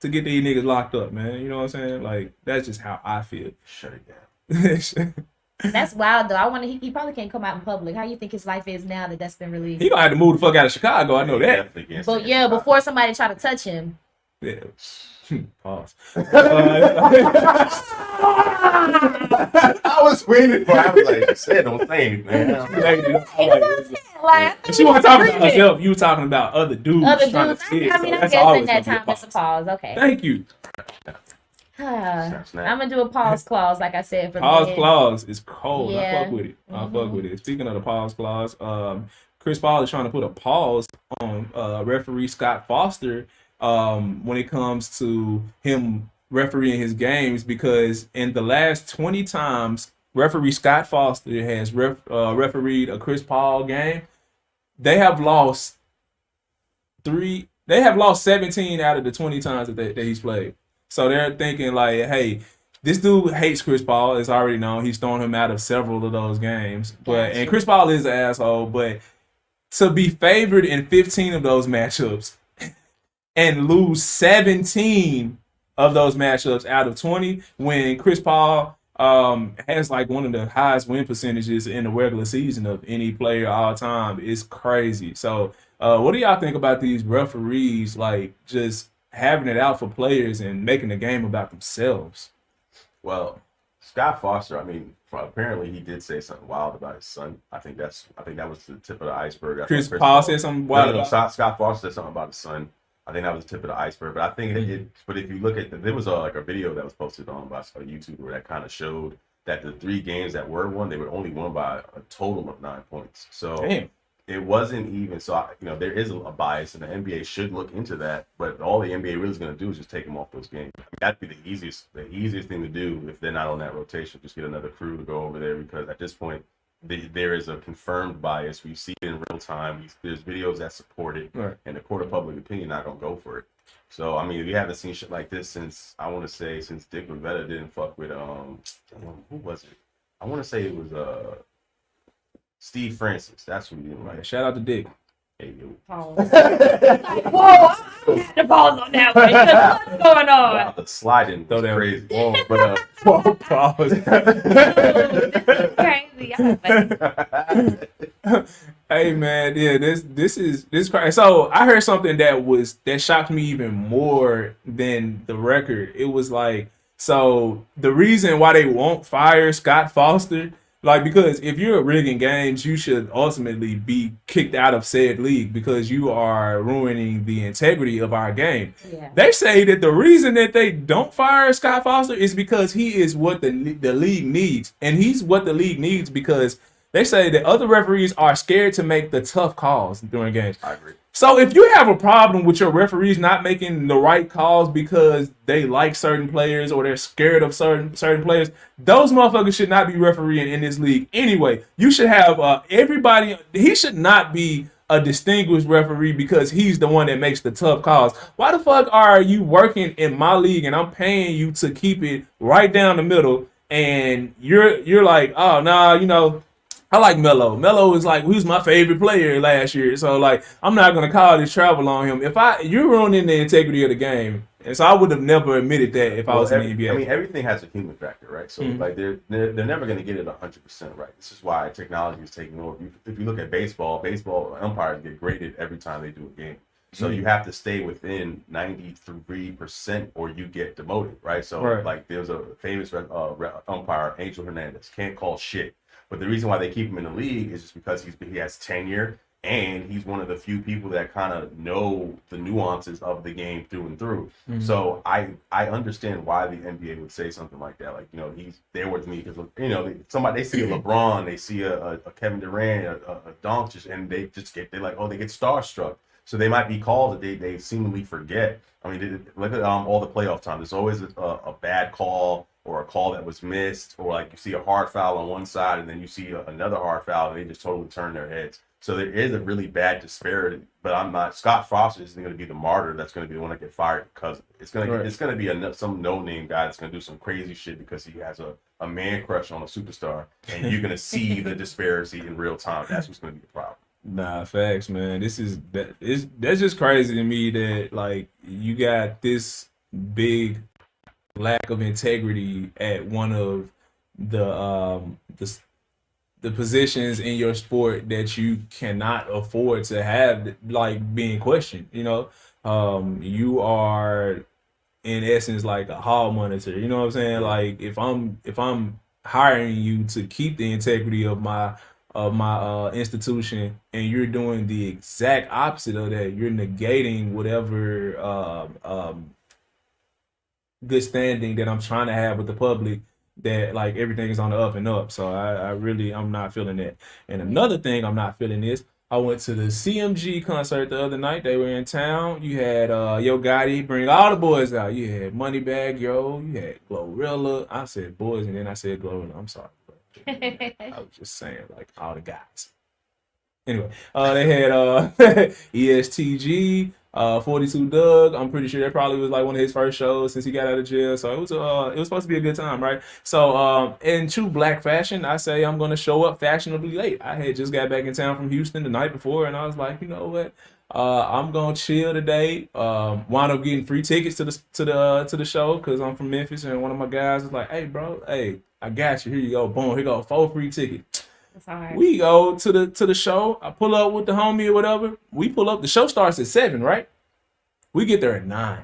Speaker 1: to get these niggas locked up, man. You know what I'm saying? Like, that's just how I feel.
Speaker 3: Shut it down.
Speaker 2: That's wild though. I wonder he probably can't come out in public. How you think his life is now that's been released?
Speaker 1: He gonna have to move the fuck out of Chicago. I know that.
Speaker 2: But yeah, before somebody try to touch him.
Speaker 1: Yeah. Pause. I
Speaker 3: was waiting for. I was like, you said don't say anything.
Speaker 1: Like, she wasn't talking about herself. You were talking about other dudes.
Speaker 2: I mean, I guess in that time it's a pause. Okay.
Speaker 1: Thank you.
Speaker 2: I'm gonna do a pause clause, like I said. For
Speaker 1: pause clause is cold.
Speaker 2: Yeah.
Speaker 1: I fuck with it. I fuck with it. Speaking of the pause clause, Chris Paul is trying to put a pause on referee Scott Foster when it comes to him refereeing his games, because in the last 20 times referee Scott Foster has refereed a Chris Paul game, they have lost 17 out of the 20 times that he's played. So they're thinking like, hey, this dude hates Chris Paul. It's already known. He's thrown him out of several of those games. And Chris Paul is an asshole, but to be favored in 15 of those matchups and lose 17 of those matchups out of 20 when Chris Paul has like one of the highest win percentages in the regular season of any player all time is crazy. So what do y'all think about these referees like just having it out for players and making the game about themselves?
Speaker 3: Well, Scott Foster, I mean, apparently he did say something wild about his son. I think that was the tip of the iceberg.
Speaker 1: Chris Paul said something wild
Speaker 3: about Scott Foster said something about his son. I think that was the tip of the iceberg. But I think but if you look at there was like a video that was posted on by a YouTuber that kind of showed that the 3 games that were won, they were only won by a total of 9 points. So it wasn't even. So there is a bias, and the NBA should look into that. But all the NBA really is going to do is just take them off those games. I mean, that'd be the easiest thing to do if they're not on that rotation. Just get another crew to go over there, because at this point there is a confirmed bias. We see it in real time. There's videos that support it,
Speaker 1: right,
Speaker 3: and the court of public opinion not gonna go for it. So I mean, we haven't seen shit like this since Dick Rivetta didn't fuck with who was it? I want to say it was Steve Francis. That's who he didn't like.
Speaker 1: Shout out to Dick.
Speaker 3: Hey, yo.
Speaker 2: Pause. Whoa, I had to pause on that one. What's going on?
Speaker 3: Wow, the sliding was crazy.
Speaker 1: Oh, but pause.
Speaker 2: Crazy.
Speaker 1: Hey man, yeah, this is crazy. So I heard something that shocked me even more than the record. It was like, so the reason why they won't fire Scott Foster, like, because if you're rigging games, you should ultimately be kicked out of said league because you are ruining the integrity of our game.
Speaker 2: Yeah.
Speaker 1: They say that the reason that they don't fire Scott Foster is because he is what the league needs. And he's what the league needs because they say that other referees are scared to make the tough calls during games.
Speaker 3: I agree.
Speaker 1: So if you have a problem with your referees not making the right calls because they like certain players or they're scared of certain players, those motherfuckers should not be refereeing in this league anyway. You should have everybody. He should not be a distinguished referee because he's the one that makes the tough calls. Why the fuck are you working in my league and I'm paying you to keep it right down the middle, and you're like, oh nah, you know, I like Melo. Melo is like, he was my favorite player last year. So like, I'm not gonna call this travel on him. You're ruining the integrity of the game, and so I would have never admitted that if I was in the NBA.
Speaker 3: I mean, everything has a human factor, right? So like, they're never gonna get it 100% right. This is why technology is taking over. If you look at baseball umpires get graded every time they do a game. So you have to stay within 93% or you get demoted, right? So like, there's a famous umpire, Angel Hernandez, can't call shit. But the reason why they keep him in the league is just because he has tenure, and he's one of the few people that kind of know the nuances of the game through and through. So I understand why the NBA would say something like that. Like, you know, he's there with me because, you know, they see a LeBron, they see a Kevin Durant, a Doncic, and they get starstruck. So they might be calls that they seemingly forget. I mean, look at all the playoff time. There's always a bad call, or a call that was missed, or like you see a hard foul on one side and then you see another hard foul and they just totally turn their heads. So there is a really bad disparity. But Scott Frost isn't going to be the martyr that's going to be the one that get fired because it's going to be some no-name guy that's going to do some crazy shit because he has a man crush on a superstar, and you're going to see the disparity in real time. That's what's going to be the problem.
Speaker 1: Nah, facts, man. That's just crazy to me that like you got this big lack of integrity at one of the positions in your sport that you cannot afford to have like being questioned. You know, you are in essence like a hall monitor. You know what I'm saying? Like if I'm hiring you to keep the integrity of my institution, and you're doing the exact opposite of that, you're negating whatever good standing that I'm trying to have with the public, that like everything is on the up and up. So I'm not feeling that. And another thing I'm not feeling is I went to the CMG concert the other night. They were in town. You had Yo Gotti bring all the boys out. You had Moneybag Yo, you had Glorilla. I said boys and then I said Glorilla. I'm sorry. I was just saying like all the guys. Anyway, they had ESTG, 42 Doug. I'm pretty sure that probably was like one of his first shows since he got out of jail. So it was supposed to be a good time, right? So in true black fashion, I say I'm gonna show up fashionably late. I had just got back in town from Houston the night before, and I was like, you know what? I'm gonna chill today. Wound up getting free tickets to the show because I'm from Memphis, and one of my guys was like, "Hey, bro, hey, I got you. Here you go. Boom. Here go 4 free tickets."
Speaker 2: That's all right.
Speaker 1: We go to the show. I pull up with the homie or whatever. We pull up. The show starts at 7, right? We get there at 9.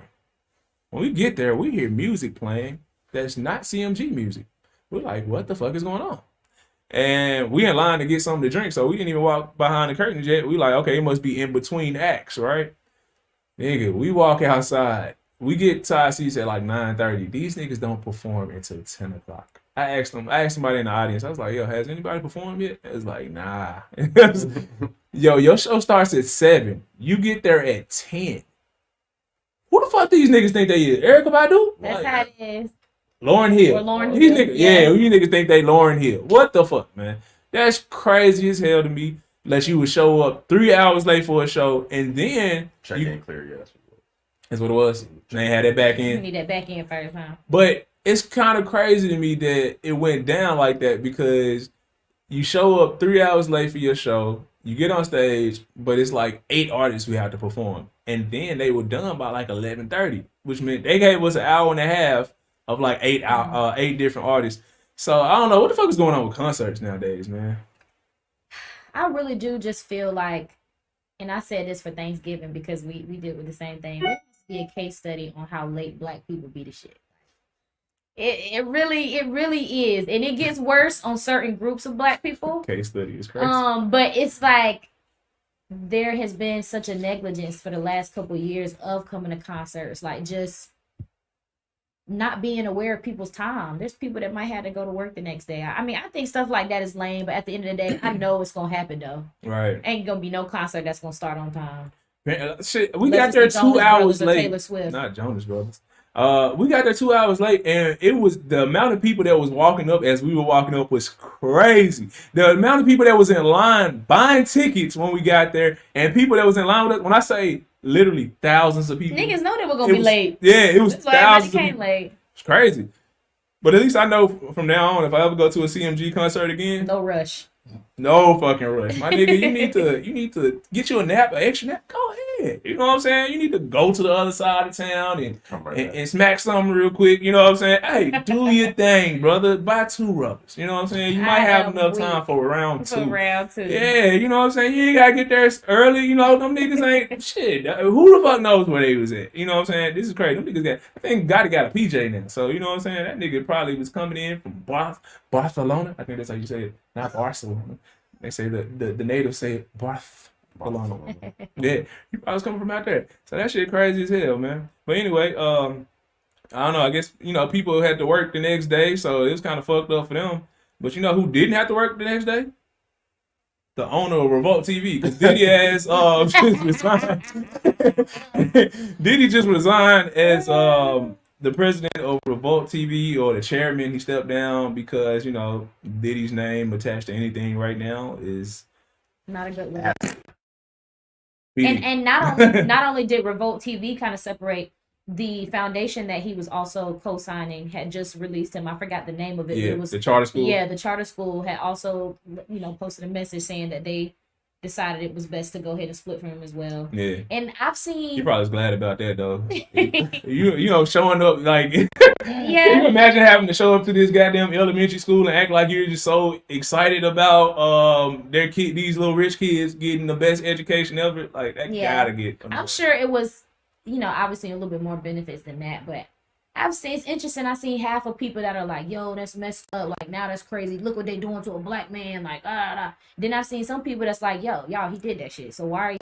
Speaker 1: When we get there, we hear music playing that's not CMG music. We're like, what the fuck is going on? And we in line to get something to drink, so we didn't even walk behind the curtains yet. We like, okay, it must be in between acts, right? Nigga, we walk outside. We get tied seats at like 9:30. These niggas don't perform until 10 o'clock. I asked somebody in the audience, I was like, yo, has anybody performed yet? It was like, nah. Yo, your show starts at 7. You get there at 10. Who the fuck these niggas think they is? Erykah Badu?
Speaker 2: That's how it is.
Speaker 1: Lauryn Hill.
Speaker 2: Or Lauryn
Speaker 1: These
Speaker 2: Hill.
Speaker 1: niggas, yeah, you niggas think they Lauryn Hill. What the fuck, man? That's crazy as hell to me. Unless you would show up 3 hours late for a show, and then
Speaker 3: check ain't clear yet.
Speaker 1: That's what it was. They had that back
Speaker 2: You
Speaker 1: in.
Speaker 2: need that back end first, huh?
Speaker 1: But it's kind of crazy to me that it went down like that, because you show up 3 hours late for your show, you get on stage, but it's like 8 artists who have to perform. And then they were done by like 11:30, which meant they gave us an hour and a half of like 8 different artists. So I don't know what the fuck is going on with concerts nowadays, man.
Speaker 2: I really do just feel like, and I said this for Thanksgiving because we did with the same thing. There needs to be a case study on how late Black people be the shit. It really is, and it gets worse on certain groups of Black people.
Speaker 1: Case study is crazy.
Speaker 2: But it's like there has been such a negligence for the last couple of years of coming to concerts, like just not being aware of people's time. There's people that might have to go to work the next day. I mean, I think stuff like that is lame, but at the end of the day, I know it's gonna happen though.
Speaker 1: Right.
Speaker 2: Ain't gonna be no concert that's gonna start on time.
Speaker 1: Shit, we got there 2 hours late.
Speaker 2: Taylor Swift.
Speaker 1: Not Jonas Brothers. We got there 2 hours late, and it was the amount of people that was walking up as we were walking up was crazy. The amount of people that was in line buying tickets when we got there, and people that was in line with us. When I say literally thousands of people,
Speaker 2: niggas know they were gonna be late.
Speaker 1: Yeah, it was thousands of people.
Speaker 2: Late.
Speaker 1: It's crazy. But at least I know from now on, if I ever go to a CMG concert again,
Speaker 2: no rush.
Speaker 1: No fucking rush. My nigga, you need to get you a nap, an extra nap. Go ahead. You know what I'm saying? You need to go to the other side of town and smack something real quick. You know what I'm saying? Hey, do your thing, brother. Buy 2 rubbers. You know what I'm saying? You might have enough time for round 2. Yeah, you know what I'm saying? You ain't gotta get there early. You know, them niggas ain't shit. Who the fuck knows where they was at? You know what I'm saying? This is crazy. Them niggas I think Gotti got a PJ now. So you know what I'm saying? That nigga probably was coming in from Barcelona. I think that's how you say it. Not Barcelona. They say the natives say Barcelona. Yeah, he probably was coming from out there. So that shit crazy as hell, man. But anyway, I don't know. I guess people had to work the next day, so it was kind of fucked up for them. But you know who didn't have to work the next day? The owner of Revolt TV, because Diddy has just resigned. Diddy just resigned as the president of Revolt TV, or the chairman. He stepped down because Diddy's name attached to anything right now is
Speaker 2: not a good look. And not only did Revolt TV kind of separate, the foundation that he was also co-signing had just released him. I forgot the name of it.
Speaker 1: Yeah,
Speaker 2: it was
Speaker 1: the charter school.
Speaker 2: Yeah, the charter school had also posted a message saying that they decided it was best to go ahead and split from him as well.
Speaker 1: Yeah.
Speaker 2: And I've seen...
Speaker 1: He probably was glad about that, though. Showing up, like...
Speaker 2: Yeah.
Speaker 1: Can you imagine having to show up to this goddamn elementary school and act like you're just so excited about these little rich kids getting the best education ever? Like, that gotta get...
Speaker 2: I'm sure it was, obviously a little bit more benefits than that, but it's interesting. I seen half of people that are like, yo, that's messed up. Like, now that's crazy. Look what they doing to a black man. Like, Then I've seen some people that's like, yo, y'all, he did that shit. So why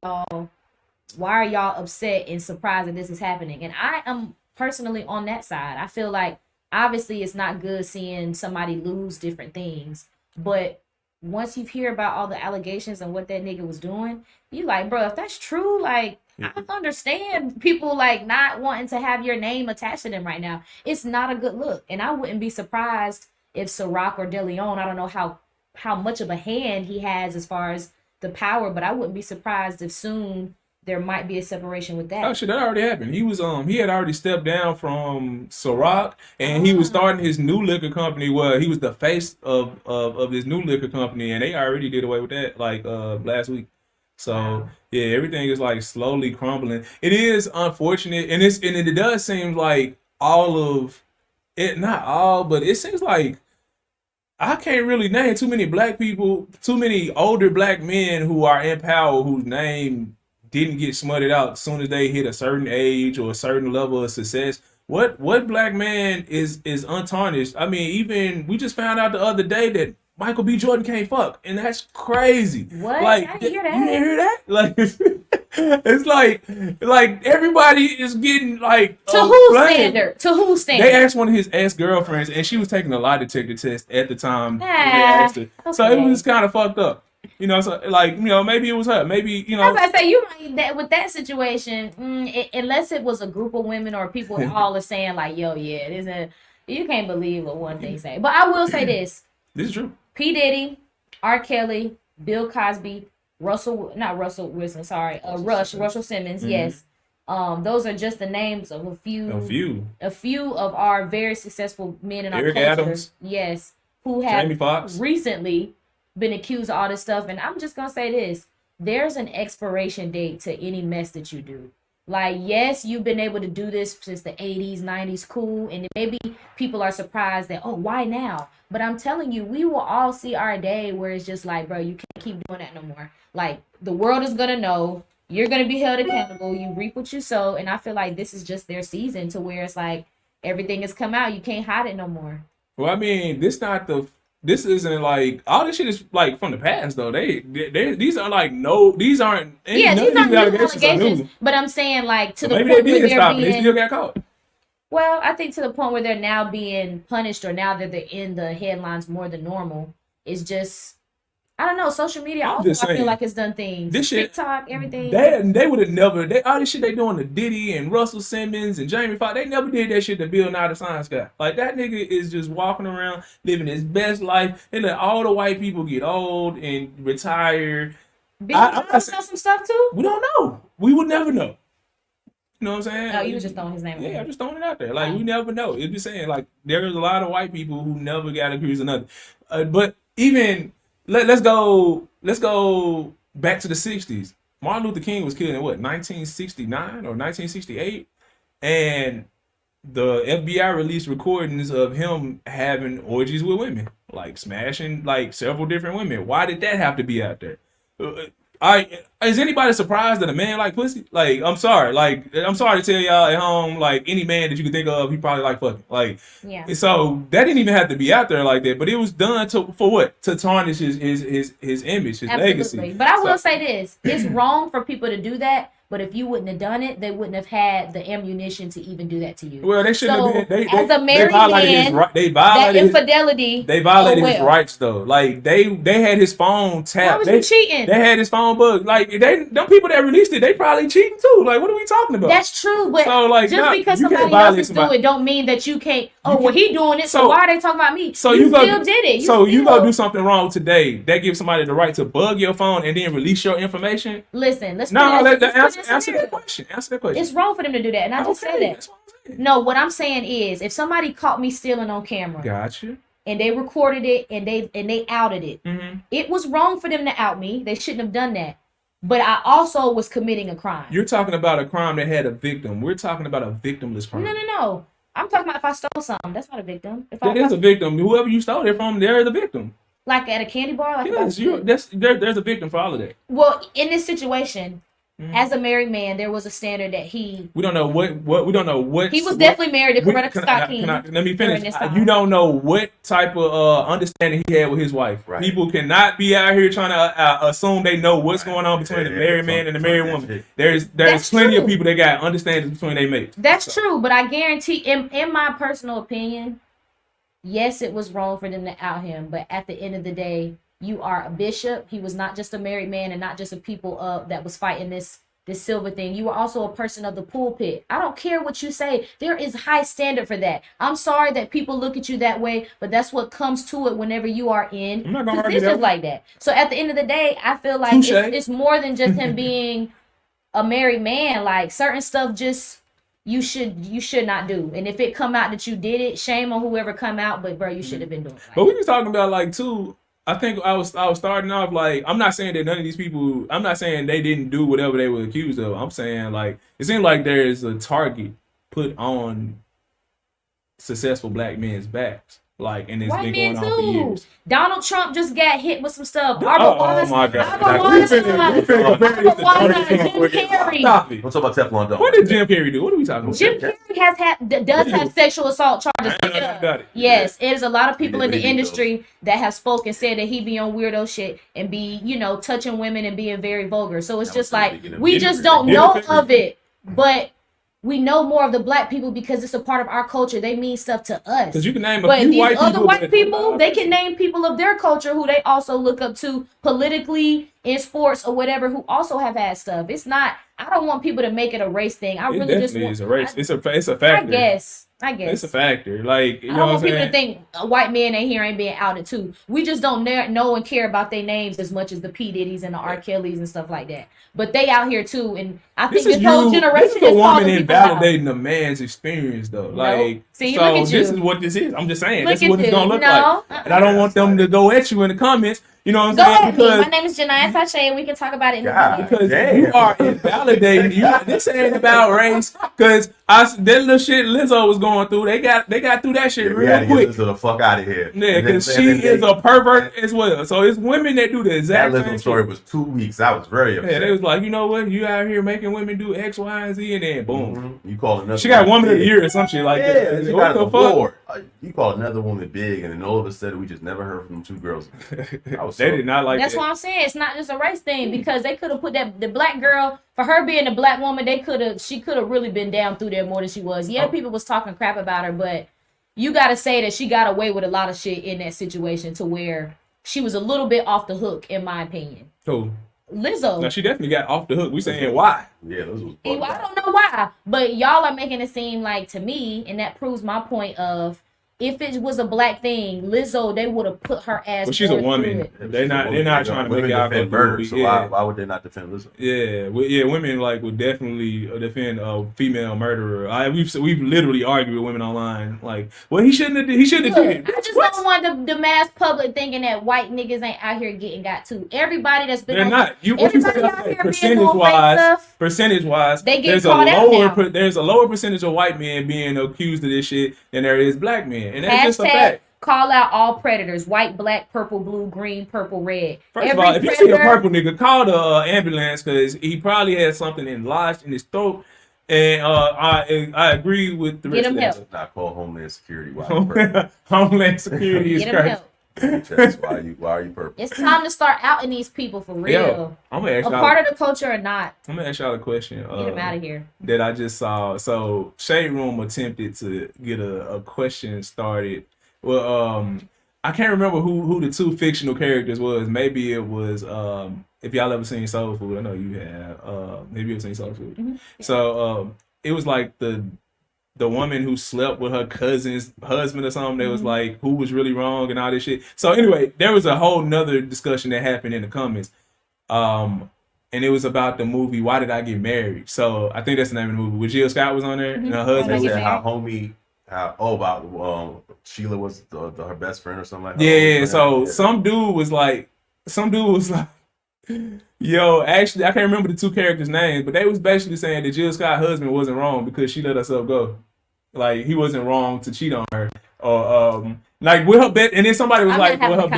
Speaker 2: are y'all upset and surprised that this is happening? And I am personally on that side. I feel like obviously it's not good seeing somebody lose different things, but once you hear about all the allegations and what that nigga was doing, you like, bro, if that's true, like, I understand people like not wanting to have your name attached to them right now. It's not a good look. And I wouldn't be surprised if Ciroc or DeLeon, I don't know how much of a hand he has as far as the power, but I wouldn't be surprised if soon there might be a separation with that.
Speaker 1: Oh shit, that already happened. He was he had already stepped down from Ciroc, and he was starting his new liquor company. Well, he was the face of his new liquor company, and they already did away with that like last week. So yeah, everything is like slowly crumbling. It is unfortunate, and it does seem like all of it, not all, but it seems like I can't really name too many black people, too many older black men who are in power whose name didn't get smutted out as soon as they hit a certain age or a certain level of success. What black man is untarnished? I mean, even we just found out the other day that Michael B. Jordan can't fuck, and that's crazy.
Speaker 2: What?
Speaker 1: Like,
Speaker 2: I didn't hear that.
Speaker 1: You didn't hear that? Like, it's like everybody is getting like
Speaker 2: to whose standard? To whose standard?
Speaker 1: They asked one of his ex-girlfriends, and she was taking a lie detector test at the time. They asked her. Okay. So it was kind of fucked up. So like, maybe it was her. Maybe,
Speaker 2: As I say, you might that with that situation, unless it was a group of women or people all are saying like, yo, yeah, you can't believe what one thing say. But I will say this.
Speaker 1: This is true.
Speaker 2: P. Diddy, R. Kelly, Bill Cosby, Russell Simmons,
Speaker 1: Mm-hmm.
Speaker 2: yes. Those are just the names of a few of our very successful men in our culture.
Speaker 1: Adams.
Speaker 2: Yes. Who have
Speaker 1: Jamie Foxx.
Speaker 2: recently been accused of all this stuff. And I'm just gonna say this. There's an expiration date to any mess that you do. Like, yes, you've been able to do this since the 80s, 90s, cool. And maybe people are surprised that, oh, why now? But I'm telling you, we will all see our day where it's just like, bro, you can't keep doing that no more. Like, the world is going to know. You're going to be held accountable. You reap what you sow. And I feel like this is just their season to where it's like everything has come out. You can't hide it no more.
Speaker 1: Well, I mean, this isn't like all this shit is like from the past though. These are like these aren't
Speaker 2: new allegations. But I'm saying like to the point where they
Speaker 1: still got caught.
Speaker 2: Well, I think to the point where they're now being punished, or now that they're in the headlines more than normal, is just I don't know. Social media
Speaker 1: I'm
Speaker 2: also,
Speaker 1: just
Speaker 2: I feel
Speaker 1: saying.
Speaker 2: like it's done things.
Speaker 1: This shit,
Speaker 2: TikTok, everything.
Speaker 1: They would have never. All this shit they doing to Diddy and Russell Simmons and Jamie Foxx. They never did that shit to Bill Nye the Science Guy. Like that nigga is just walking around living his best life. They let all the white people get old and retire.
Speaker 2: Bill Nye know some stuff too.
Speaker 1: We don't know. We would never know. You know what I'm saying?
Speaker 2: No, you were just throwing his name.
Speaker 1: Yeah, I'm just throwing it out there. Like we never know. It's just saying like there's a lot of white people who never got accused of nothing. But even let's go back to the 60s. Martin Luther King was killed in what 1969 or 1968, and the FBI released recordings of him having orgies with women, like smashing like several different women. Why did that have to be out there? Is anybody surprised that a man like pussy? Like, I'm sorry to tell y'all at home, like any man that you can think of, he probably like fucking. Like, yeah. So that didn't even have to be out there like that, but it was done for what? To tarnish his image, his legacy.
Speaker 2: But I will say this: it's wrong for people to do that. But if you wouldn't have done it, they wouldn't have had the ammunition to even do that to you.
Speaker 1: Well, they shouldn't have been.
Speaker 2: As a married man,
Speaker 1: they violated
Speaker 2: that infidelity.
Speaker 1: They violated his rights though. Like they had his phone tapped.
Speaker 2: Why was he cheating?
Speaker 1: They had his phone bugged. Like them people that released it, they probably cheating too. Like what are we talking about?
Speaker 2: That's true, but so, like, just because somebody else is doing it, don't mean that you can't. He doing it. So why are they talking about me?
Speaker 1: So you still did it. You go do something wrong today. That gives somebody the right to bug your phone and then release your information.
Speaker 2: Listen, let's
Speaker 1: answer that question. Answer that question.
Speaker 2: It's wrong for them to do that, and I just said that. No, what I'm saying is, if somebody caught me stealing on camera,
Speaker 1: gotcha,
Speaker 2: and they recorded it and they outed it, it was wrong for them to out me. They shouldn't have done that. But I also was committing a crime.
Speaker 1: You're talking about a crime that had a victim. We're talking about a victimless crime.
Speaker 2: No. I'm talking about if I stole something. That's not a victim.
Speaker 1: That is a victim. Whoever you stole it from, they're the victim.
Speaker 2: Like at a candy bar? Like
Speaker 1: yes, there's a victim for all of that.
Speaker 2: Well, in this situation, as a married man, there was a standard that we don't know what
Speaker 1: he
Speaker 2: was definitely married to Coretta Scott King.
Speaker 1: Let me finish. You don't know what type of understanding he had with his wife. Right. People cannot be out here trying to assume they know what's going on between the married man and the married woman. There's plenty of people that got understandings between their mates.
Speaker 2: That's true, but I guarantee, in my personal opinion, yes, it was wrong for them to out him, but at the end of the day, you are a bishop. He was not just a married man and not just a people that was fighting this silver thing. You were also a person of the pulpit. I don't care what you say. There is high standard for that. I'm sorry that people look at you that way, but that's what comes to it whenever you are in positions like that. So at the end of the day, I feel like it's more than just him being a married man. Like certain stuff just you should not do. And if it come out that you did it, shame on whoever come out, but bro, you should have been doing it.
Speaker 1: But we was talking about like too. I think I was starting off like, I'm not saying that none of these people, I'm not saying they didn't do whatever they were accused of. I'm saying like it seems like there is a target put on successful black men's backs. Like, and it's been going on for years.
Speaker 2: Donald Trump just got hit with some stuff.
Speaker 1: Oh my God.
Speaker 2: Jim Carrey.
Speaker 3: Stop it. What's about Teflon Don?
Speaker 1: What did Jim Carrey do? What are we talking about?
Speaker 2: Jim Carrey does have sexual assault charges. Yes, there's a lot of people in the industry that have spoken, said that he be on weirdo shit and be, touching women and being very vulgar. So it's just like, we just don't know of it. But we know more of the black people because it's a part of our culture. They mean stuff to us.
Speaker 1: Because you can name a few white people.
Speaker 2: Other white people, they can name people of their culture who they also look up to politically, in sports, or whatever, who also have had stuff. It's not, I don't want people to make it a race thing. I really just want...
Speaker 1: It's a race. It's a factor.
Speaker 2: I guess.
Speaker 1: It's a factor. Like,
Speaker 2: I don't want people to think a white man in here ain't being outed too. We just don't know and care about their names as much as the P. Diddy's and the R. Kelly's and stuff like that. But they out here too, and I think this whole generation
Speaker 1: is a woman invalidating a man's experience though. Like,
Speaker 2: see, so look at
Speaker 1: this is what this is. I'm just saying this is what it's gonna look like. And I don't want them to go at you in the comments. You know what I'm saying?
Speaker 2: Because my name is Janaya Sachet, and we can talk about it in the comments.
Speaker 1: Because you are invalidating. This ain't about race. Because that little shit Lizzo was going through, they got through that shit real quick.
Speaker 3: Get the fuck out of here.
Speaker 1: Yeah, because she is a pervert as well. So it's women that do the exact same shit.
Speaker 3: That Lizzo story was 2 weeks. I was very upset.
Speaker 1: Yeah, they was like, you know what? You out here making women do X, Y, and Z, and then boom.
Speaker 3: You call another.
Speaker 1: She got Woman of the Year or some shit like that.
Speaker 3: She got an award. You call another woman big, and then all of a sudden we just never heard from two girls.
Speaker 1: They did not like that.
Speaker 2: That's what I'm saying. It's not just a race thing, because they could have put the black girl, for her being a black woman, she could have really been down through there more than she was. Yeah, people was talking crap about her, but you got to say that she got away with a lot of shit in that situation to where she was a little bit off the hook, in my opinion.
Speaker 1: Who?
Speaker 2: Lizzo.
Speaker 1: Now she definitely got off the hook. We saying why?
Speaker 3: Yeah, those was.
Speaker 2: I don't know why, but y'all are making it seem like, to me, and that proves my point of, if it was a black thing, Lizzo, they would have put her ass.
Speaker 1: But she's a woman. They're not trying to make out
Speaker 3: defend murder. So why would they not defend Lizzo?
Speaker 1: Yeah, women would definitely defend a female murderer. We've literally argued with women online, like, well, he shouldn't have did it.
Speaker 2: I just don't want the mass public thinking that white niggas ain't out here getting got too. Everybody that's been
Speaker 1: percentage wise,
Speaker 2: they get caught out now.
Speaker 1: There's a lower percentage of white men being accused of this shit than there is black men. And that's just a fact.
Speaker 2: Call out all predators: white, black, purple, blue, green, purple, red.
Speaker 1: First of all, if you see a purple nigga, call the ambulance, because he probably had something lodged in his throat. And I agree with the rest of that.
Speaker 3: Not call Homeland Security.
Speaker 1: Homeland Security is crazy.
Speaker 3: Why are you purple?
Speaker 2: It's time to start outing these people for real.
Speaker 1: Yo, I'm gonna ask
Speaker 2: a part of the culture or not.
Speaker 1: I'm gonna ask y'all a question.
Speaker 2: Get them out of here.
Speaker 1: That I just saw. So Shade Room attempted to get a question started. Well, I can't remember who the two fictional characters was. Maybe it was if y'all ever seen Soul Food. I know you have. Maybe you've seen Soul Food.
Speaker 2: Mm-hmm.
Speaker 1: So it was like the woman who slept with her cousin's husband or something. That was like, who was really wrong and all this shit. So anyway, there was a whole nother discussion that happened in the comments. And it was about the movie Why Did I Get Married? So I think that's the name of the movie. Where Jill Scott was on there and her husband.
Speaker 3: They said about Sheila was her best friend or something like that.
Speaker 1: Yeah. So some dude was like, yo, actually, I can't remember the two characters' names, but they was basically saying that Jill Scott's husband wasn't wrong because she let herself go. Like, he wasn't wrong to cheat on her. Or like with her best, and then somebody was like, with her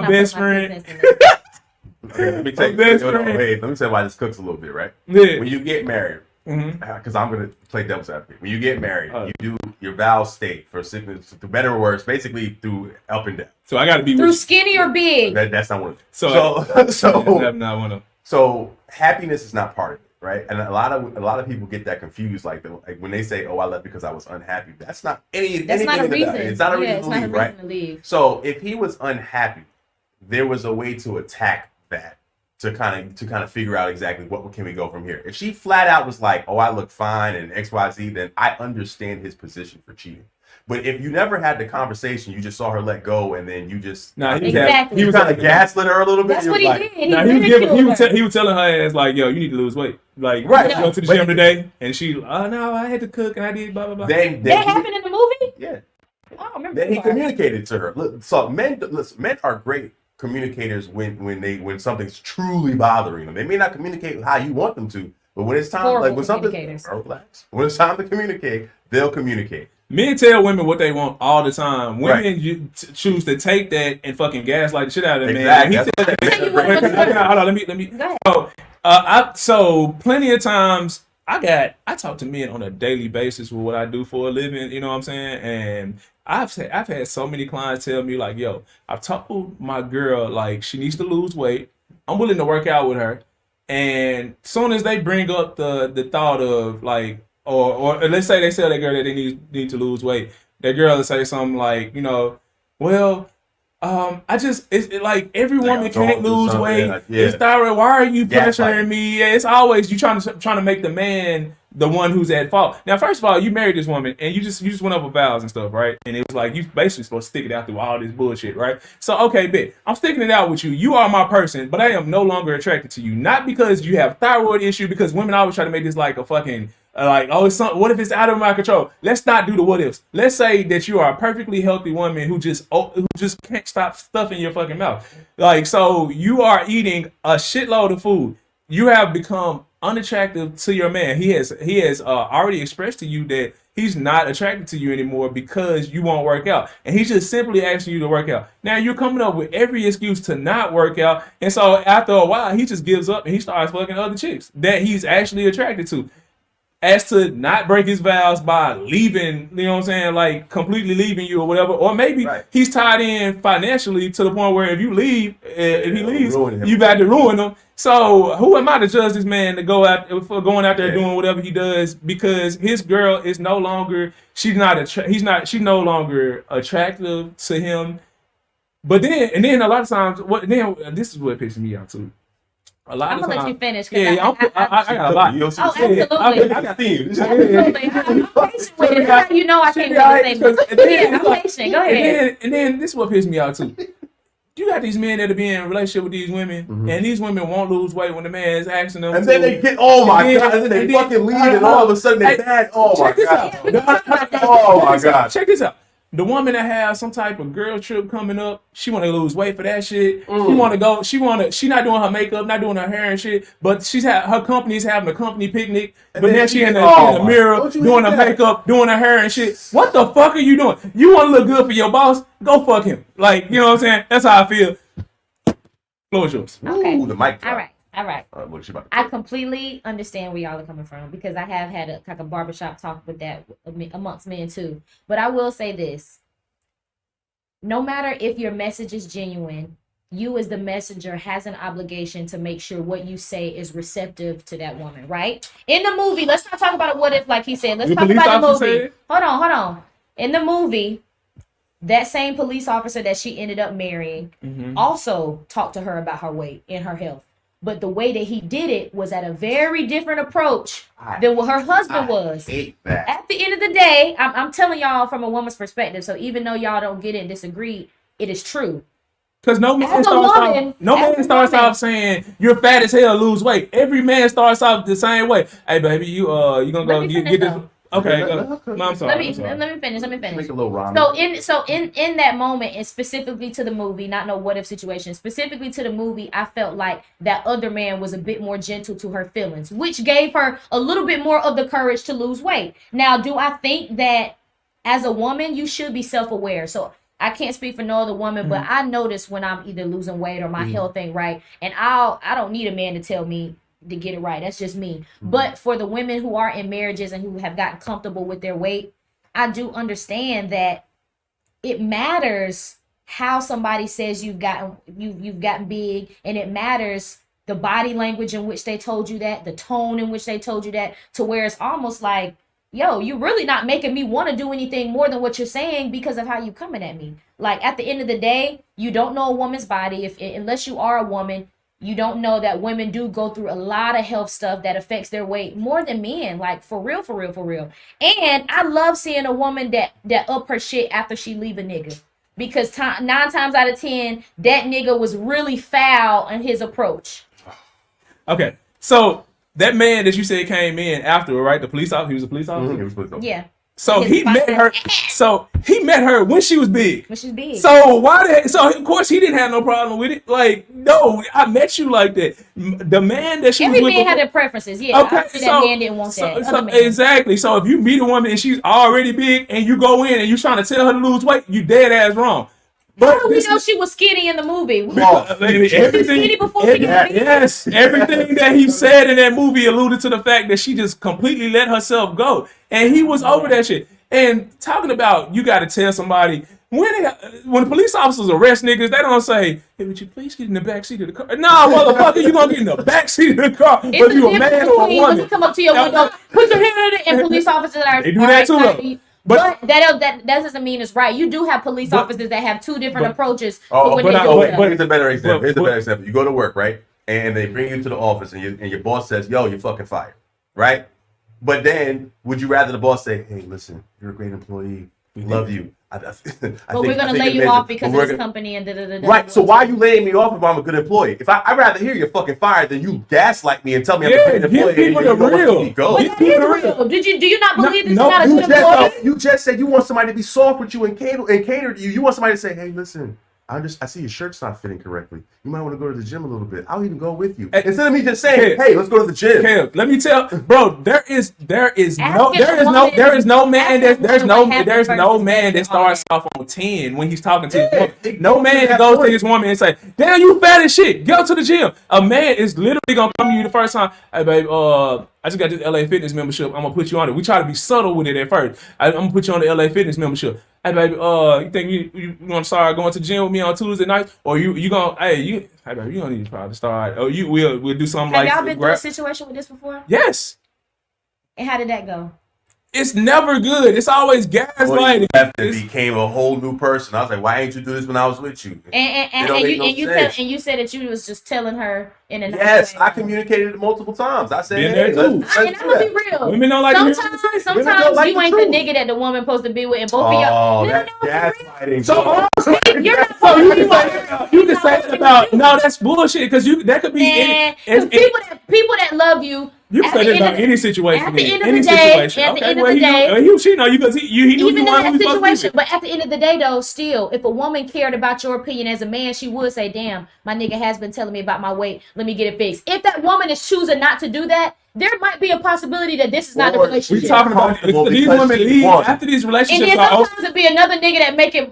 Speaker 1: best friend.
Speaker 3: Let me tell you why this cooks a little bit, right?
Speaker 1: Yeah.
Speaker 3: When you get married, because I'm gonna play devil's advocate. When you get married, you do your vows state for sickness, through better or worse, basically through up and down.
Speaker 1: So I got to be
Speaker 2: through skinny or big.
Speaker 3: That's not one of them.
Speaker 1: So not one of them.
Speaker 3: So happiness is not part of it, right? And a lot of people get that confused, like when they say, "Oh, I left because I was unhappy." That's not anything. That's not a reason. It's not a reason to leave, right? So if he was unhappy, there was a way to attack that. To kind of figure out exactly what can we go from here. If she flat out was like, "Oh, I look fine," and XYZ, then I understand his position for cheating. But if you never had the conversation, you just saw her let go, and then you just
Speaker 1: he was
Speaker 3: kind of gaslit her a little bit.
Speaker 2: That's what he did.
Speaker 1: He was telling her ass like, "Yo, you need to lose weight." Like, right? Go to the gym today, and she, "Oh no, I had to cook and I did blah blah blah."
Speaker 3: Then
Speaker 2: that happened in the movie.
Speaker 3: Yeah.
Speaker 2: I don't remember.
Speaker 3: Then he communicated to her. Look, so men are great communicators when something's truly bothering them. They may not communicate how you want them to, but when it's time, like when when it's time to communicate, they'll communicate.
Speaker 1: Men tell women what they want all the time. Women choose to take that and fucking gaslight the shit out of them.
Speaker 3: Exactly.
Speaker 1: Hold on, let me. Go ahead. So plenty of times I talk to men on a daily basis with what I do for a living. You know what I'm saying? And I've had so many clients tell me like, "Yo, I've told my girl like she needs to lose weight. I'm willing to work out with her." And as soon as they bring up the thought of like, or let's say they tell that girl that they need to lose weight, that girl will say something like, you know, well, it's like every woman can't lose weight. It's thyroid. Why are you pressuring me? Yeah, it's always you trying to make the man the one who's at fault. Now, first of all, you married this woman and you just went up with vows and stuff, right? And it was like you basically supposed to stick it out through all this bullshit, right? So okay, bet I'm sticking it out with you. You are my person, but I am no longer attracted to you. Not because you have thyroid issue, because women always try to make this like a fucking it's something. What if it's out of my control? Let's not do the what ifs. Let's say that you are a perfectly healthy woman who just can't stop stuffing your fucking mouth. Like, so you are eating a shitload of food. You have become unattractive to your man. He has already expressed to you that he's not attracted to you anymore because you won't work out, and he's just simply asking you to work out. Now you're coming up with every excuse to not work out, and so after a while he just gives up and he starts fucking other chicks that he's actually attracted to. As to not break his vows by leaving, you know what I'm saying, like completely leaving you or whatever, or maybe he's tied in financially to the point where if he leaves, you got to ruin him. So who am I to judge this man to go out for going out there doing whatever he does, because his girl is no longer, she's no longer attractive to him But then a lot of times, this is what pisses me out too. A lot
Speaker 2: I'm
Speaker 1: of
Speaker 2: gonna
Speaker 1: times,
Speaker 2: let you finish.
Speaker 1: Yeah, I got a lot.
Speaker 2: Oh, absolutely.
Speaker 3: I got themes.
Speaker 2: Absolutely. I'm patient with it. That's how you know I can't really say much. I'm patient. Go ahead.
Speaker 1: And then this is what pisses me out too. You got these men that are being in a relationship with these women, and these women won't lose weight when the man is asking them.
Speaker 3: And then they get, oh my god, and then they fucking leave, and all of a sudden they're bad. Oh my god. Oh my god.
Speaker 1: Check this out. The woman that has some type of girl trip coming up, she want to lose weight for that shit. She want to go. She not doing her makeup, not doing her hair and shit. But her company's having a company picnic. But then she in the mirror doing her makeup, doing her hair and shit. What the fuck are you doing? You want to look good for your boss? Go fuck him. Like, you know what I'm saying? That's how I feel. Floor is yours.
Speaker 2: Okay.
Speaker 3: Ooh, the mic drop.
Speaker 2: All right.
Speaker 3: What is she about?
Speaker 2: I completely understand where y'all are coming from because I have had a barbershop talk with that amongst men too. But I will say this. No matter if your message is genuine, you as the messenger has an obligation to make sure what you say is receptive to that woman, right? In the movie, let's not talk about a what if like he said. Let's talk about the movie. Hold on. In the movie, that same police officer that she ended up marrying also talked to her about her weight and her health. But the way that he did it was at a very different approach than what her husband was.
Speaker 3: Hate that.
Speaker 2: At the end of the day, I'm telling y'all from a woman's perspective. So even though y'all don't get it and disagree, it is true.
Speaker 1: Because no man starts off saying you're fat as hell, lose weight. Every man starts off the same way. Hey baby, you gonna go get this? Okay, no, I'm sorry.
Speaker 2: Let me finish.
Speaker 3: Make a little rhyme.
Speaker 2: So in that moment, and specifically to the movie, not no what if situation, specifically to the movie, I felt like that other man was a bit more gentle to her feelings, which gave her a little bit more of the courage to lose weight. Now, do I think that as a woman, you should be self-aware? So I can't speak for no other woman, but I notice when I'm either losing weight or my health ain't right, and I don't need a man to tell me to get it right. That's just me. But for the women who are in marriages and who have gotten comfortable with their weight, I do understand that it matters how somebody says you've gotten big, and it matters the body language in which they told you that, the tone in which they told you that, to where it's almost like, yo, you're really not making me want to do anything more than what you're saying because of how you coming at me. Like at the end of the day, you don't know a woman's body unless you are a woman. You don't know that women do go through a lot of health stuff that affects their weight more than men, like for real. And I love seeing a woman that up her shit after she leave a nigga, because 9 times out of 10, that nigga was really foul in his approach.
Speaker 1: Okay, so that man that you said came in after, right? The police officer, he was a police officer?
Speaker 3: He was police officer.
Speaker 2: Yeah.
Speaker 1: So he met her when she was big.
Speaker 2: When she's big.
Speaker 1: So of course he didn't have no problem with it. Like, no, I met you like that. The man that she
Speaker 2: Every
Speaker 1: was with.
Speaker 2: man had their preferences. Yeah.
Speaker 1: Okay.
Speaker 2: That man didn't want that.
Speaker 1: Exactly. So if you meet a woman and she's already big and you go in and you trying to tell her to lose weight, you dead ass wrong.
Speaker 2: But how do we know she was skinny in the movie?
Speaker 1: Everything that he said in that movie alluded to the fact that she just completely let herself go, and he was over that shit. And talking about, you got to tell somebody when police officers arrest niggas, they don't say, "Hey, would you please get in the back seat of the car?" Nah, motherfucker, you gonna get in the back seat of the car, whether you a man or a woman.
Speaker 2: Let me come up to your window, put your hand in it, and police officers
Speaker 1: they do that too.
Speaker 2: But that doesn't mean it's right. You do have police officers that have two different approaches.
Speaker 3: Here's a better example. You go to work, right? And they bring you to the office, and your boss says, "Yo, you're fucking fired," right? But then, would you rather the boss say, "Hey, listen, you're a great employee, love you.
Speaker 2: But we're gonna lay you off because of this company and da-da-da-da."
Speaker 3: Right. So why are you laying me off if I'm a good employee? I'd rather hear you're fucking fired than you gaslight me and tell me I'm a great employee.
Speaker 1: People the real.
Speaker 2: Real. Do you not believe this is not a good employee?
Speaker 3: You just said you want somebody to be soft with you and cater to you. You want somebody to say, "Hey, listen, I see your shirt's not fitting correctly. You might want to go to the gym a little bit. I'll even go with you." Instead of me just saying, "Hey, let's go to the gym."
Speaker 1: Kev, let me tell, bro. There is no man that starts off on 10 when he's talking to his woman. No man that goes to his woman and say, "Damn, you fat as shit. Go to the gym." A man is literally gonna come to you the first time. "Hey, babe, I just got this LA Fitness membership. I'm gonna put you on it." We try to be subtle with it at first. I'm gonna put you on the LA Fitness membership. "Hey, baby, you think you want to start going to the gym with me on Tuesday nights, or you gonna? Hey, baby, you don't need to probably start. Oh, we'll do something like."
Speaker 2: Have y'all been through a situation with this before?
Speaker 1: Yes.
Speaker 2: And how did that go?
Speaker 1: it's never good. It's always gaslighting.
Speaker 3: It became a whole new person. I was like, why ain't you do this when I was with you?
Speaker 2: And you said that you was just telling her in a
Speaker 3: yes, I communicated it multiple times. I said, hey,
Speaker 1: let's
Speaker 2: and I'm gonna be real.
Speaker 1: Women don't like
Speaker 2: sometimes like you ain't the nigga that the woman supposed to be with, and both of y'all.
Speaker 3: That's gaslighting.
Speaker 1: So you can say about no, that's bullshit because that could be
Speaker 2: people that love you.
Speaker 1: You can say that about any situation.
Speaker 2: At the end of the day,
Speaker 1: he cheating on you because he knew you wanted to situation.
Speaker 2: But at the end of the day, though, still, if a woman cared about your opinion as a man, she would say, "Damn, my nigga has been telling me about my weight. Let me get it fixed." If that woman is choosing not to do that, there might be a possibility that this is not the relationship.
Speaker 1: We're talking about these women leave after these relationships.
Speaker 2: And then sometimes it'd be another nigga that make it.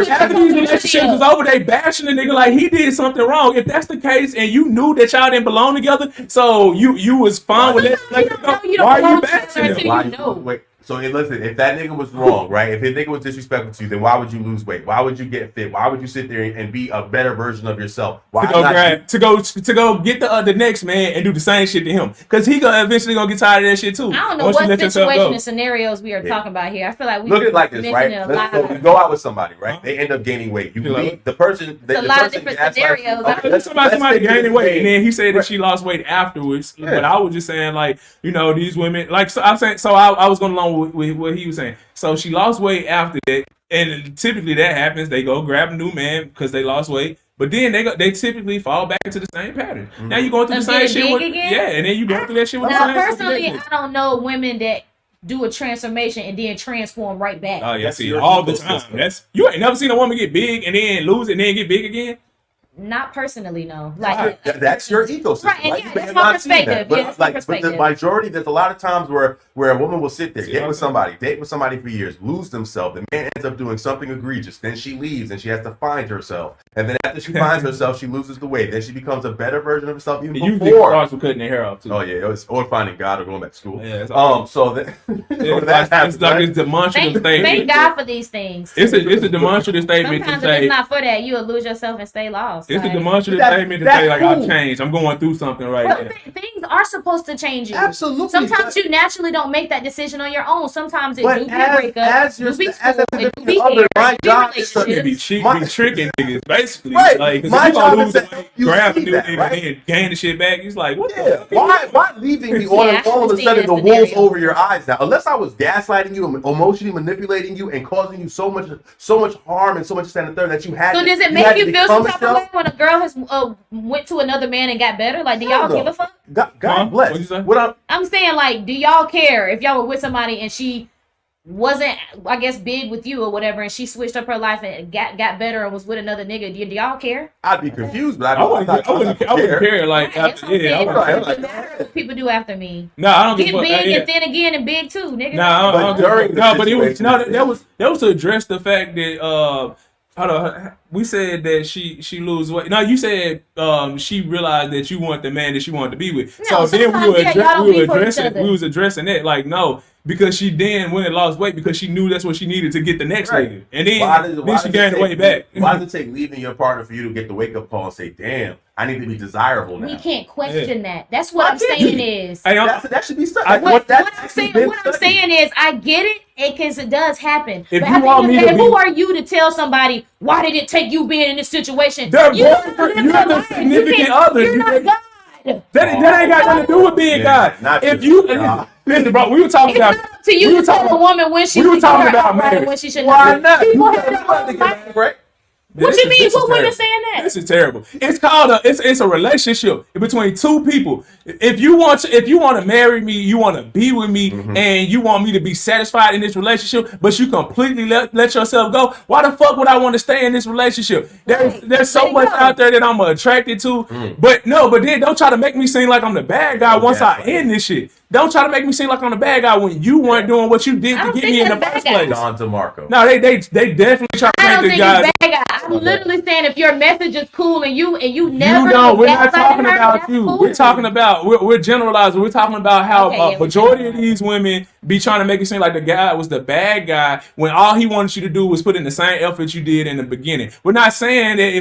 Speaker 1: After these relationships is over, they bashing the nigga like he did something wrong. If that's the case, and you knew that y'all didn't belong together, so you was fine with it. Why are you bashing him?
Speaker 3: Wait. So listen, if that nigga was wrong, right? If his nigga was disrespectful to you, then why would you lose weight? Why would you get fit? Why would you sit there and be a better version of yourself? Why
Speaker 1: to go get the next man and do the same shit to him? Because he eventually gonna get tired of that shit too.
Speaker 2: I don't know what situation and scenarios we are talking about here. I feel like we
Speaker 3: look at it like this, right? You go out with somebody, right? They end up gaining weight. You leave the person.
Speaker 2: A lot of different scenarios.
Speaker 1: Somebody gaining weight, and then he said that she lost weight afterwards. But I was just saying, like, these women, like, so I'm saying, so I was going along with what he was saying. So she lost weight after that, and typically that happens. They go grab a new man because they lost weight, but then they typically fall back into the same pattern. Now you going through the same shit and then you go through that shit with
Speaker 2: now, personally, I don't know women that do a transformation and then transform right back.
Speaker 1: Oh yeah, see all the time. You ain't never seen a woman get big and then lose it and then get big again.
Speaker 2: Not personally, no. Like
Speaker 3: that's your ecosystem.
Speaker 2: Right, and yeah, that's my perspective.
Speaker 3: But but the majority, there's a lot of times where a woman will sit there, date with somebody for years, lose themselves. The man ends up doing something egregious. Then she leaves and she has to find herself. And then after she finds herself, she loses the weight. Then she becomes a better version of herself even before.
Speaker 1: You starts with cutting their hair off too.
Speaker 3: Oh yeah, or finding God or going back to school.
Speaker 1: Yeah,
Speaker 3: so that
Speaker 1: it's like it's demonstrative statement.
Speaker 2: Thank God for these things.
Speaker 1: It's a demonstrative statement.
Speaker 2: Sometimes if it's not for that, you'll lose yourself and stay lost.
Speaker 1: It's a demonstrative statement to say, like, I've changed. I'm going through something right now.
Speaker 2: Things are supposed to change you.
Speaker 3: Absolutely.
Speaker 2: Sometimes you naturally don't make that decision on your own. Sometimes it do be a breakup.
Speaker 3: My job is to
Speaker 1: be tricking niggas, basically.
Speaker 3: Right.
Speaker 1: Like,
Speaker 3: my job is to
Speaker 1: grab a new nigga and then gain the shit back. He's like, what the fuck?
Speaker 3: Why leaving me all of a sudden the wolves over your eyes now? Unless I was gaslighting you, emotionally manipulating you, and causing you so much harm and so much stand third that you had.
Speaker 2: So does it make you feel some type of way when a girl has went to another man and got better? Like, do y'all give a fuck?
Speaker 3: God bless.
Speaker 2: I'm saying, like, do y'all care if y'all were with somebody and she wasn't, I guess, big with you or whatever, and she switched up her life and got better and was with another nigga? Do y'all care?
Speaker 3: I'd be confused, but I
Speaker 1: wouldn't care. Like,
Speaker 2: people do after me.
Speaker 1: No, I don't
Speaker 2: get big and thin again and big too, nigga.
Speaker 1: But it was that was to address the fact that we said that she lose weight. No, you said she realized that you weren't the man that she wanted to be with.
Speaker 2: No,
Speaker 1: so then we was addressing that. Like, no, because she then went and lost weight because she knew that's what she needed to get the next nigga. And then she gained the weight back.
Speaker 3: Why does it take leaving your partner for you to get the wake up call and say, damn, I need to be desirable now?
Speaker 2: We can't question that. That's what I'm saying is.
Speaker 3: That should be stuck.
Speaker 2: What I'm saying is, I get it because it does happen.
Speaker 1: If
Speaker 2: but
Speaker 1: you want me to
Speaker 2: who are you to tell somebody, why did it take you being in this situation?
Speaker 1: You're the significant other.
Speaker 2: You're not God.
Speaker 1: That ain't got nothing to do with being God. If you listen, bro, we were talking about.
Speaker 2: To you to tell a woman when she.
Speaker 1: We were talking about marriage.
Speaker 2: When she shouldn't.
Speaker 3: Why not?
Speaker 2: What you mean? What women saying that?
Speaker 1: This is terrible. It's called it's a relationship between two people. If you want to marry me, you want to be with me, and you want me to be satisfied in this relationship, but you completely let yourself go. Why the fuck would I want to stay in this relationship? There's so much out there that I'm attracted to, but then don't try to make me seem like I'm the bad guy once I end this shit. Don't try to make me seem like I'm the bad guy when you weren't doing what you did to get me in the first place.
Speaker 3: Don DeMarco.
Speaker 1: No, they definitely try to make the guys.
Speaker 2: I'm literally saying if your message is cool and you never.
Speaker 1: You know, we're not talking about you. Cool. We're talking about we're generalizing. We're talking about how majority of these women be trying to make it seem like the guy was the bad guy when all he wanted you to do was put in the same effort you did in the beginning. We're not saying that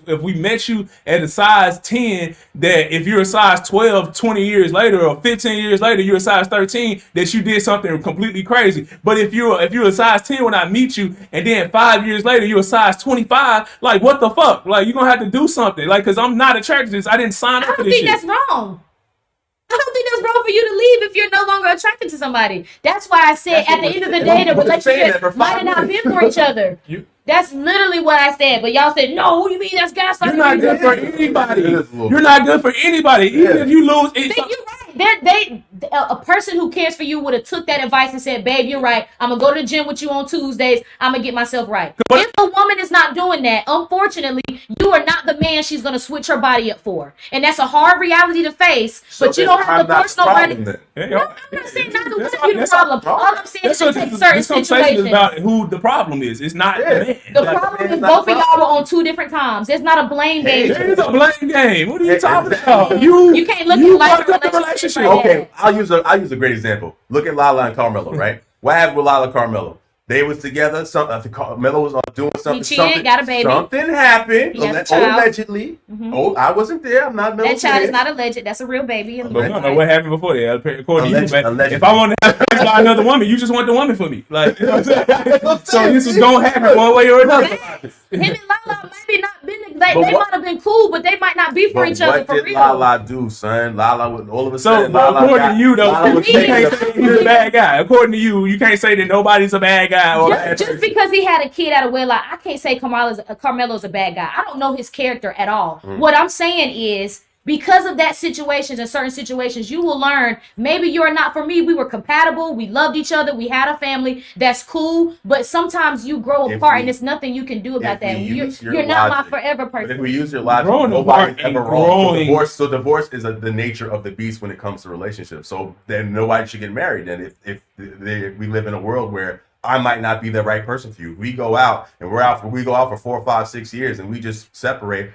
Speaker 1: if we met you at a size 10, that if you're a size 12, 20 years later or 15 years later, later you're a size 13, that you did something completely crazy. But if you're a size 10 when I meet you, and then 5 years later you're a size 25, like what the fuck? Like you're gonna have to do something. Like, cause I'm not attracted to this. I didn't sign up for this shit.
Speaker 2: I don't think that's wrong. I don't think that's wrong for you to leave if you're no longer attracted to somebody. That's why I said at the end of the day, the relationship might have not been for each other. That's literally what I said. But y'all said, no, what do you mean that's gaslighting?
Speaker 1: You're not good for anybody. You're not good for anybody. Even if you lose.
Speaker 2: You're right. A person who cares for you would have took that advice and said, babe, you're right. I'm going to go to the gym with you on Tuesdays. I'm going to get myself right. If a woman is not doing that, unfortunately, you are not the man she's going to switch her body up for. And that's a hard reality to face. So but you don't have to force nobody. No, I'm not saying not to be the problem. All I'm saying is to take certain situations.
Speaker 1: About who the problem is. It's not the man.
Speaker 2: The problem is both of y'all were on two different times. It's not a blame game.
Speaker 1: It is a blame game. What are you talking about? You
Speaker 2: can't look at like
Speaker 1: the relationship.
Speaker 3: Okay, I'll use a great example. Look at Lala and Carmelo, right? What happened with Lala and Carmelo? They was together. Carmelo was doing something.
Speaker 2: He cheated, got a baby.
Speaker 3: Something happened. Allegedly.
Speaker 2: Mm-hmm.
Speaker 3: Oh, I wasn't there. I'm not.
Speaker 2: That child is not alleged. That's a real baby.
Speaker 1: But we don't know what happened before that. According to you, if I want to have sex by another woman, you just want the woman for me. Like, you know what I'm saying? So this is gonna happen one way or another.
Speaker 2: Him and Lala maybe not been. They might have been cool, but they might not be for each other for real.
Speaker 3: What did Lala do, son? Lala would all of a sudden.
Speaker 1: So according to you, though, you can't say you're a bad guy. According to you, you can't say that nobody's a bad guy or
Speaker 2: just because he had a kid out of wedlock, I can't say Carmelo's a bad guy. I don't know his character at all. What I'm saying is, because of that situations and certain situations, you will learn maybe you're not for me. We were compatible. We loved each other. We had a family. That's cool. But sometimes you grow apart, and there's nothing you can do about that. You're not my forever person.
Speaker 3: But if we use your logic, nobody's ever wrong. So divorce is the nature of the beast when it comes to relationships. So then nobody should get married. Then if we live in a world where I might not be the right person for you. We go out for 4, 5, 6 years and we just separate.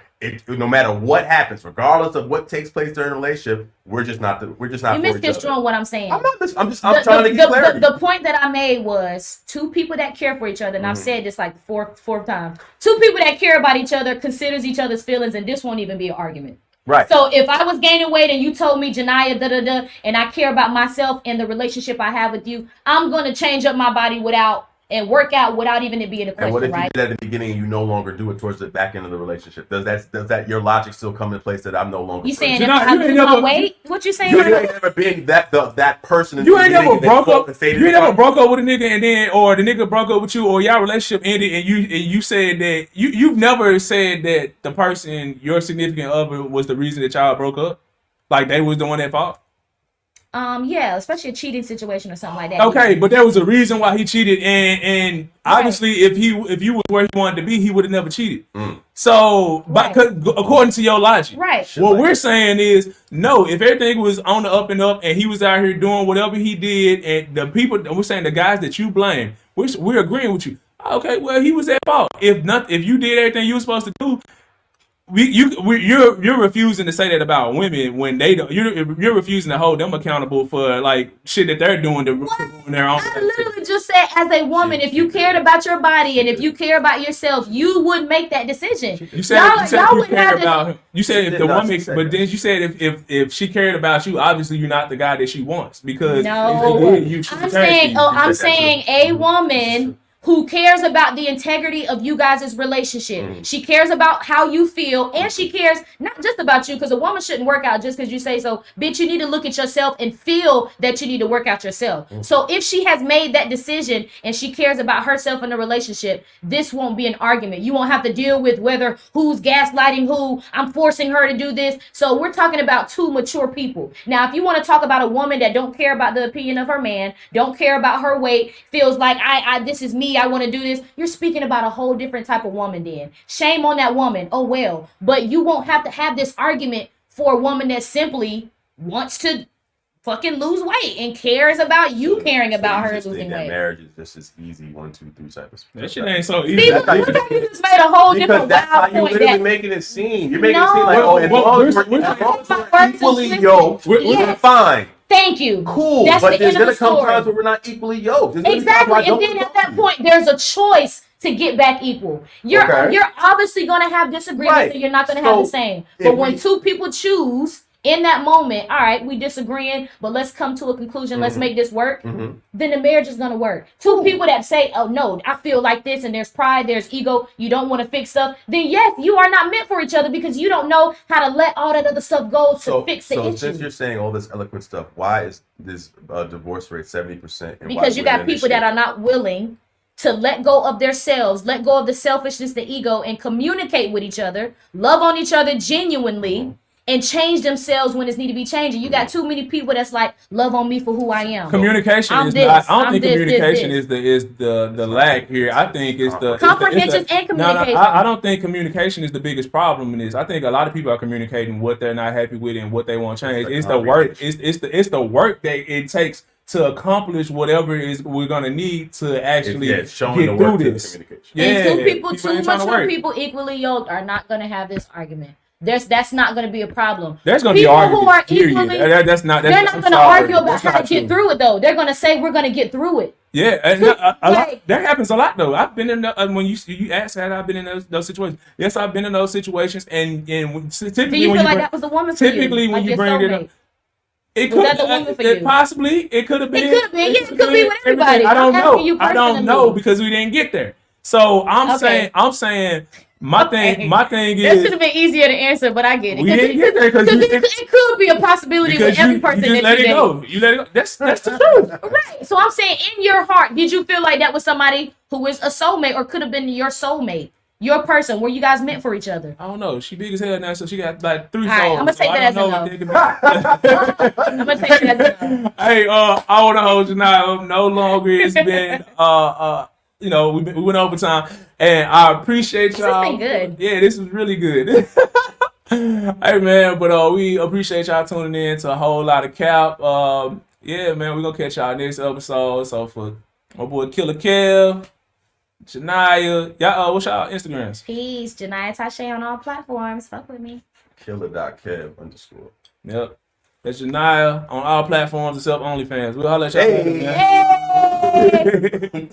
Speaker 3: No matter what happens, regardless of what takes place during a relationship, we're just not. You
Speaker 2: misconstruing what I'm saying.
Speaker 3: I'm trying to get clarity.
Speaker 2: The point that I made was two people that care for each other, and I've said this like the fourth time. Two people that care about each other, considers each other's feelings, and this won't even be an argument.
Speaker 3: Right.
Speaker 2: So if I was gaining weight and you told me, Janiyah, and I care about myself and the relationship I have with you, I'm going to change up my body and work out without even it being a question,
Speaker 3: and what if
Speaker 2: right?
Speaker 3: you did at the beginning and you no longer do it towards the back end of the relationship? Does that your logic still come into place that I'm no longer?
Speaker 2: You saying if I lose my weight? What you saying?
Speaker 3: You ain't never been that person.
Speaker 1: You ain't never broke up. You ain't never broke up with a nigga and then, or the nigga broke up with you, or y'all relationship ended, and you said that you've never said that the person, your significant other, was the reason that y'all broke up. Like they was the one at fault.
Speaker 2: Yeah, especially a cheating situation or something like that.
Speaker 1: Okay, but there was a reason why he cheated, and obviously, if you was where he wanted to be, he would have never cheated. So, according to your logic, what we're saying is, no. If everything was on the up and up, and he was out here doing whatever he did, and the people, we're saying the guys that you blame, we're agreeing with you. Okay, well, he was at fault. If you did everything you were supposed to do. You're refusing to say that about women when they don't. You're refusing to hold them accountable for like shit that they're doing to ruin their own.
Speaker 2: I literally just said, as a woman, if you cared about your body and if you care about yourself, you would make that decision.
Speaker 1: You said you cared about him. You said if the woman, but then you said if she cared about you, obviously you're not the guy that she wants because
Speaker 2: I'm saying a woman who cares about the integrity of you guys' relationship. She cares about how you feel, and she cares not just about you, because a woman shouldn't work out just because you say so. Bitch, you need to look at yourself and feel that you need to work out yourself. So if she has made that decision and she cares about herself in the relationship, this won't be an argument. You won't have to deal with whether who's gaslighting who, I'm forcing her to do this. So we're talking about two mature people. Now, if you want to talk about a woman that don't care about the opinion of her man, don't care about her weight, feels like this is me, I want to do this, you're speaking about a whole different type of woman then. Shame on that woman. Oh well. But you won't have to have this argument for a woman that simply wants to fucking lose weight and cares about you caring about her losing weight.
Speaker 3: Marriage is just as easy 1, 2, 3 type of stuff.
Speaker 1: That shit ain't so easy.
Speaker 2: See, you just made a whole different
Speaker 3: that's how you literally making it seem. You're making it seem like, oh, as long as we're equally yoked, we're fine.
Speaker 2: Thank you.
Speaker 3: Cool.
Speaker 2: That's
Speaker 3: but there's
Speaker 2: gonna
Speaker 3: come times where we're not equally yoked.
Speaker 2: Exactly. And then at that point, there's a choice to get back equal. You're obviously gonna have disagreements, and you're not gonna have the same. But when two people choose in that moment, all right, we disagreeing, but let's come to a conclusion. Let's make this work. Then the marriage is gonna work. Two people that say, "Oh no, I feel like this," and there's pride, there's ego. You don't want to fix stuff. Then yes, you are not meant for each other because you don't know how to let all that other stuff go to fix the issue. So
Speaker 3: since you're saying all this eloquent stuff, why is this divorce rate 70%?
Speaker 2: Because you got people that are not willing to let go of themselves, let go of the selfishness, the ego, and communicate with each other, love on each other genuinely, and change themselves when it's need to be changing. You got too many people that's like, love on me for who I am.
Speaker 1: Communication is not. I don't think communication is the lack here. I think it's the
Speaker 2: comprehension and communication.
Speaker 1: No, I don't think communication is the biggest problem in this. I think a lot of people are communicating what they're not happy with and what they want to change. It's the work. It's the work that it takes to accomplish whatever is we're gonna need to actually get through this.
Speaker 2: And two people, two mature people equally yoked are not gonna have this argument. That's not going to be a problem.
Speaker 1: There's going to be arguments. Who are equally, they're not
Speaker 2: going to argue about how to get through it, though. They're going to say we're going to get through it.
Speaker 1: Yeah, and that happens a lot, though. I've been in when you asked that, I've been in those situations. Yes, I've been in those situations, and typically
Speaker 2: do you feel like that was the woman for you?
Speaker 1: Typically, when you bring it up, it could possibly it could have been.
Speaker 2: It could have been. Yeah, it could be with everybody.
Speaker 1: I don't know. I don't know because we didn't get there. So I'm saying. My thing is
Speaker 2: that should have been easier to answer, but I get it.
Speaker 1: We didn't get there because
Speaker 2: it could be a possibility with every person
Speaker 1: you
Speaker 2: that
Speaker 1: let it go. You let it go. That's the truth.
Speaker 2: Right. So I'm saying, in your heart, did you feel like that was somebody who is a soulmate or could have been your soulmate, your person? Were you guys meant for each other?
Speaker 1: I don't know. She big as hell now, so she got like 3 souls.
Speaker 2: Right, I'm gonna take that as a no. I'm gonna take that as a no.
Speaker 1: Hey, I want to hold you now. No longer it's been we went overtime, and I appreciate y'all.
Speaker 2: This has been good.
Speaker 1: Yeah, this was really good. Hey man, but we appreciate y'all tuning in to a whole lot of cap. Yeah, man, we're gonna catch y'all next episode. So for my boy Killer Kev, Janaya, y'all, what's y'all Instagrams?
Speaker 2: Peace, Janaya Tashe on all platforms. Fuck with me.
Speaker 3: Killer.kev_.
Speaker 1: Yep. That's Janaya on all platforms except OnlyFans. We'll holler at y'all.
Speaker 2: Hey.